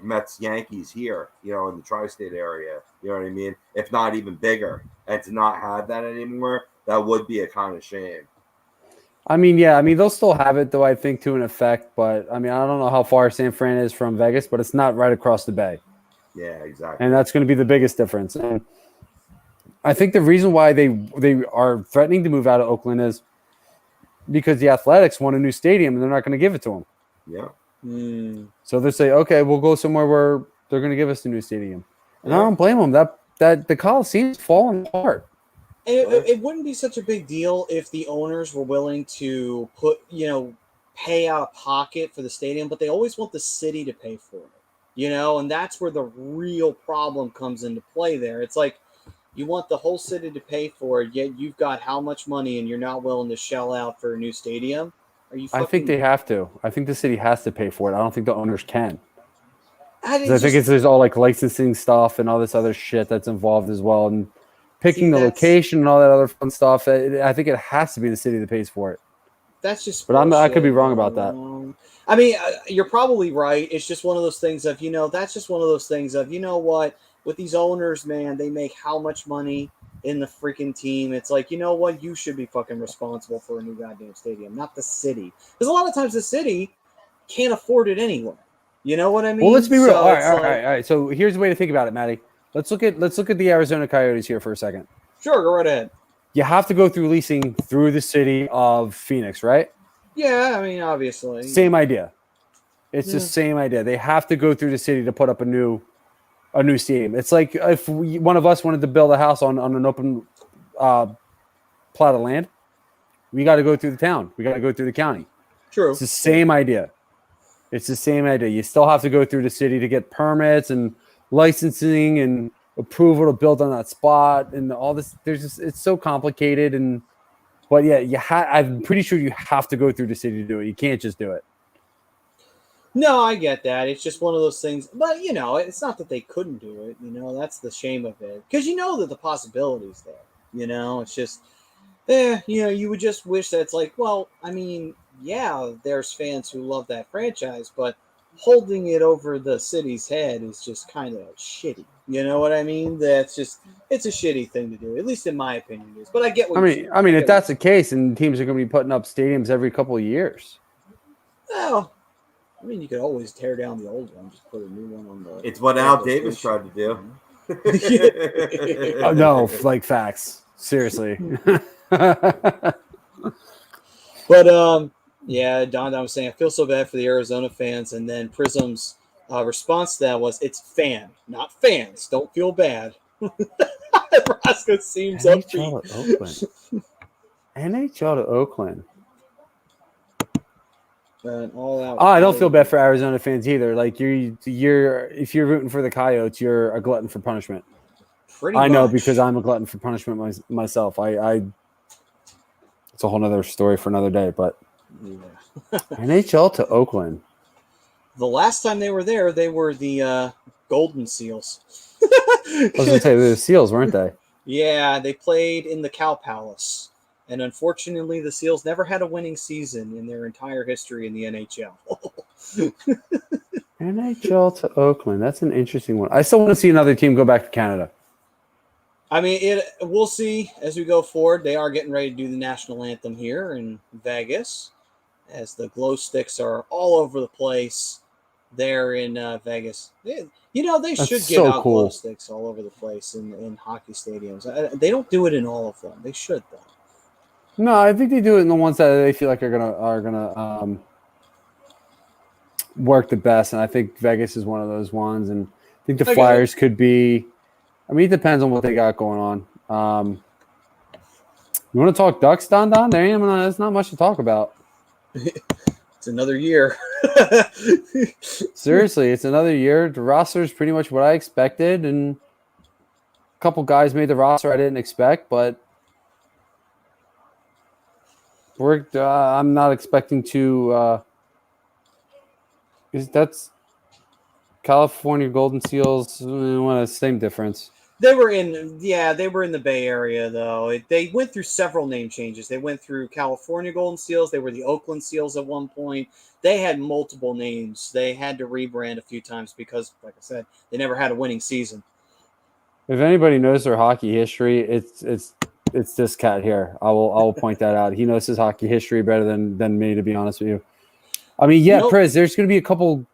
Mets Yankees here, in the tri-state area. You know what I mean? If not even bigger, and to not have that anymore, that would be a kind of shame. I mean, they'll still have it though, I think, to an effect. But I mean, I don't know how far San Fran is from Vegas, but it's not right across the bay. Yeah, exactly. And that's going to be the biggest difference. And I think the reason why they are threatening to move out of Oakland is because the Athletics want a new stadium and they're not going to give it to them. Yeah. So they say, okay, we'll go somewhere where they're going to give us a new stadium. And I don't blame them. That the Coliseum's falling apart. It wouldn't be such a big deal if the owners were willing to pay out of pocket for the stadium, but they always want the city to pay for it, and that's where the real problem comes into play there. It's like you want the whole city to pay for it, yet you've got how much money and you're not willing to shell out for a new stadium? Are you? I think they have to. I think the city has to pay for it. I don't think the owners can. I think there's all like licensing stuff and all this other shit that's involved as well. And picking the location and all that other fun stuff. I think it has to be the city that pays for it. That's just. But I could be bullshit, wrong about that. I mean, you're probably right. It's just one of those things of, that's just one of those things of, what, with these owners, man, they make how much money in the freaking team. It's like, what, you should be fucking responsible for a new goddamn stadium, not the city. Because a lot of times the city can't afford it anyway. You know what I mean? Well, let's be real. So All it's right. So here's the way to think about it, Matty. Let's look at the Arizona Coyotes here for a second. Sure, go right ahead. You have to go through leasing through the city of Phoenix, right? Yeah, I mean, obviously. Same idea. It's the same idea. They have to go through the city to put up a new stadium. It's like if one of us wanted to build a house on an open plot of land, we got to go through the town. We got to go through the county. True. It's the same idea. It's the same idea. You still have to go through the city to get permits and licensing and approval to build on that spot and all this. It's so complicated. But yeah, I'm pretty sure you have to go through the city to do it. You can't just do it. No, I get that. It's just one of those things. But, it's not that they couldn't do it. That's the shame of it. Because that the possibility's there. It's just, you would just wish that it's like, well, I mean, yeah, there's fans who love that franchise, but holding it over the city's head is just kind of shitty. You know what I mean? It's a shitty thing to do, at least in my opinion. It is. But I get what I mean, if that's the case, and teams are going to be putting up stadiums every couple of years. Well, I mean, you could always tear down the old one, just put a new one on the. It's what Al Davis tried to do. Oh, no, like facts. Seriously. But yeah, Don was saying I feel so bad for the Arizona fans, and then Prism's response to that was, "It's fan, not fans. Don't feel bad." Nebraska seems NHL upbeat. to Oakland. NHL to Oakland. All out. I don't feel bad for Arizona fans either. Like you're if you're rooting for the Coyotes, you're a glutton for punishment. I know because I'm a glutton for punishment myself. It's a whole other story for another day. But NHL to Oakland. The last time they were there, they were the Golden Seals. I was going to say, they were the Seals, weren't they? Yeah, they played in the Cow Palace. And unfortunately, the Seals never had a winning season in their entire history in the NHL. NHL to Oakland. That's an interesting one. I still want to see another team go back to Canada. I mean, we'll see as we go forward. They are getting ready to do the national anthem here in Vegas, as the glow sticks are all over the place there in Vegas. They should get out glow sticks all over the place in hockey stadiums. They don't do it in all of them. They should, though. No, I think they do it in the ones that they feel like are gonna work the best, and I think Vegas is one of those ones. And I think the Flyers could be. I mean, it depends on what they got going on. You want to talk Ducks, Don? There's not much to talk about. It's another year. Seriously, it's another year. The roster is pretty much what I expected, and a couple guys made the roster I didn't expect, but. I'm not expecting to. That's California Golden Seals? Same difference. They were in the Bay Area though. They went through several name changes. They went through California Golden Seals. They were the Oakland Seals at one point. They had multiple names. They had to rebrand a few times because, like I said, they never had a winning season. If anybody knows their hockey history, it's this cat here. I will point that out. He knows his hockey history better than me, to be honest with you. I mean, yeah, Priz, there's going to be a couple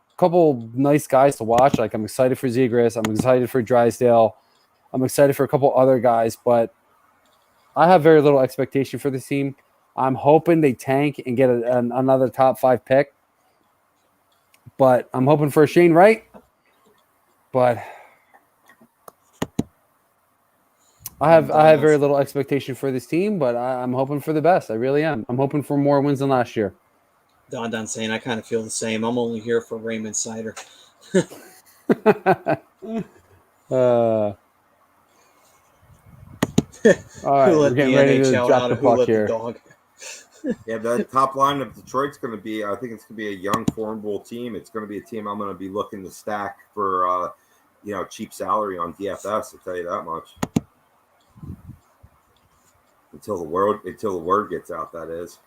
nice guys to watch. Like, I'm excited for Zegras. I'm excited for Drysdale. I'm excited for a couple other guys, but I have very little expectation for this team. I'm hoping they tank and get another top 5 pick, but I'm hoping for a Shane Wright. But I have very little expectation for this team, but I'm hoping for the best. I really am. I'm hoping for more wins than last year. Don saying I kind of feel the same. I'm only here for Raymond Sider. All right, we're getting ready to drop the puck here. Yeah, the top line of Detroit's going to be, I think it's going to be a young, formidable team. It's going to be a team I'm going to be looking to stack for, cheap salary on DFS, I'll tell you that much. until the word gets out. That is.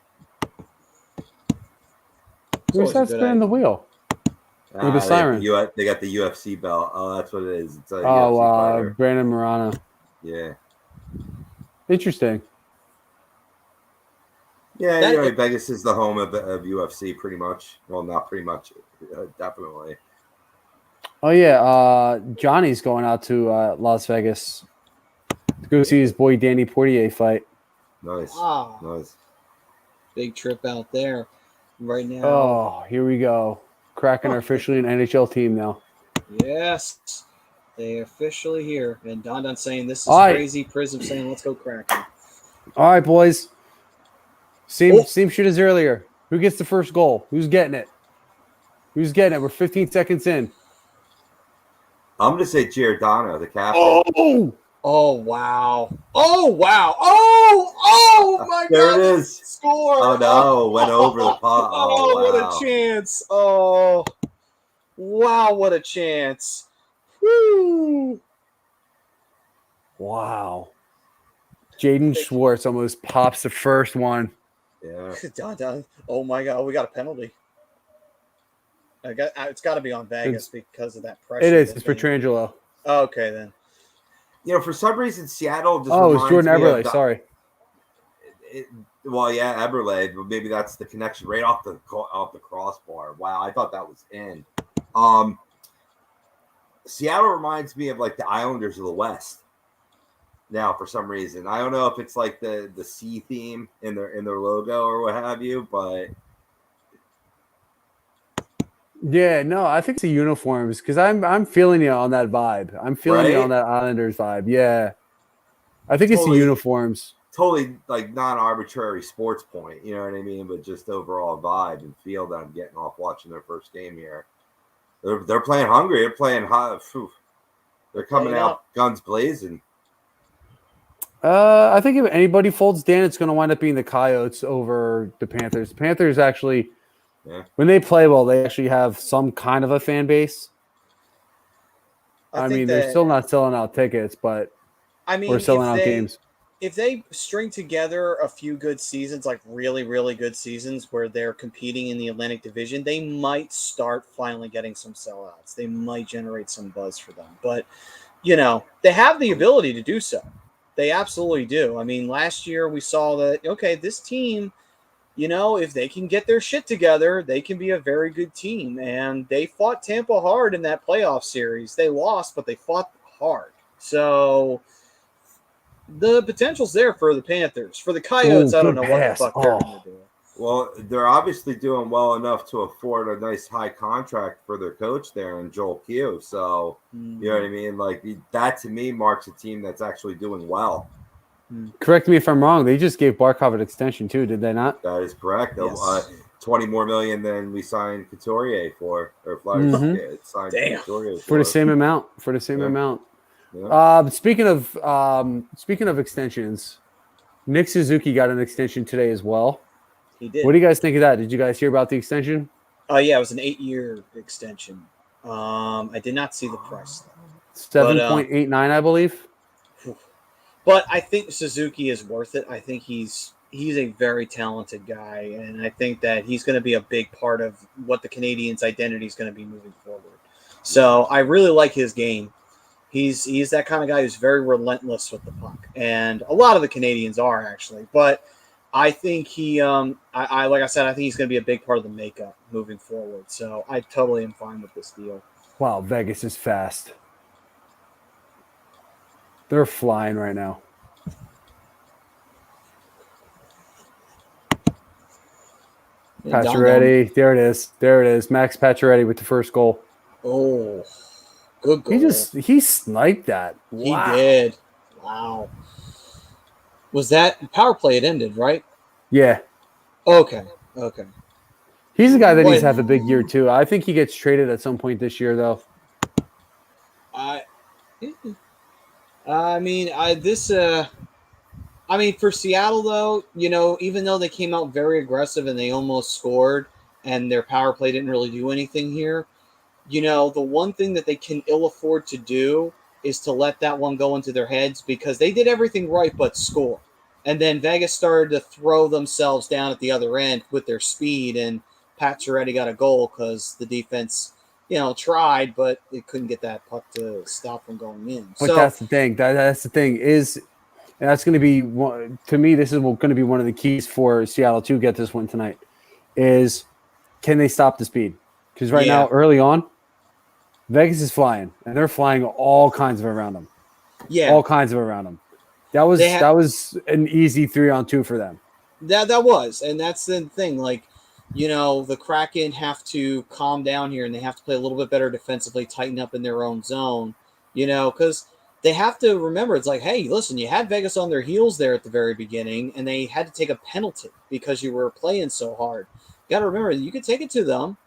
Who's that spinning the wheel? With the siren. They got the UFC belt. Oh, that's what it is. It's a UFC Oh, fighter. Brandon Morano. Yeah. Interesting. Yeah, Vegas is the home of UFC, pretty much. Well, not pretty much, definitely. Oh yeah, Johnny's going out to Las Vegas to go see his boy Danny Portier fight. Nice, Wow. nice. Big trip out there right now. Oh, here we go. Kraken are officially an NHL team now. Yes, they are officially here. And Don saying this is All right. crazy. Prism saying let's go Kraken. All right, boys. Same shit as earlier. Who gets the first goal? Who's getting it? Who's getting it? We're 15 seconds in. I'm going to say Giordano, the captain. Oh, wow. Oh, wow. Oh, my God. There it is. Score. Oh, no. Went over the pot. Oh, wow. what a chance. Oh, wow. What a chance. Woo. Wow. Jaden Schwartz almost pops the first one. Yeah. Don. Oh, my God. We got a penalty. It's got to be on Vegas because of that pressure. It is. It's for Trangelo. Oh, okay, then. You know, for some reason, Seattle just it's Jordan Eberle. Sorry. Eberle, but maybe that's the connection right off the crossbar. Wow, I thought that was in. Seattle reminds me of like the Islanders of the West. Now, for some reason, I don't know if it's like the sea theme in their logo or what have you, but yeah, no, I think it's the uniforms because I'm feeling you on that vibe. I'm feeling you on that Islanders vibe. Yeah, I think it's the uniforms. Totally like non-arbitrary sports point, you know what I mean? But just overall vibe and feel that I'm getting off watching their first game here. They're playing hungry. They're playing hot. They're coming out guns blazing. I think if anybody folds Dan, it's going to wind up being the Coyotes over the Panthers. The Panthers actually, when they play well, they actually have some kind of a fan base. I mean, they're still not selling out tickets, but we're selling out games. If they string together a few good seasons, like really, really good seasons where they're competing in the Atlantic Division, they might start finally getting some sellouts. They might generate some buzz for them. But, you know, they have the ability to do so. They absolutely do. I mean, last year we saw that, okay, this team, you know, if they can get their shit together, they can be a very good team. And they fought Tampa hard in that playoff series. They lost, but they fought hard. So the potential's there for the Panthers. For the Coyotes, I don't know what the fuck they're going to do. Well, they're obviously doing well enough to afford a nice high contract for their coach there in Joel Q. So, you know what I mean? Like, that to me marks a team that's actually doing well. Correct me if I'm wrong. They just gave Barkov an extension too, did they not? That is correct. Yes. $20 more million than we signed Couturier for, or Flyers signed Couturier for the same amount. For the same amount. Yeah. Speaking of extensions, Nick Suzuki got an extension today as well. He did. What do you guys think of that? Did you guys hear about the extension? Yeah, it was an 8-year extension. I did not see the price. 7.89, I believe. But I think Suzuki is worth it. I think he's a very talented guy, and I think that he's going to be a big part of what the Canadiens' identity is going to be moving forward. So I really like his game. He's that kind of guy who's very relentless with the puck, and a lot of the Canadians are actually. But I think he, like I said, I think he's going to be a big part of the makeup moving forward. So I totally am fine with this deal. Wow, Vegas is fast. They're flying right now. Pacioretty, there it is. There it is. Max Pacioretty with the first goal. Oh, good goal. He sniped that. Wow. He did. Wow. Was that power play? It ended, right? Yeah. Okay. He's a guy that needs to have a big year too. I think he gets traded at some point this year, though. For Seattle, though, you know, even though they came out very aggressive and they almost scored and their power play didn't really do anything here, you know, the one thing that they can ill afford to do is to let that one go into their heads because they did everything right but score. And then Vegas started to throw themselves down at the other end with their speed, and Pat Chiretti got a goal because the defense, tried, but they couldn't get that puck to stop from going in. But that's the thing. That's the thing is, and that's going to be to me. This is going to be one of the keys for Seattle to get this win tonight. Is can they stop the speed? Because right now, early on, Vegas is flying, and they're flying all kinds of around them. Yeah, all kinds of around them. That was an easy 3-on-2 for them. That was, and that's the thing. Like, the Kraken have to calm down here, and they have to play a little bit better defensively, tighten up in their own zone. Because they have to remember, it's like, hey, listen, you had Vegas on their heels there at the very beginning, and they had to take a penalty because you were playing so hard. You got to remember, you can take it to them.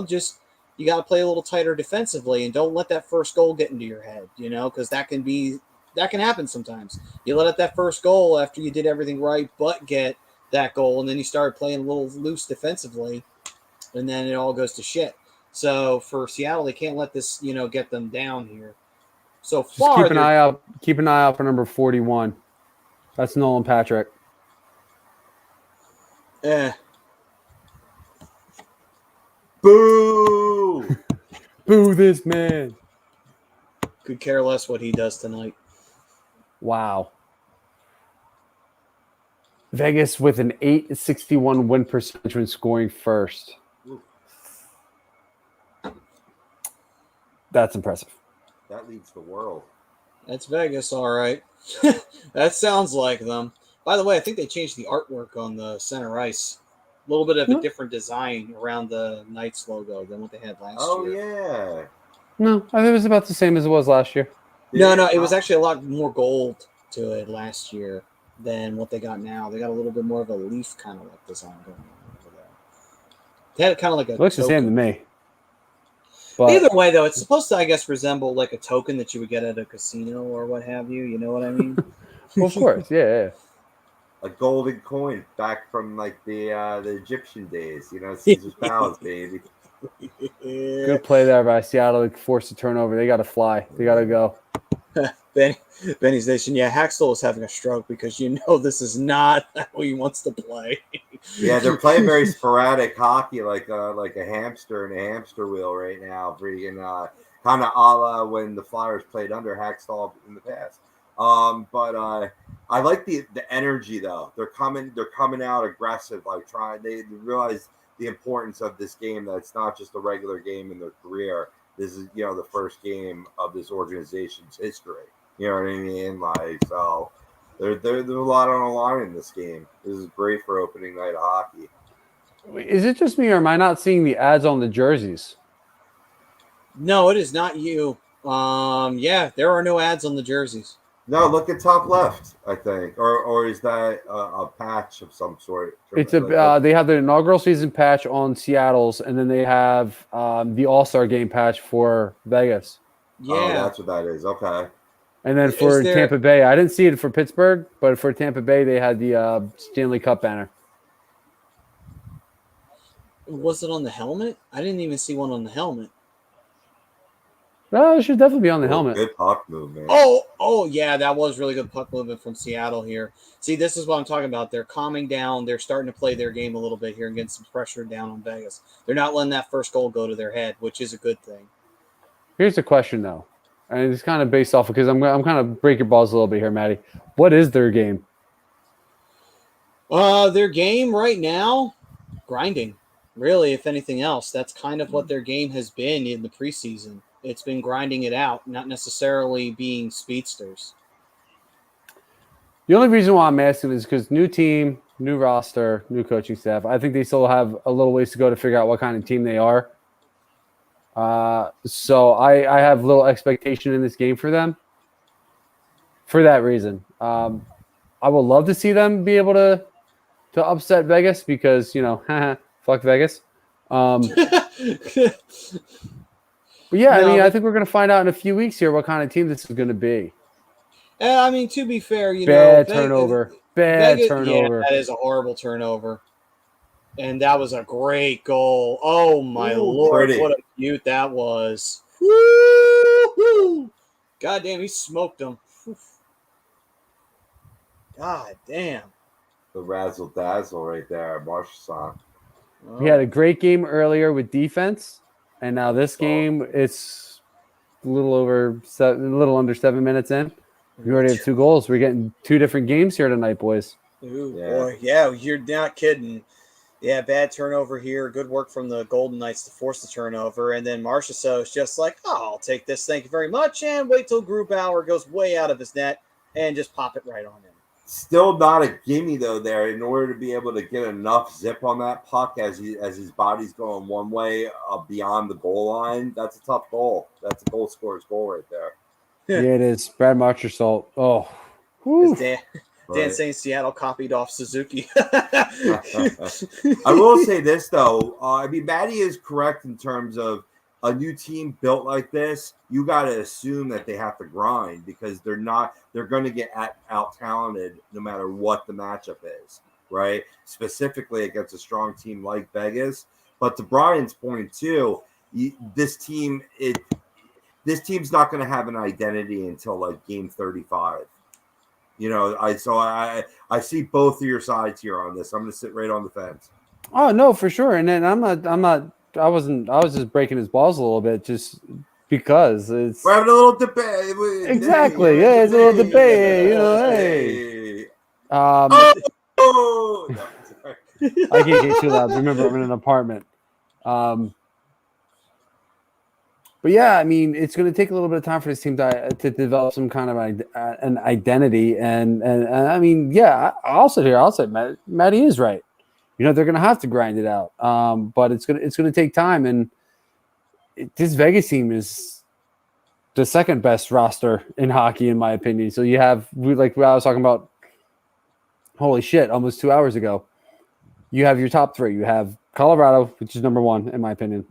Just you got to play a little tighter defensively, and don't let that first goal get into your head. Because that can happen sometimes. You let up that first goal after you did everything right, but get that goal, and then you start playing a little loose defensively, and then it all goes to shit. So for Seattle, they can't let this, get them down here. So far, just keep an eye out for number 41. That's Nolan Patrick. Boo! Boo this man. Could care less what he does tonight. Wow. Vegas with an 861 win percentage when scoring first. That's impressive. That leads the world. That's Vegas, all right. That sounds like them. By the way, I think they changed the artwork on the center ice. A little bit of a different design around the Knights logo than what they had last year. Oh, yeah. No, I think it was about the same as it was last year. No, it was actually a lot more gold to it last year than what they got now. They got a little bit more of a leaf kind of like design going on over there. They had kind of like a looks token. The same to me. But either way, though, it's supposed to, I guess, resemble like a token that you would get at a casino or what have you. You know what I mean? Well, of course, yeah. A golden coin back from like the Egyptian days. Caesar's Palace, baby. Good play there by Seattle to force a turnover. They got to fly. They got to go. Benny's Nation. Yeah, Haxtell is having a stroke because this is not how he wants to play. Yeah, they're playing very sporadic hockey, like a hamster in a hamster wheel right now. Freaking kind of a la when the Flyers played under Haxtell in the past. But I like the energy though. They're coming out aggressive, like trying. They realize the importance of this game. That it's not just a regular game in their career. This is the first game of this organization's history. You know what I mean? Like, so there's a lot on the line in this game. This is great for opening night of hockey. Is it just me, or am I not seeing the ads on the jerseys? No, it is not you. Yeah, there are no ads on the jerseys. No, look at top left, I think, or is that a patch of some sort? It's they have the inaugural season patch on Seattle's, and then they have the All-Star Game patch for Vegas. Yeah, oh, that's what that is. Okay. And then for Tampa Bay, I didn't see it for Pittsburgh, but for Tampa Bay, they had the Stanley Cup banner. Was it on the helmet? I didn't even see one on the helmet. No, it should definitely be on the helmet. Good puck movement. Oh, yeah, that was really good puck movement from Seattle here. See, this is what I'm talking about. They're calming down. They're starting to play their game a little bit here and getting some pressure down on Vegas. They're not letting that first goal go to their head, which is a good thing. Here's the question, though. And it's kind of based off because I'm kind of break your balls a little bit here, Maddie. What is their game? Their game right now, grinding. Really, if anything else, that's kind of what their game has been in the preseason. It's been grinding it out, not necessarily being speedsters. The only reason why I'm asking is because new team, new roster, new coaching staff. I think they still have a little ways to go to figure out what kind of team they are. So I have little expectation in this game for them. For that reason, I would love to see them be able to upset Vegas because fuck Vegas. But yeah, I think we're going to find out in a few weeks here what kind of team this is going to be. I mean, to be fair, bad turnover. Yeah, that is a horrible turnover. And that was a great goal. Oh, my Lord. Pretty. What a cute that was. Woo-hoo! God damn, he smoked him. God damn. The razzle dazzle right there, Marchessault. We had a great game earlier with defense, and now this So- game it's a little under 7 minutes in. We already have 2 goals. We're getting 2 different games here tonight, boys. Ooh, Yeah. boy. Yeah, you're not kidding. Yeah, bad turnover here. Good work from the Golden Knights to force the turnover. And then Marchessault is just like, oh, I'll take this. Thank you very much. And wait till Grubauer goes way out of his net and just pop it right on him. Still not a gimme though. There, in order to be able to get enough zip on that puck as his body's going one way beyond the goal line, that's a tough goal. That's a goal scorer's goal right there. Yeah, it is. Brad Marchessault. Oh, whew. Dan Right. saying Seattle copied off Suzuki. I will say this though. I mean, Maddie is correct in terms of a new team built like this. You got to assume that they have to grind because they're going to get out talented no matter what the matchup is, right? Specifically against a strong team like Vegas. But to Brian's point too, this team's not going to have an identity until like game 35. You know, I see both of your sides here on this. I'm going to sit right on the fence. Oh no, for sure. And then I was just breaking his balls a little bit just because it's We're having a little debate. exactly. Yeah, it's a little debate. You know, hey. Oh! No, sorry. I can't get too loud. Remember, I'm in an apartment. But yeah, I mean, it's going to take a little bit of time for this team to develop some kind of an identity. And I mean, yeah, I'll sit here. I'll say Matty is right. You know, they're going to have to grind it out. But it's going to take time. And this Vegas team is the second best roster in hockey, in my opinion. So you have, like I was talking about, holy shit, almost 2 hours ago. You have your top 3. You have Colorado, which is number 1, in my opinion.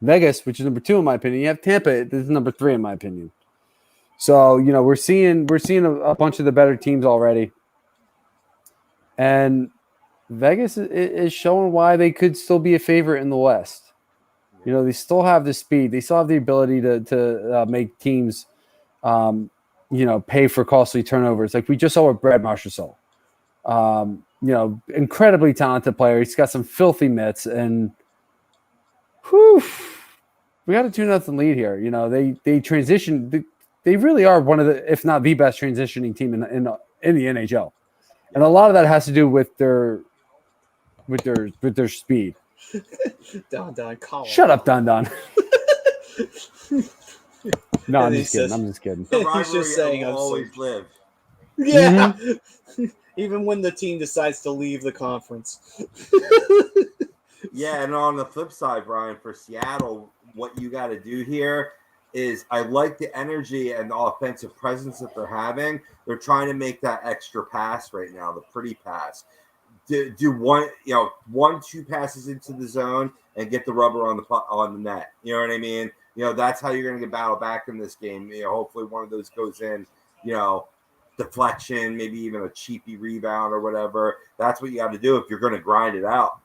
Vegas, which is number 2 in my opinion. You have Tampa. This is number 3 in my opinion. So you know we're seeing a bunch of the better teams already, and Vegas is showing why they could still be a favorite in the West. You know they still have the speed. They still have the ability to make teams, you know, pay for costly turnovers. Like we just saw with Brad Marchessault. You know, incredibly talented player. He's got some filthy mitts and. Whew, we got a 2-0 lead here. You know, they transition. They really are one of the, if not the best transitioning team in the NHL, and a lot of that has to do with their speed. Don, Shut up, Don. No, I'm And he just kidding. says- I'm just kidding. The He's rivalry just saying, will I'm always so- live. Yeah. Even when the team decides to leave the conference. Yeah, and on the flip side, Brian, for Seattle, what you got to do here is I like the energy and the offensive presence that they're having. They're trying to make that extra pass right now, the pretty pass. Do 1-2 passes into the zone and get the rubber on the net. You know what I mean? You know, that's how you're going to get battled back in this game. You know, hopefully one of those goes in, you know, deflection, maybe even a cheapy rebound or whatever. That's what you got to do if you're going to grind it out.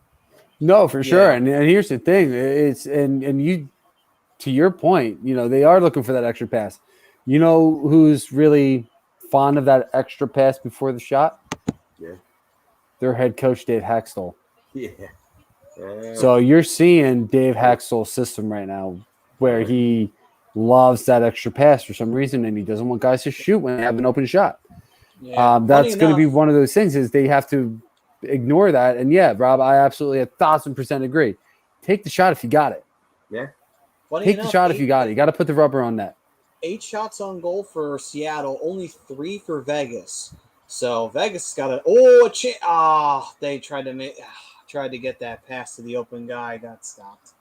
No, for sure. Yeah. And here's the thing: it's and you, to your point, you know they are looking for that extra pass. You know who's really fond of that extra pass before the shot? Yeah. Their head coach, Dave Haxtell. Yeah. Yeah. So you're seeing Dave Haxtell's system right now, where he loves that extra pass for some reason, and he doesn't want guys to shoot when they have an open shot. Yeah. That's going to be enough, one of those things is they have to ignore that. And yeah, Rob, I absolutely 1,000% agree. Take the shot if you got it. Yeah. funny Take the enough, shot if you got it. You got to put the rubber on that. 8 shots on goal for Seattle, only 3 for Vegas. So Vegas got they tried to get that pass to the open guy, got stopped.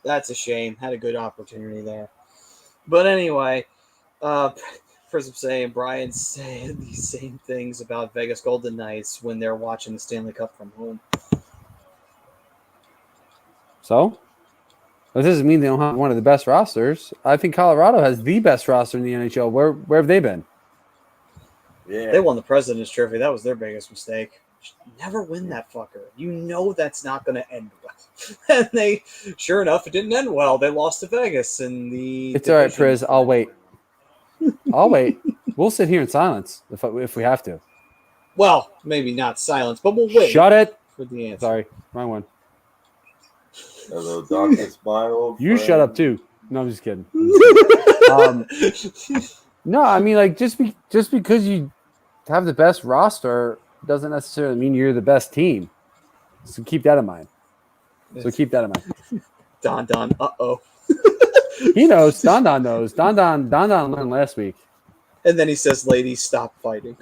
That's a shame. Had a good opportunity there. But anyway, first I'm saying Brian's saying these same things about Vegas Golden Knights when they're watching the Stanley Cup from home. So that doesn't mean they don't have one of the best rosters. I think Colorado has the best roster in the NHL. Where have they been? Yeah. They won the President's Trophy. That was their biggest mistake. Never win that fucker. You know that's not going to end well. And they, sure enough, it didn't end well. They lost to Vegas in the. It's all right, division. Priz. I'll wait. I'll wait. We'll sit here in silence if we have to. Well, maybe not silence, but we'll wait Shut it. for the answer. Sorry, wrong one. Hello, darkness, my old You shut up friend. too. No, I'm just kidding. No, I mean, like just because you have the best roster doesn't necessarily mean you're the best team. So keep that in mind. Don. Uh-oh. He knows. Don knows. Don learned last week. And then he says, ladies, stop fighting.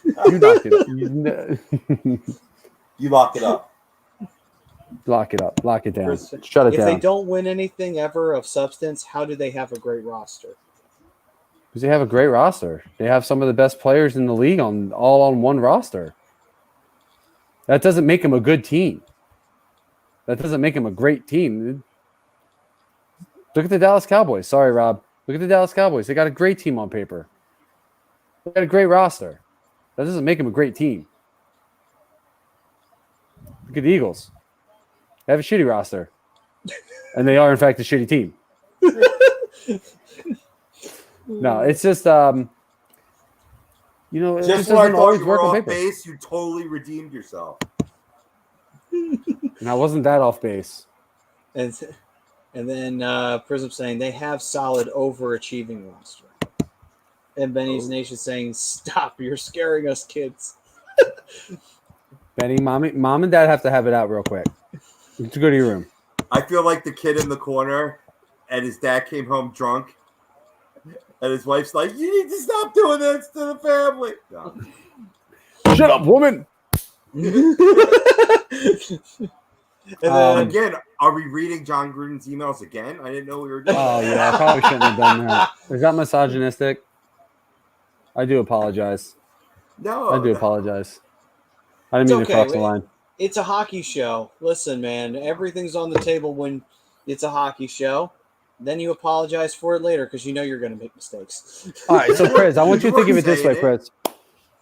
You knocked it. You lock it up. Lock it up. Lock it down. Chris, Shut it if down. they don't win anything ever of substance, how do they have a great roster? Because they have a great roster. They have some of the best players in the league all on one roster. That doesn't make them a good team. That doesn't make them a great team. Look at the Dallas Cowboys. Sorry, Rob. Look at the Dallas Cowboys. They got a great team on paper. They got a great roster. That doesn't make them a great team. Look at the Eagles. They have a shitty roster. And they are, in fact, a shitty team. No, it's just, it Just just when I doesn't thought always you work were on off paper. base, you totally redeemed yourself. And I wasn't that off base. And then Prism saying they have solid overachieving roster. And Benny's Nation saying, stop, you're scaring us kids. Benny, mom and dad have to have it out real quick. You have to go to your room. I feel like the kid in the corner, and his dad came home drunk, and his wife's like, "You need to stop doing this to the family." No. Shut up, woman. And then, Again, are we reading John Gruden's emails again? I didn't know we were doing Oh, that. yeah, I probably shouldn't have done that. Is that misogynistic? I do apologize. No, I do apologize. I didn't mean It's to okay. cross the line. it's a hockey show. Listen, man, everything's on the table when it's a hockey show. Then you apologize for it later because you know you're going to make mistakes. All right, so Chris, I want you to think of it this way, Saying it. Chris.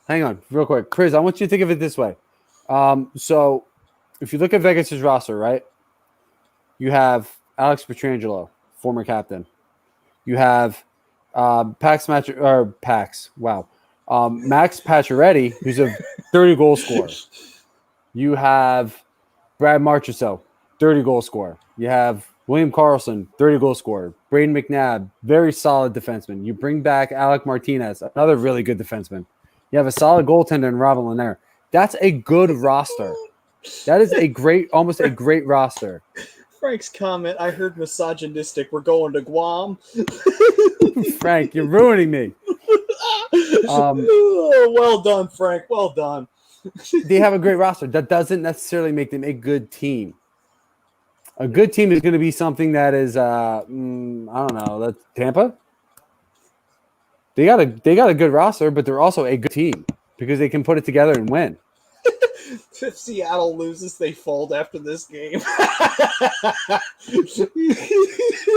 Hang on, real quick. Chris, I want you to think of it this way. So if you look at Vegas' roster, right, you have Alex Pietrangelo, former captain. You have Max Pacioretty, who's a 30-goal scorer. You have Brad Marchessault, 30-goal scorer. You have William Karlsson, 30-goal scorer. Braden McNabb, very solid defenseman. You bring back Alec Martinez, another really good defenseman. You have a solid goaltender in Robin Lehner. That's a good roster. That is almost a great roster. Frank's comment, I heard misogynistic. We're going to Guam. Frank, you're ruining me. Oh, well done, Frank. Well done. They have a great roster. That doesn't necessarily make them a good team. A good team is going to be something that is, I don't know, that's Tampa. They got a good roster, but they're also a good team because they can put it together and win. If Seattle loses, they fold after this game.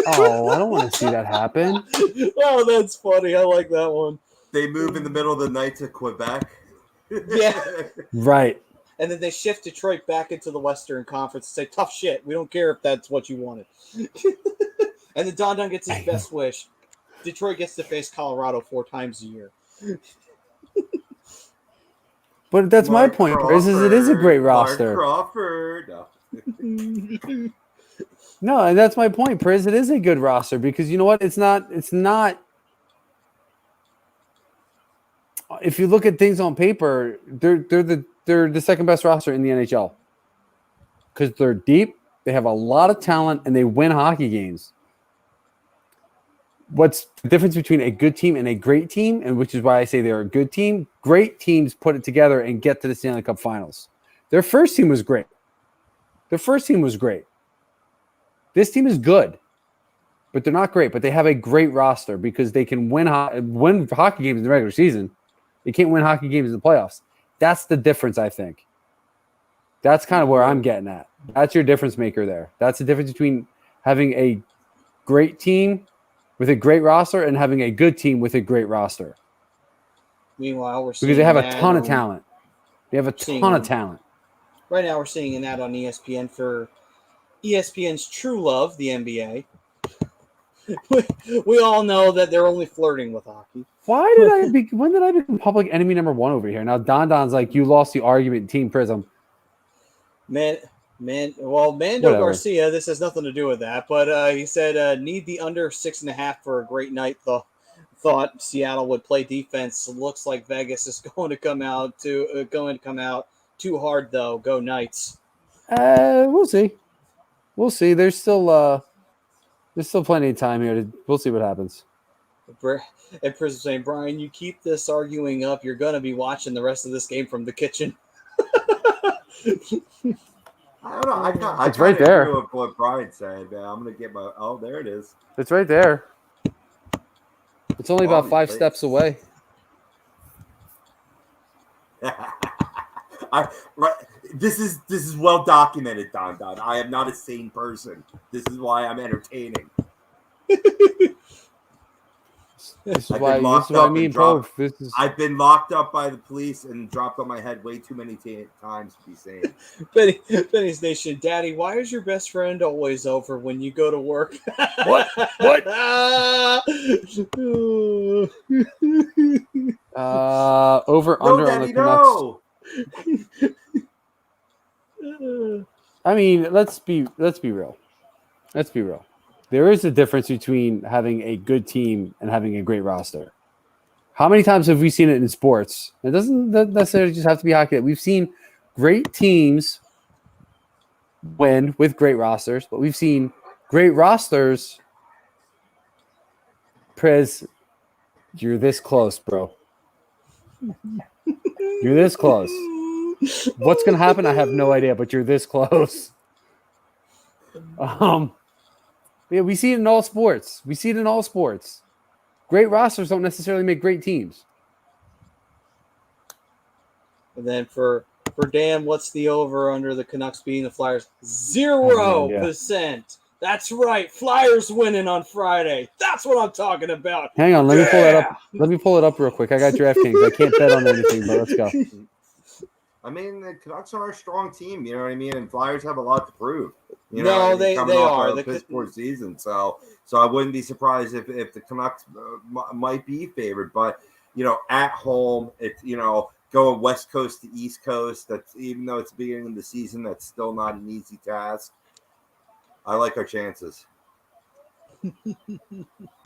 Oh, I don't want to see that happen. Oh, that's funny. I like that one. They move in the middle of the night to Quebec. Yeah. Right. And then they shift Detroit back into the Western Conference and say, tough shit. We don't care if that's what you wanted. And then Don gets his best wish. Detroit gets to face Colorado 4 times a year. But that's my point, Chris, is it is a great roster. Mark Crawford. No. No, and that's my point, Priz. It is a good roster because you know what? It's not. If you look at things on paper, they're the second best roster in the NHL because they're deep. They have a lot of talent and they win hockey games. What's the difference between a good team and a great team, and which is why I say they're a good team? Great teams put it together and get to the Stanley Cup Finals. Their first team was great. This team is good, but they're not great. But they have a great roster because they can win hockey games in the regular season. They can't win hockey games in the playoffs. That's the difference, I think. That's kind of where I'm getting at. That's your difference maker there. That's the difference between having a great team with a great roster and having a good team with a great roster. Meanwhile, we're seeing Because they have a that ton of on- talent. They have a ton of talent. Right now, we're seeing an ad on ESPN for ESPN's True Love, the NBA. we all know that they're only flirting with hockey. When did I become public enemy number one over here? Now Don Don's like, you lost the argument, Team Prism. Mando Whatever. Garcia, this has nothing to do with that, but he said need the under 6.5 for a great night. Thought Seattle would play defense. Looks like Vegas is going to come out too hard though. Go Knights. We'll see. We'll see. There's still plenty of time here. We'll see what happens. And Prism saying, Brian, you keep this arguing up, you're going to be watching the rest of this game from the kitchen. I don't know. I It's right there. agree with what Brian said, man. I'm gonna get my. Oh, there it is. It's right there. It's only about 5 Obviously. steps away. This is well documented, Don. I am not a sane person. This is why I'm entertaining. This is I've why been locked me up and and dropped. Pove. I've been locked up by the police and dropped on my head way too many times to be sane. Benny's Nation, Daddy, why is your best friend always over when you go to work? What? Over No, under on Daddy, the Canucks. no. I mean, let's be real. Let's be real. There is a difference between having a good team and having a great roster. How many times have we seen it in sports? It doesn't necessarily just have to be hockey. We've seen great teams win with great rosters, but we've seen great rosters. Prez, you're this close, bro. You're this close. What's going to happen? I have no idea, but you're this close. Yeah, we see it in all sports. Great rosters don't necessarily make great teams. And then for Dan, what's the over under the Canucks beating the Flyers? 0%. That's right. Flyers winning on Friday. That's what I'm talking about. Hang on, let me pull that up. Let me pull it up real quick. I got DraftKings. I can't bet on anything, but let's go. I mean, the Canucks are a strong team, you know what I mean? And Flyers have a lot to prove. You No, know, what I mean? they Coming off are. a The- piss poor season. So I wouldn't be surprised if the Canucks might be favored. But, you know, at home, it's, you know, going West Coast to East Coast, that's even though it's the beginning of the season, that's still not an easy task. I like our chances.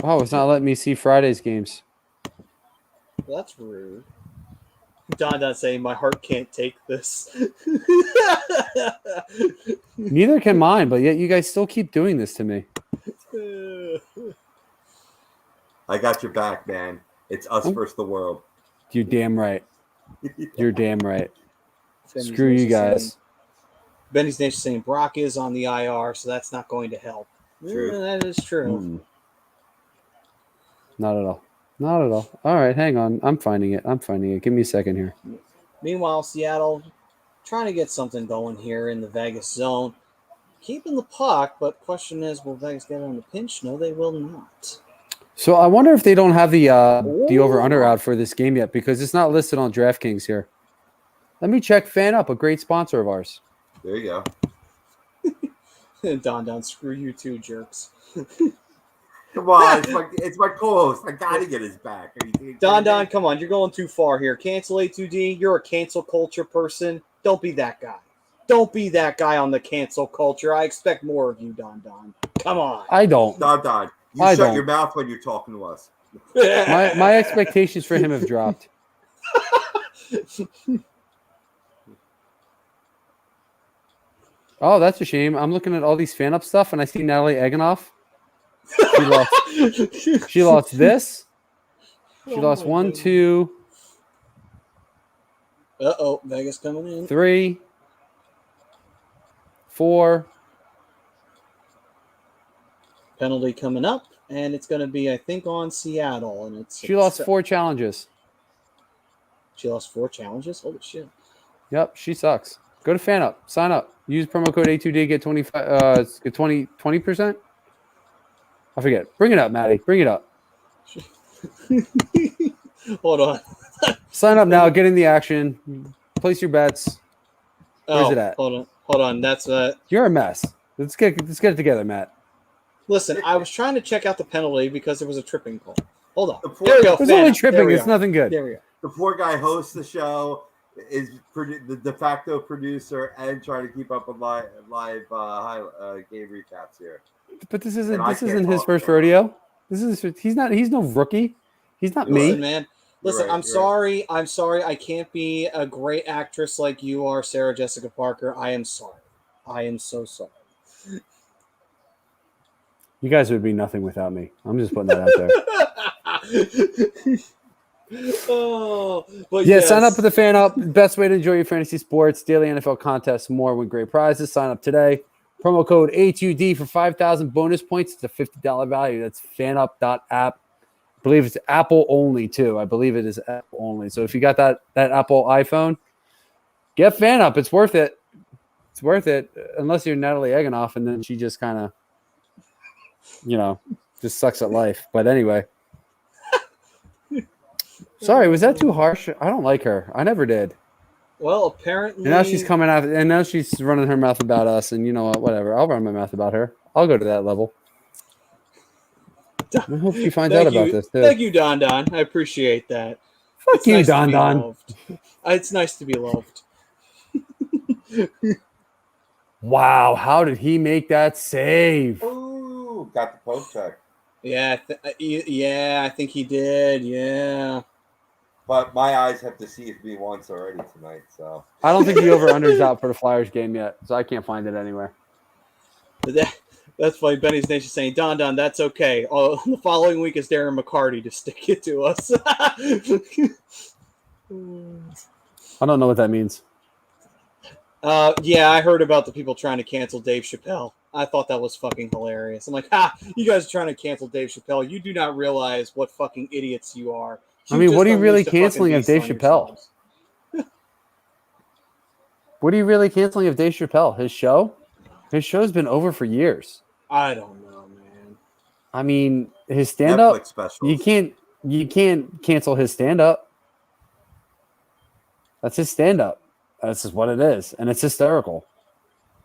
Oh, it's not letting me see Friday's games. That's rude. Don saying my heart can't take this. Neither can mine, but yet you guys still keep doing this to me. I got your back, man. It's us versus the world. You're damn right. You're damn right. Benny's Screw you Nation guys. saying- Benny's Nation saying Brock is on the IR, so that's not going to help. True. That is true. Not at all. Not at all. All right, hang on. I'm finding it. Give me a second here. Meanwhile, Seattle trying to get something going here in the Vegas zone. Keeping the puck, but question is, will Vegas get on the pinch? No, they will not. So I wonder if they don't have the over-under out for this game yet because it's not listed on DraftKings here. Let me check FanUp, a great sponsor of ours. There you go. Don, screw you too, jerks. Come on, it's my co-host. I gotta get his back. Are you kidding Don, me? come on, you're going too far here. Cancel A2D. You're a cancel culture person. Don't be that guy. Don't be that guy on the cancel culture. I expect more of you, Don. Come on. I don't. Don, you I shut don't. your mouth when you're talking to us. My expectations for him have dropped. Oh, that's a shame. I'm looking at all these FanUp stuff, and I see Natalie Eganoff. She lost this. She lost 1, 2, Uh-oh, Vegas coming in. 3, 4. Penalty coming up, and it's going to be, I think, on Seattle. And She lost 4 challenges. She lost 4 challenges? Holy shit. Yep, she sucks. Go to FanUp. Sign up. Use promo code A2D. Get 20%. I forget. Bring it up, Maddie. Bring it up. Hold on. Sign up now. Get in the action. Place your bets. Where's it at? Hold on. That's You're a mess. Let's get it together, Matt. Listen, I was trying to check out the penalty because there was a tripping call. Hold on. The poor- There we go. It's only FanUp. tripping. There we It's are. nothing good. There we go. The poor guy hosts the show, is the de facto producer, and trying to keep up with live game recaps here. But this And I isn't can't his talk first about it. rodeo. He's no rookie. He's not Listen, me. man. You're Listen, right, I'm you're sorry. I'm sorry. I can't be a great actress like you are, Sarah Jessica Parker. I am sorry. I am so sorry. You guys would be nothing without me. I'm just putting that out there. Oh, but Yeah, yes. sign up for the Fan Up. Best way to enjoy your fantasy sports, daily NFL contests, more, win great prizes. Sign up today. Promo code HUD for 5,000 bonus points. It's a $50 value. That's FanUp.app. I believe it's Apple only too. I believe it is Apple only. So if you got that Apple iPhone, get FanUp. It's worth it. It's worth it. Unless you're Natalie Eganoff, and then she just kind of, just sucks at life. But anyway. Sorry, was that too harsh? I don't like her. I never did. Well, apparently. And now she's coming out, and now she's running her mouth about us. And you know what? Whatever. I'll run my mouth about her. I'll go to that level. I hope she finds out about this too. Thank you, Don Don. I appreciate that. Fuck It's you, nice to Don be Don. loved. It's nice to be loved. Wow, how did he make that save? Ooh, got the post check. Yeah, I think he did. Yeah. But my eyes have deceived me once already tonight, so I don't think the over/under is out for the Flyers game yet, so I can't find it anywhere. But that's funny. Benny's Nation saying, Don Don, that's okay. Oh, the following week is Darren McCarty to stick it to us. I don't know what that means. Yeah, I heard about the people trying to cancel Dave Chappelle. I thought that was fucking hilarious. I'm like, you guys are trying to cancel Dave Chappelle. You do not realize what fucking idiots you are. I mean, just what are you really unleashed a fucking canceling of beast Dave on Chappelle? yourselves. What are you really canceling of Dave Chappelle? His show? His show's been over for years. I don't know, man. I mean, his stand-up, Netflix specials. you can't cancel his stand-up. That's his stand-up. That's just what it is, and it's hysterical.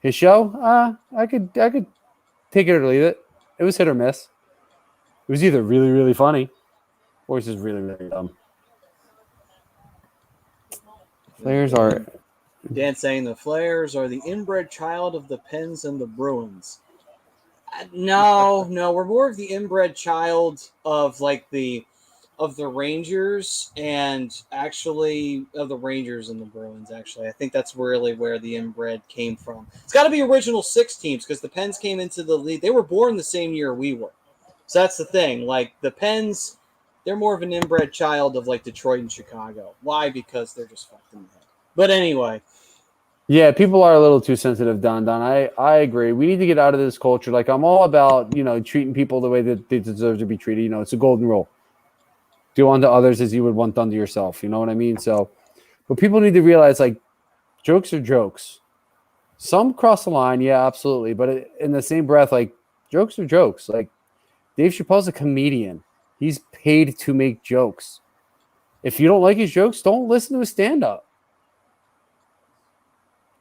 His show, I could take it or leave it. It was hit or miss. It was either really, really funny, or it's just really, really dumb. Flares are Dan saying the Flares are the inbred child of the Pens and the Bruins. No, we're more of the inbred child of the Rangers and actually of the Rangers and the Bruins. Actually, I think that's really where the inbred came from. It's got to be original 6 teams because the Pens came into the league. They were born the same year we were, so that's the thing. Like the Pens, they're more of an inbred child of like Detroit and Chicago. Why? Because they're just fucked in the head. But anyway. Yeah, people are a little too sensitive, Don. I agree. We need to get out of this culture. Like, I'm all about, treating people the way that they deserve to be treated. It's a golden rule. Do unto others as you would want done to yourself. You know what I mean? So, but people need to realize, like, jokes are jokes. Some cross the line, yeah, absolutely. But in the same breath, like, jokes are jokes. Like, Dave Chappelle's a comedian. He's paid to make jokes. If you don't like his jokes, don't listen to his stand-up.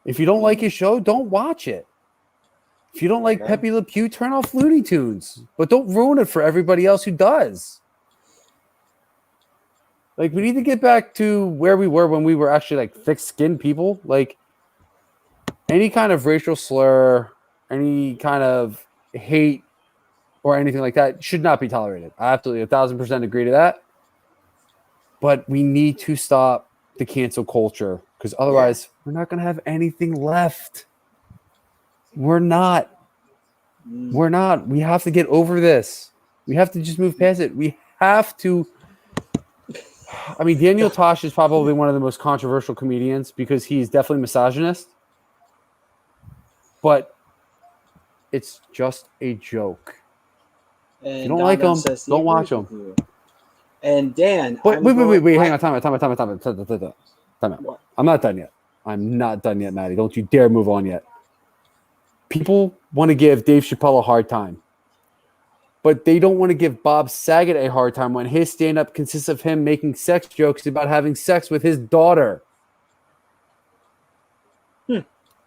If you don't like his show, don't watch it. If you don't like Pepe Le Pew, turn off Looney Tunes. But don't ruin it for everybody else who does. Like, we need to get back to where we were when we were actually, like, thick-skinned people. Like, any kind of racial slur, any kind of hate, or anything like that should not be tolerated. I absolutely 1,000% agree to that. But we need to stop the cancel culture because otherwise we're not going to have anything left. We're not. We have to get over this. We have to just move past it. We have to. I mean, Daniel Tosh is probably one of the most controversial comedians because he's definitely misogynist. But it's just a joke. And if you don't like him, don't watch him. And Dan, wait, hang on, time out. What? I'm not done yet. I'm not done yet, Maddie. Don't you dare move on yet. People want to give Dave Chappelle a hard time, but they don't want to give Bob Saget a hard time when his stand-up consists of him making sex jokes about having sex with his daughter.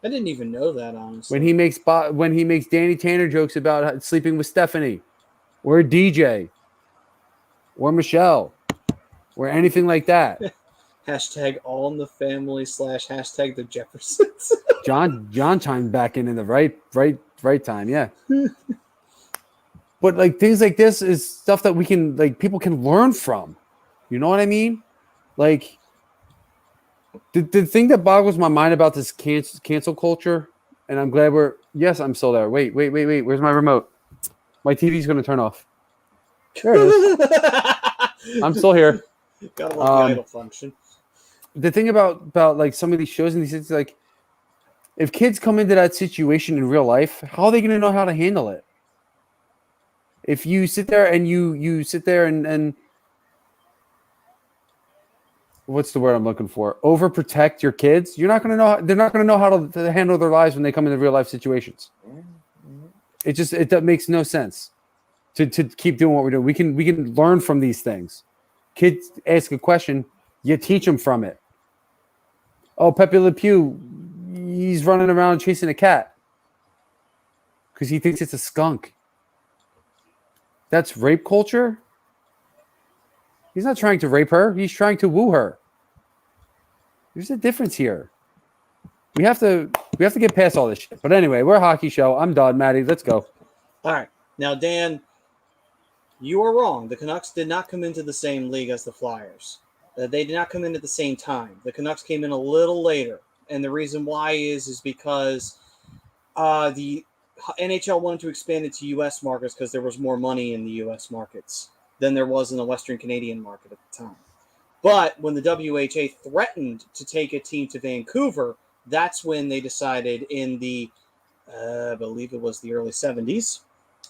I didn't even know that, honestly. When he makes Danny Tanner jokes about sleeping with Stephanie, or DJ, or Michelle, or anything like that. Hashtag all in the family / hashtag the Jeffersons. John chimed back in the right time, yeah. But like things like this is stuff that we can like people can learn from. You know what I mean? Like the thing that boggles my mind about this cancel culture, and I'm glad I'm still there. Wait. Where's my remote? My TV's gonna turn off. There it is. I'm still here. Gotta love the idle function. The thing about like some of these shows and these things, like if kids come into that situation in real life, how are they gonna know how to handle it? If you sit there and you sit there and what's the word I'm looking for? Overprotect your kids. You're not going to know. They're not going to know how to handle their lives when they come into real life situations. It makes no sense to keep doing what we're doing. We can learn from these things. Kids ask a question, you teach them from it. Oh, Pepe Le Pew, he's running around chasing a cat because he thinks it's a skunk. That's rape culture. He's not trying to rape her. He's trying to woo her. There's a difference here. We have to get past all this shit. But anyway, we're a hockey show. I'm done, Maddie. Let's go. All right. Now, Dan, you are wrong. The Canucks did not come into the same league as the Flyers. They did not come in at the same time. The Canucks came in a little later. And the reason why is because the NHL wanted to expand it to U.S. markets because there was more money in the U.S. markets than there was in the Western Canadian market at the time. But when the WHA threatened to take a team to Vancouver, that's when they decided in the, I believe it was the early 70s,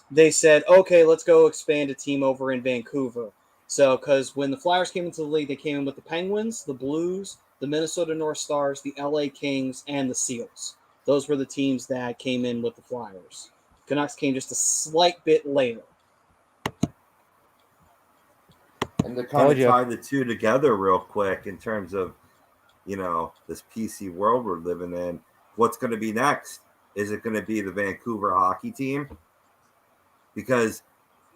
they said, okay, let's go expand a team over in Vancouver. So, because when the Flyers came into the league, they came in with the Penguins, the Blues, the Minnesota North Stars, the LA Kings, and the Seals. Those were the teams that came in with the Flyers. Canucks came just a slight bit later. And to kind of tie the two together real quick in terms of, this PC world we're living in, what's going to be next? Is it going to be the Vancouver hockey team? Because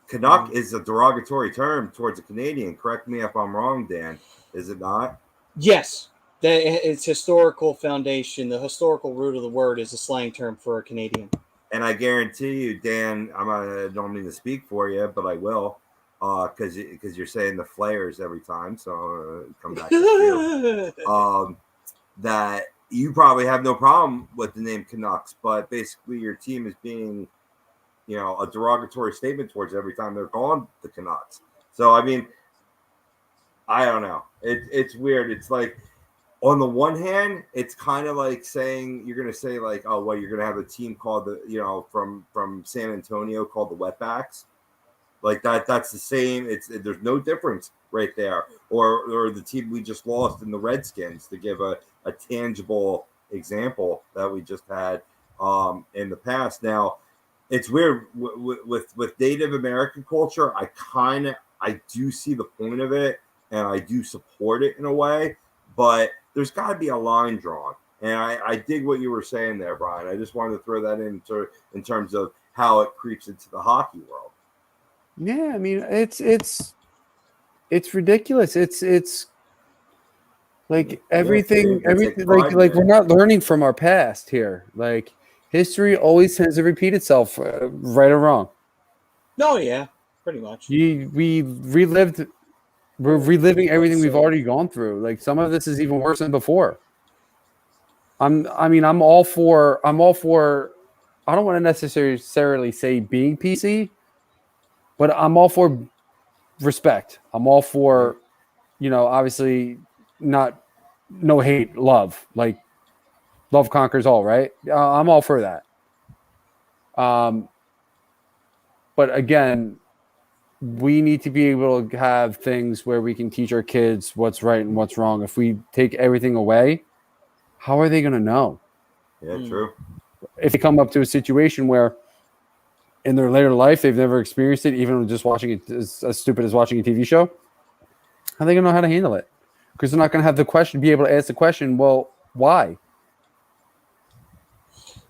Canuck is a derogatory term towards a Canadian. Correct me if I'm wrong, Dan. Is it not? Yes. Its historical foundation, the historical root of the word is a slang term for a Canadian. And I guarantee you, Dan, I don't mean to speak for you, but I will. Because you're saying the Flares every time, so come back to you. That you probably have no problem with the name Canucks, but basically your team is being, a derogatory statement towards every time they're calling the Canucks. So I mean, I don't know. It's weird. It's like on the one hand, it's kind of like saying you're going to say like, oh, well, you're going to have a team called the from San Antonio called the Wetbacks. Like that's the same. There's no difference right there. Or the team we just lost in the Redskins, to give a tangible example that we just had in the past. Now, it's weird with Native American culture. I do see the point of it, and I do support it in a way, but there's got to be a line drawn. And I dig what you were saying there, Brian. I just wanted to throw that in terms of how it creeps into the hockey world. Yeah, I mean it's ridiculous. It's like everything like we're not learning from our past here. Like history always tends to repeat itself, right or wrong. No, yeah, pretty much. We're reliving everything we've already gone through. Like some of this is even worse than before. I'm all for I don't want to necessarily say being PC, but I'm all for respect. I'm all for, obviously no hate, love. Like love conquers all, right? I'm all for that. But again, we need to be able to have things where we can teach our kids what's right and what's wrong. If we take everything away, how are they going to know? Yeah, true. If they come up to a situation where in their later life they've never experienced it, even just watching it as stupid as watching a TV show, how are they going to know how to handle it? Because they're not going to have be able to ask the question, well, why?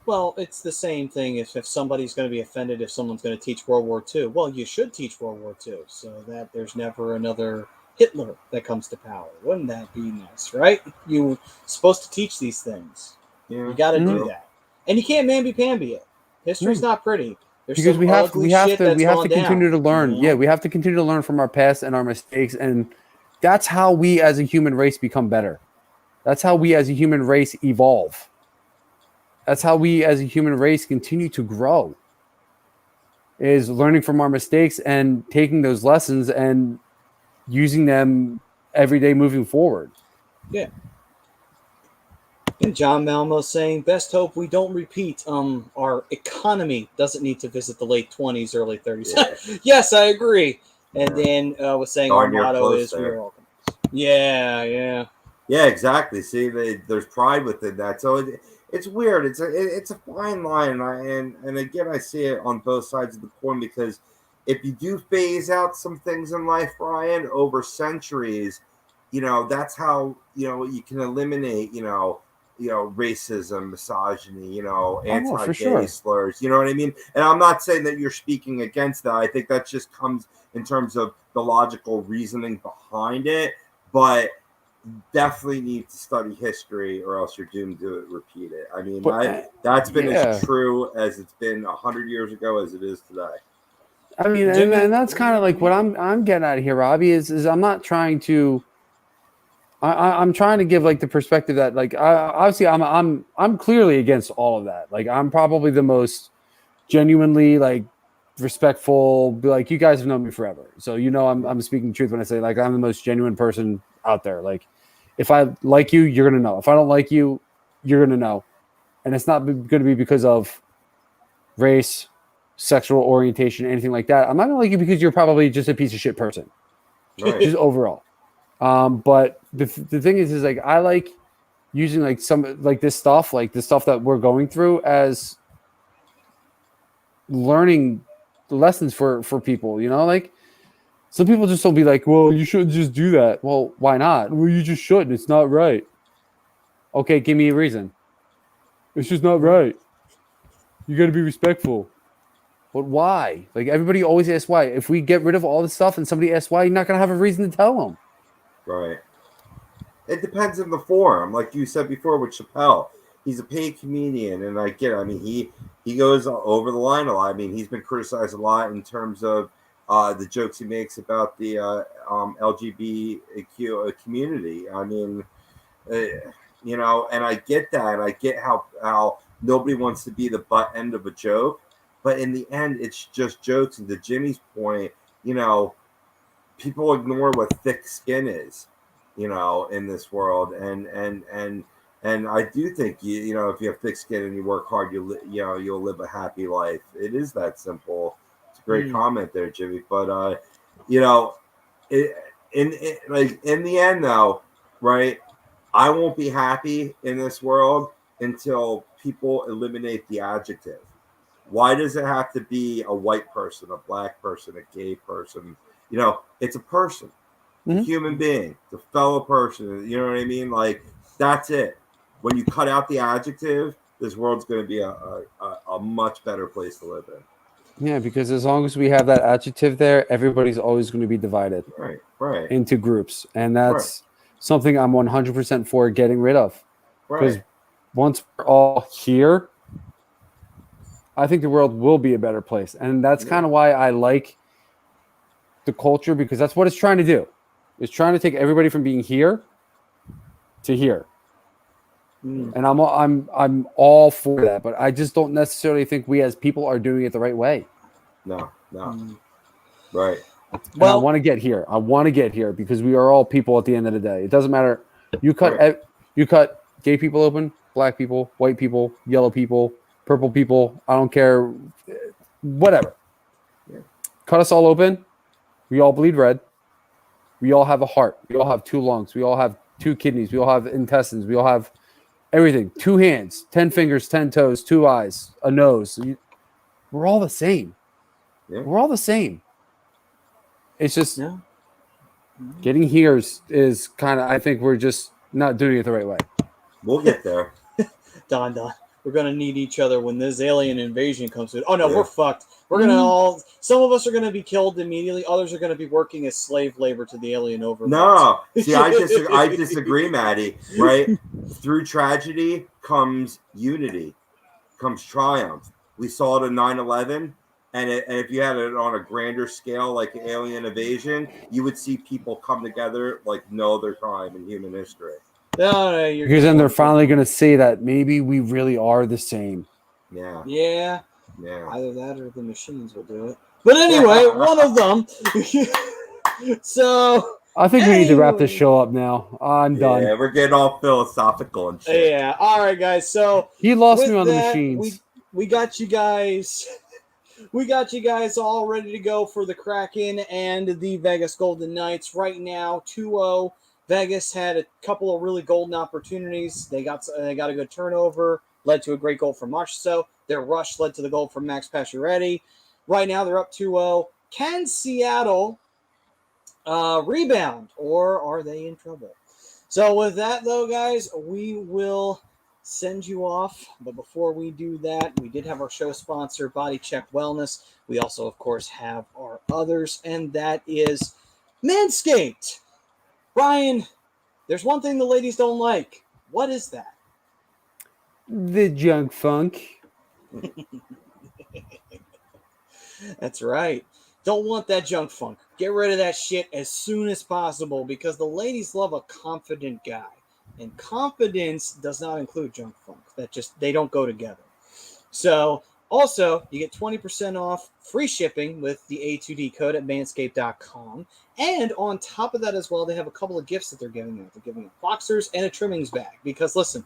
Well, it's the same thing if somebody's going to be offended if someone's going to teach World War II. Well, you should teach World War II so that there's never another Hitler that comes to power. Wouldn't that be nice, right? You're supposed to teach these things. Yeah, You got to do true. that. And you can't mamby-pamby it. History's not pretty. There's Because some we have ugly shit that's gone down. continue to learn. you know? Yeah, we have to continue to learn from our past and our mistakes, and that's how we as a human race become better. That's how we as a human race evolve. That's how we as a human race continue to grow. Is learning from our mistakes and taking those lessons and using them every day moving forward. Yeah. And John Malmo saying, best hope we don't repeat. Our economy doesn't need to visit the late 20s, early 30s. Yeah. Yes, I agree. And then was saying Darn our near motto close is there. we're welcome. Yeah. Yeah, exactly. See, there's pride within that. So it's weird. It's a fine line, and again, I see it on both sides of the coin because if you do phase out some things in life, Ryan, over centuries, that's how you can eliminate racism, misogyny, for anti-gay sure. slurs. You know what I mean? And I'm not saying that you're speaking against that. I think that just comes in terms of the logical reasoning behind it, but definitely need to study history or else you're doomed to repeat it. I mean, that's been as true as it's been 100 years ago as it is today. I mean, and that's kind of like what I'm getting at here, Robbie, is I'm not trying to I'm trying to give like the perspective that like obviously I'm clearly against all of that. Like I'm probably the most genuinely like respectful, like you guys have known me forever. So I'm speaking truth when I say like I'm the most genuine person out there. Like if I like you, you're gonna know. If I don't like you, you're gonna know. And it's not going to be because of race, sexual orientation, anything like that. I'm not gonna like you because you're probably just a piece of shit person. Right. Just overall. But the thing is like I like using like some like this stuff that we're going through as learning lessons for people, like some people just will be like, well, you shouldn't just do that. Well, why not? Well, you just shouldn't. It's not right. Okay, give me a reason. It's just not right. You got to be respectful. But why? Like everybody always asks why. If we get rid of all this stuff and somebody asks why, you're not gonna have a reason to tell them. Right. It depends on the forum. Like you said before with Chappelle, he's a paid comedian, and I get it. I mean, he goes over the line a lot. I mean, he's been criticized a lot in terms of the jokes he makes about the LGBTQ community. I mean, and I get that, and I get how nobody wants to be the butt end of a joke, but in the end, it's just jokes. And to Jimmy's point, people ignore what thick skin is, in this world, and I do think if you have thick skin and you work hard, you'll live a happy life. It is that simple. It's a great comment there, Jimmy. But in the end, though, right? I won't be happy in this world until people eliminate the adjective. Why does it have to be a white person, a black person, a gay person? It's a person, a human being, it's a fellow person. You know what I mean? Like, that's it. When you cut out the adjective, this world's going to be a much better place to live in. Yeah, because as long as we have that adjective there, everybody's always going to be divided right into groups. And that's something I'm 100% for getting rid of. Because once we're all here, I think the world will be a better place. And that's kind of why I like the culture, because that's what it's trying to do. It's trying to take everybody from being here to here. And I'm all for that, but I just don't necessarily think we as people are doing it the right way. No. Right. Well, I want to get here. I want to get here because we are all people at the end of the day. It doesn't matter. You cut gay people open, black people, white people, yellow people, purple people. I don't care. Whatever. Yeah. Cut us all open. We all bleed red. We all have a heart. We all have 2 lungs. We all have 2 kidneys. We all have intestines. We all have everything. 2 hands, 10 fingers, 10 toes, 2 eyes, a nose. We're all the same. Yeah. We're all the same. It's just getting here is kind of, I think we're just not doing it the right way. We'll get there. Don. we're gonna need each other when this alien invasion comes in. Oh no, Yeah. we're fucked. We're gonna all. Some of us are gonna be killed immediately. Others are gonna be working as slave labor to the alien overlords. No, see, I disagree, Maddie. Right? Through tragedy comes unity, comes triumph. We saw it in 9/11, and if you had it on a grander scale, like alien invasion, you would see people come together like no other time in human history. No, Because then they're finally going to say that maybe we really are the same. Yeah. Yeah. Yeah. Either that or the machines will do it. But anyway, one of them. So I think we need to wrap this show up now. I'm done. Yeah, we're getting all philosophical and shit. Yeah. All right, guys. So He lost with me on the that, machines. We got you guys. We got you guys all ready to go for the Kraken and the Vegas Golden Knights right now. 2-0. Vegas had a couple of really golden opportunities. They got a good turnover, led to a great goal from Marchessault. Their rush led to the goal from Max Pacioretty. Right now they're up 2-0. Can Seattle rebound, or are they in trouble? So with that, though, guys, we will send you off. But before we do that, we did have our show sponsor, Body Check Wellness. We also, of course, have our others, and that is Manscaped. Brian, there's one thing the ladies don't like. What is that? The junk funk. That's right. Don't want that junk funk. Get rid of that shit as soon as possible because the ladies love a confident guy. And confidence does not include junk funk. They don't go together. So also, you get 20% off free shipping with the A2D code at manscaped.com. And on top of that as well, they have a couple of gifts that they're giving out. They're giving out boxers and a trimmings bag. Because listen,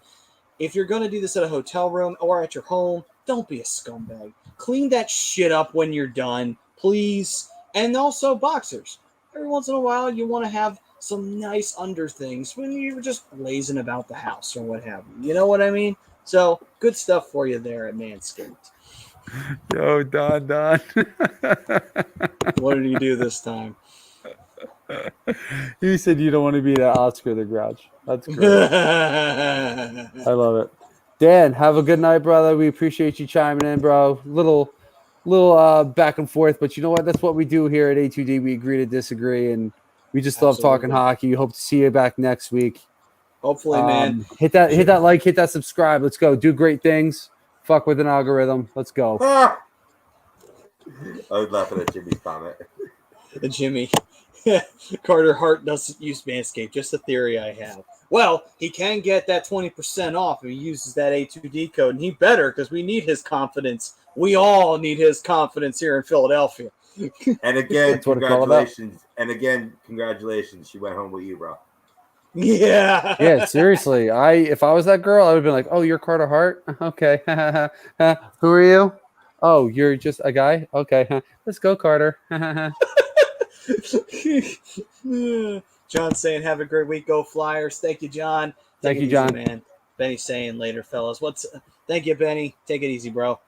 if you're going to do this at a hotel room or at your home, don't be a scumbag. Clean that shit up when you're done, please. And also boxers. Every once in a while, you want to have some nice under things when you're just lazing about the house or what have you. You know what I mean? So, good stuff for you there at Manscaped. Yo, Don. What did you do this time? You said you don't want to be that Oscar the Grouch. That's great. I love it. Dan, have a good night, brother. We appreciate you chiming in, bro. Little back and forth, but you know what? That's what we do here at A2D. We agree to disagree, and we just love talking hockey. Hope to see you back next week. Hopefully, man. Hit that like, hit that subscribe. Let's go. Do great things. Fuck with an algorithm. Let's go. I was laughing at Jimmy's comment. Jimmy. Carter Hart doesn't use Manscaped. Just a theory I have. Well, he can get that 20% off if he uses that A2D code, and he better because we need his confidence. We all need his confidence here in Philadelphia. And again, That's what it's all about. congratulations. And again, congratulations. She went home with you, bro. Yeah. Yeah, seriously. If I was that girl, I would have been like, "Oh, you're Carter Hart? Okay. Who are you? Oh, you're just a guy? Okay. Let's go, Carter." John saying, "Have a great week, go Flyers." Thank you, John. Thank you, easy, John. man. Benny saying later, fellas. Thank you, Benny. Take it easy, bro.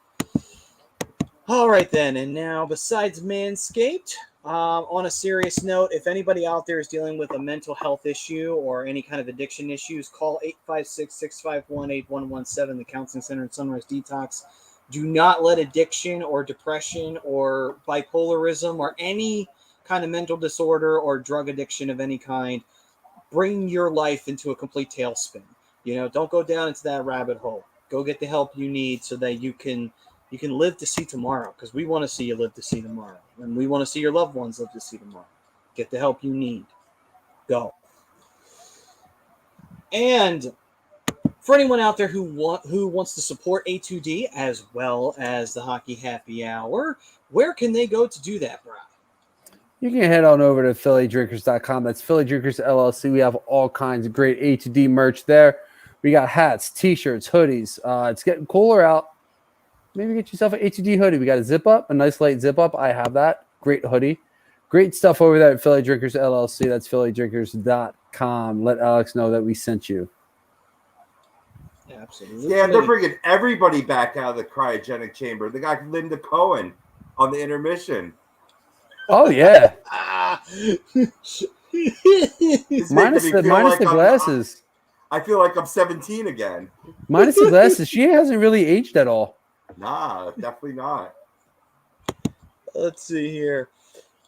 All right, then. And now, besides Manscaped, on a serious note, if anybody out there is dealing with a mental health issue or any kind of addiction issues, call 856-651-8117, the Counseling Center in Sunrise Detox. Do not let addiction or depression or bipolarism or any kind of mental disorder or drug addiction of any kind bring your life into a complete tailspin. Don't go down into that rabbit hole. Go get the help you need so that you can live to see tomorrow, because we want to see you live to see tomorrow, and we want to see your loved ones live to see tomorrow. Get the help you need. Go. And for anyone out there who wants to support A2D as well as the Hockey Happy Hour, where can they go to do that, Brian? You can head on over to PhillyDrinkers.com. That's Philly Drinkers LLC. We have all kinds of great A2D merch there. We got hats, T-shirts, hoodies. It's getting cooler out. Maybe get yourself an A2D hoodie. We got a zip up, a nice light zip up. I have that. Great hoodie. Great stuff over there at Philly Drinkers LLC. That's PhillyDrinkers.com. Let Alex know that we sent you. Absolutely. Yeah, they're bringing everybody back out of the cryogenic chamber. They got Linda Cohen on the intermission. Oh, yeah. It's making minus me the feel like glasses. I feel like I'm 17 again. Minus the glasses, she hasn't really aged at all. Nah, definitely not. Let's see here.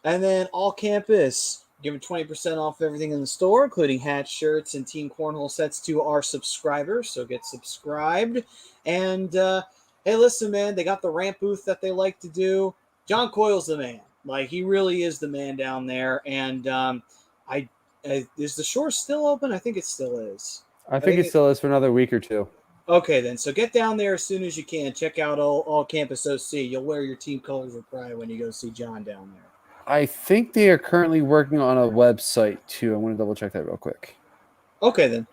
And then all campus, giving 20% off everything in the store, including hats, shirts, and team cornhole sets to our subscribers. So get subscribed. And hey, listen, man, they got the ramp booth that they like to do. John Coyle's the man. Like, he really is the man down there. And is the shore still open? I think it still is. I think it still is for another week or two. Okay, then. So get down there as soon as you can. Check out all campus OC. You'll wear your team colors with pride when you go see John down there. I think they are currently working on a website too. I'm going to double check that real quick. Okay, then.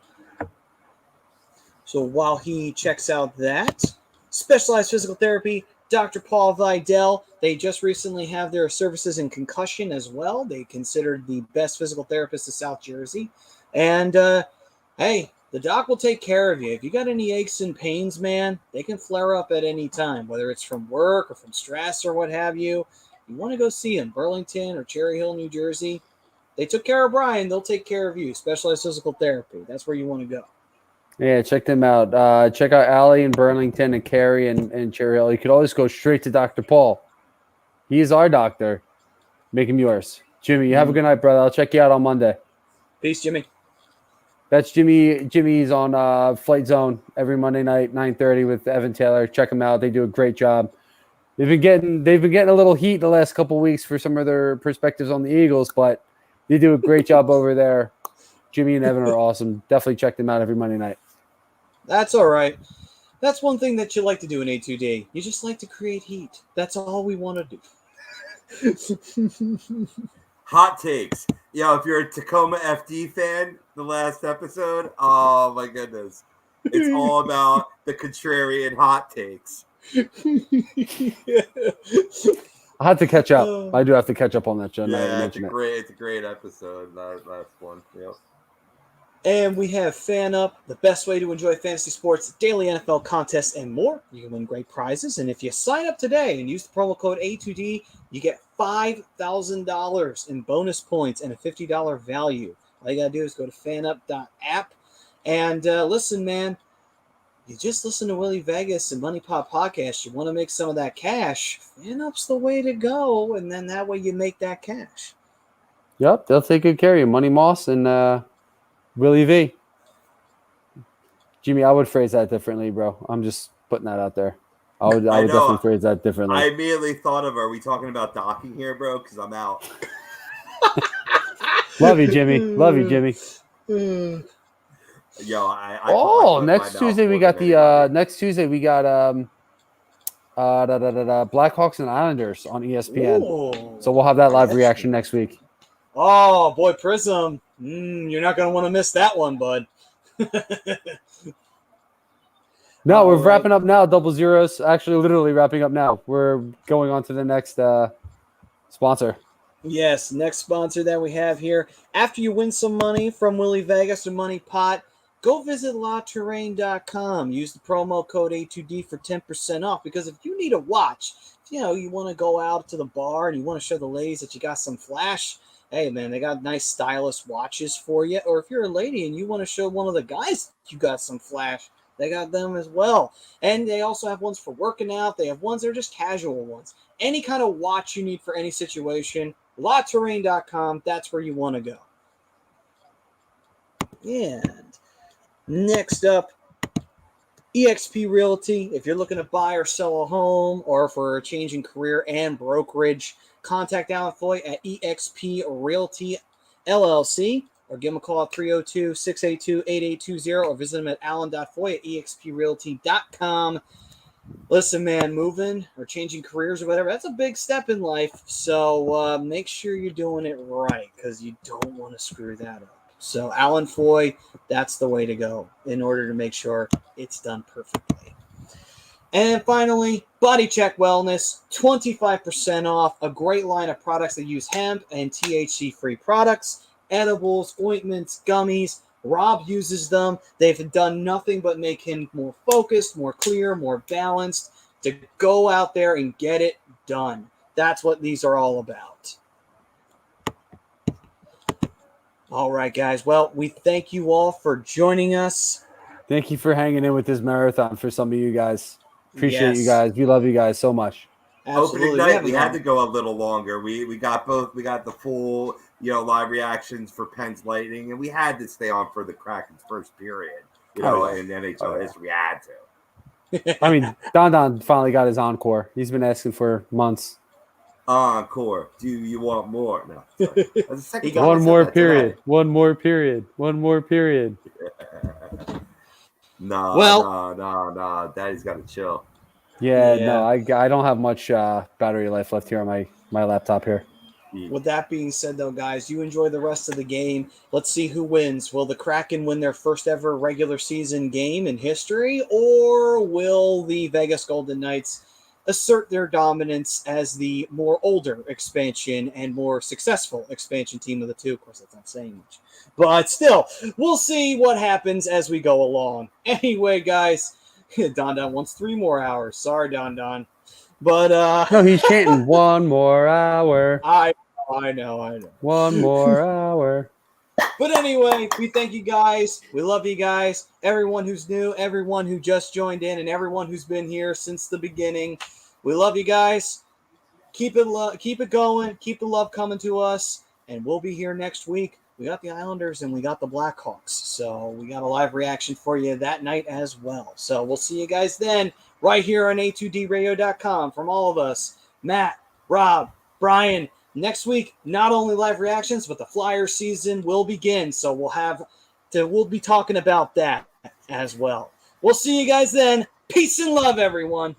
So while he checks out that, Specialized Physical Therapy, Dr. Paul Vidal, they just recently have their services in concussion as well. They considered the best physical therapist of South Jersey. And, hey, the doc will take care of you. If you got any aches and pains, man, they can flare up at any time, whether it's from work or from stress or what have you. You want to go see them, Burlington or Cherry Hill, New Jersey. They took care of Brian. They'll take care of you. Specialized Physical Therapy. That's where you want to go. Yeah, check them out. Check out Allie in Burlington and Carrie and Cherry Hill. You could always go straight to Dr. Paul. He is our doctor. Make him yours. Jimmy, you have a good night, brother. I'll check you out on Monday. Peace, Jimmy. That's Jimmy. Jimmy's on Flight Zone every Monday night, 9:30 with Evan Taylor. Check them out. They do a great job. They've been getting a little heat the last couple of weeks for some of their perspectives on the Eagles, but they do a great job over there. Jimmy and Evan are awesome. Definitely check them out every Monday night. That's all right. That's one thing that you like to do in A2D. You just like to create heat. That's all we want to do. Hot takes. Yo, if you're a Tacoma FD fan, the last episode, oh my goodness. It's all about the contrarian hot takes. I have to catch up. I do have to catch up on that show. Yeah, it's a great episode. That last one. Yep. And we have FanUp, the best way to enjoy fantasy sports, daily NFL contests, and more. You can win great prizes. And if you sign up today and use the promo code A2D, you get $5,000 in bonus points and a $50 value. All you got to do is go to FanUp.app. And listen, man, you just listen to Willie Vegas and Money Pop Podcast. You want to make some of that cash. FanUp's the way to go. And then that way you make that cash. Yep, they'll take good care of you. Money Moss and Willie V. Jimmy, I would phrase that differently, bro. I'm just putting that out there. I would definitely phrase that differently. I immediately thought of, are we talking about docking here, bro? Because I'm out. Love you, Jimmy. Love you, Jimmy. Yo, next Tuesday we got Blackhawks and Islanders on ESPN. Ooh. So we'll have that live reaction next week. Oh, boy, Prism. You're not going to want to miss that one, bud. No, we're wrapping up now. Double zeros. Actually, literally wrapping up now. We're going on to the next sponsor. Yes, next sponsor that we have here. After you win some money from Willie Vegas or Money Pot, go visit LaTerrain.com. Use the promo code A2D for 10% off. Because if you need a watch, you want to go out to the bar and you want to show the ladies that you got some flash, hey, man, they got nice stylish watches for you. Or if you're a lady and you want to show one of the guys you got some flash, they got them as well. And they also have ones for working out. They have ones that are just casual ones. Any kind of watch you need for any situation, LaTerrain.com, that's where you want to go. And next up, eXp Realty. If you're looking to buy or sell a home or for a change in career and brokerage, contact Alan Foy at eXp Realty LLC or give him a call at 302-682-8820 or visit him at alan.foy at exprealty.com. Listen, man, moving or changing careers or whatever, that's a big step in life. So make sure you're doing it right because you don't want to screw that up. So Alan Foy, that's the way to go in order to make sure it's done perfectly. And finally, Body Check Wellness, 25% off, a great line of products that use hemp and THC-free products, edibles, ointments, gummies. Rob uses them. They've done nothing but make him more focused, more clear, more balanced to go out there and get it done. That's what these are all about. All right, guys. Well, we thank you all for joining us. Thank you for hanging in with this marathon for some of you guys. Appreciate you Yes. guys. We love you guys so much. Absolutely. Opening night, we haven't had to go a little longer. We got both. We got the full, live reactions for Penn's Lightning, and we had to stay on for the Kraken's first period. In NHL history, we had to. I mean, Don finally got his encore. He's been asking for months. Encore. Do you want more? No. Sorry. That's the second He time got- I One said more that period. today. One more period. One more period. No, Well- no. Daddy's got to chill. Yeah, Yeah. no, I don't have much battery life left here on my laptop here. With that being said, though, guys, you enjoy the rest of the game. Let's see who wins. Will the Kraken win their first ever regular season game in history, or will the Vegas Golden Knights assert their dominance as the more older expansion and more successful expansion team of the two? Of course, that's not saying much. But still, we'll see what happens as we go along. Anyway, guys, Don wants 3 more hours. Sorry, Don. But No, he's chanting 1 more hour. I know. 1 more hour. But anyway, we thank you guys. We love you guys. Everyone who's new, everyone who just joined in, and everyone who's been here since the beginning. We love you guys. Keep it going. Keep the love coming to us, and we'll be here next week. We got the Islanders and we got the Blackhawks, so we got a live reaction for you that night as well. So we'll see you guys then, right here on A2DRadio.com. From all of us, Matt, Rob, Brian. Next week, not only live reactions, but the Flyer season will begin. So we'll be talking about that as well. We'll see you guys then. Peace and love, everyone.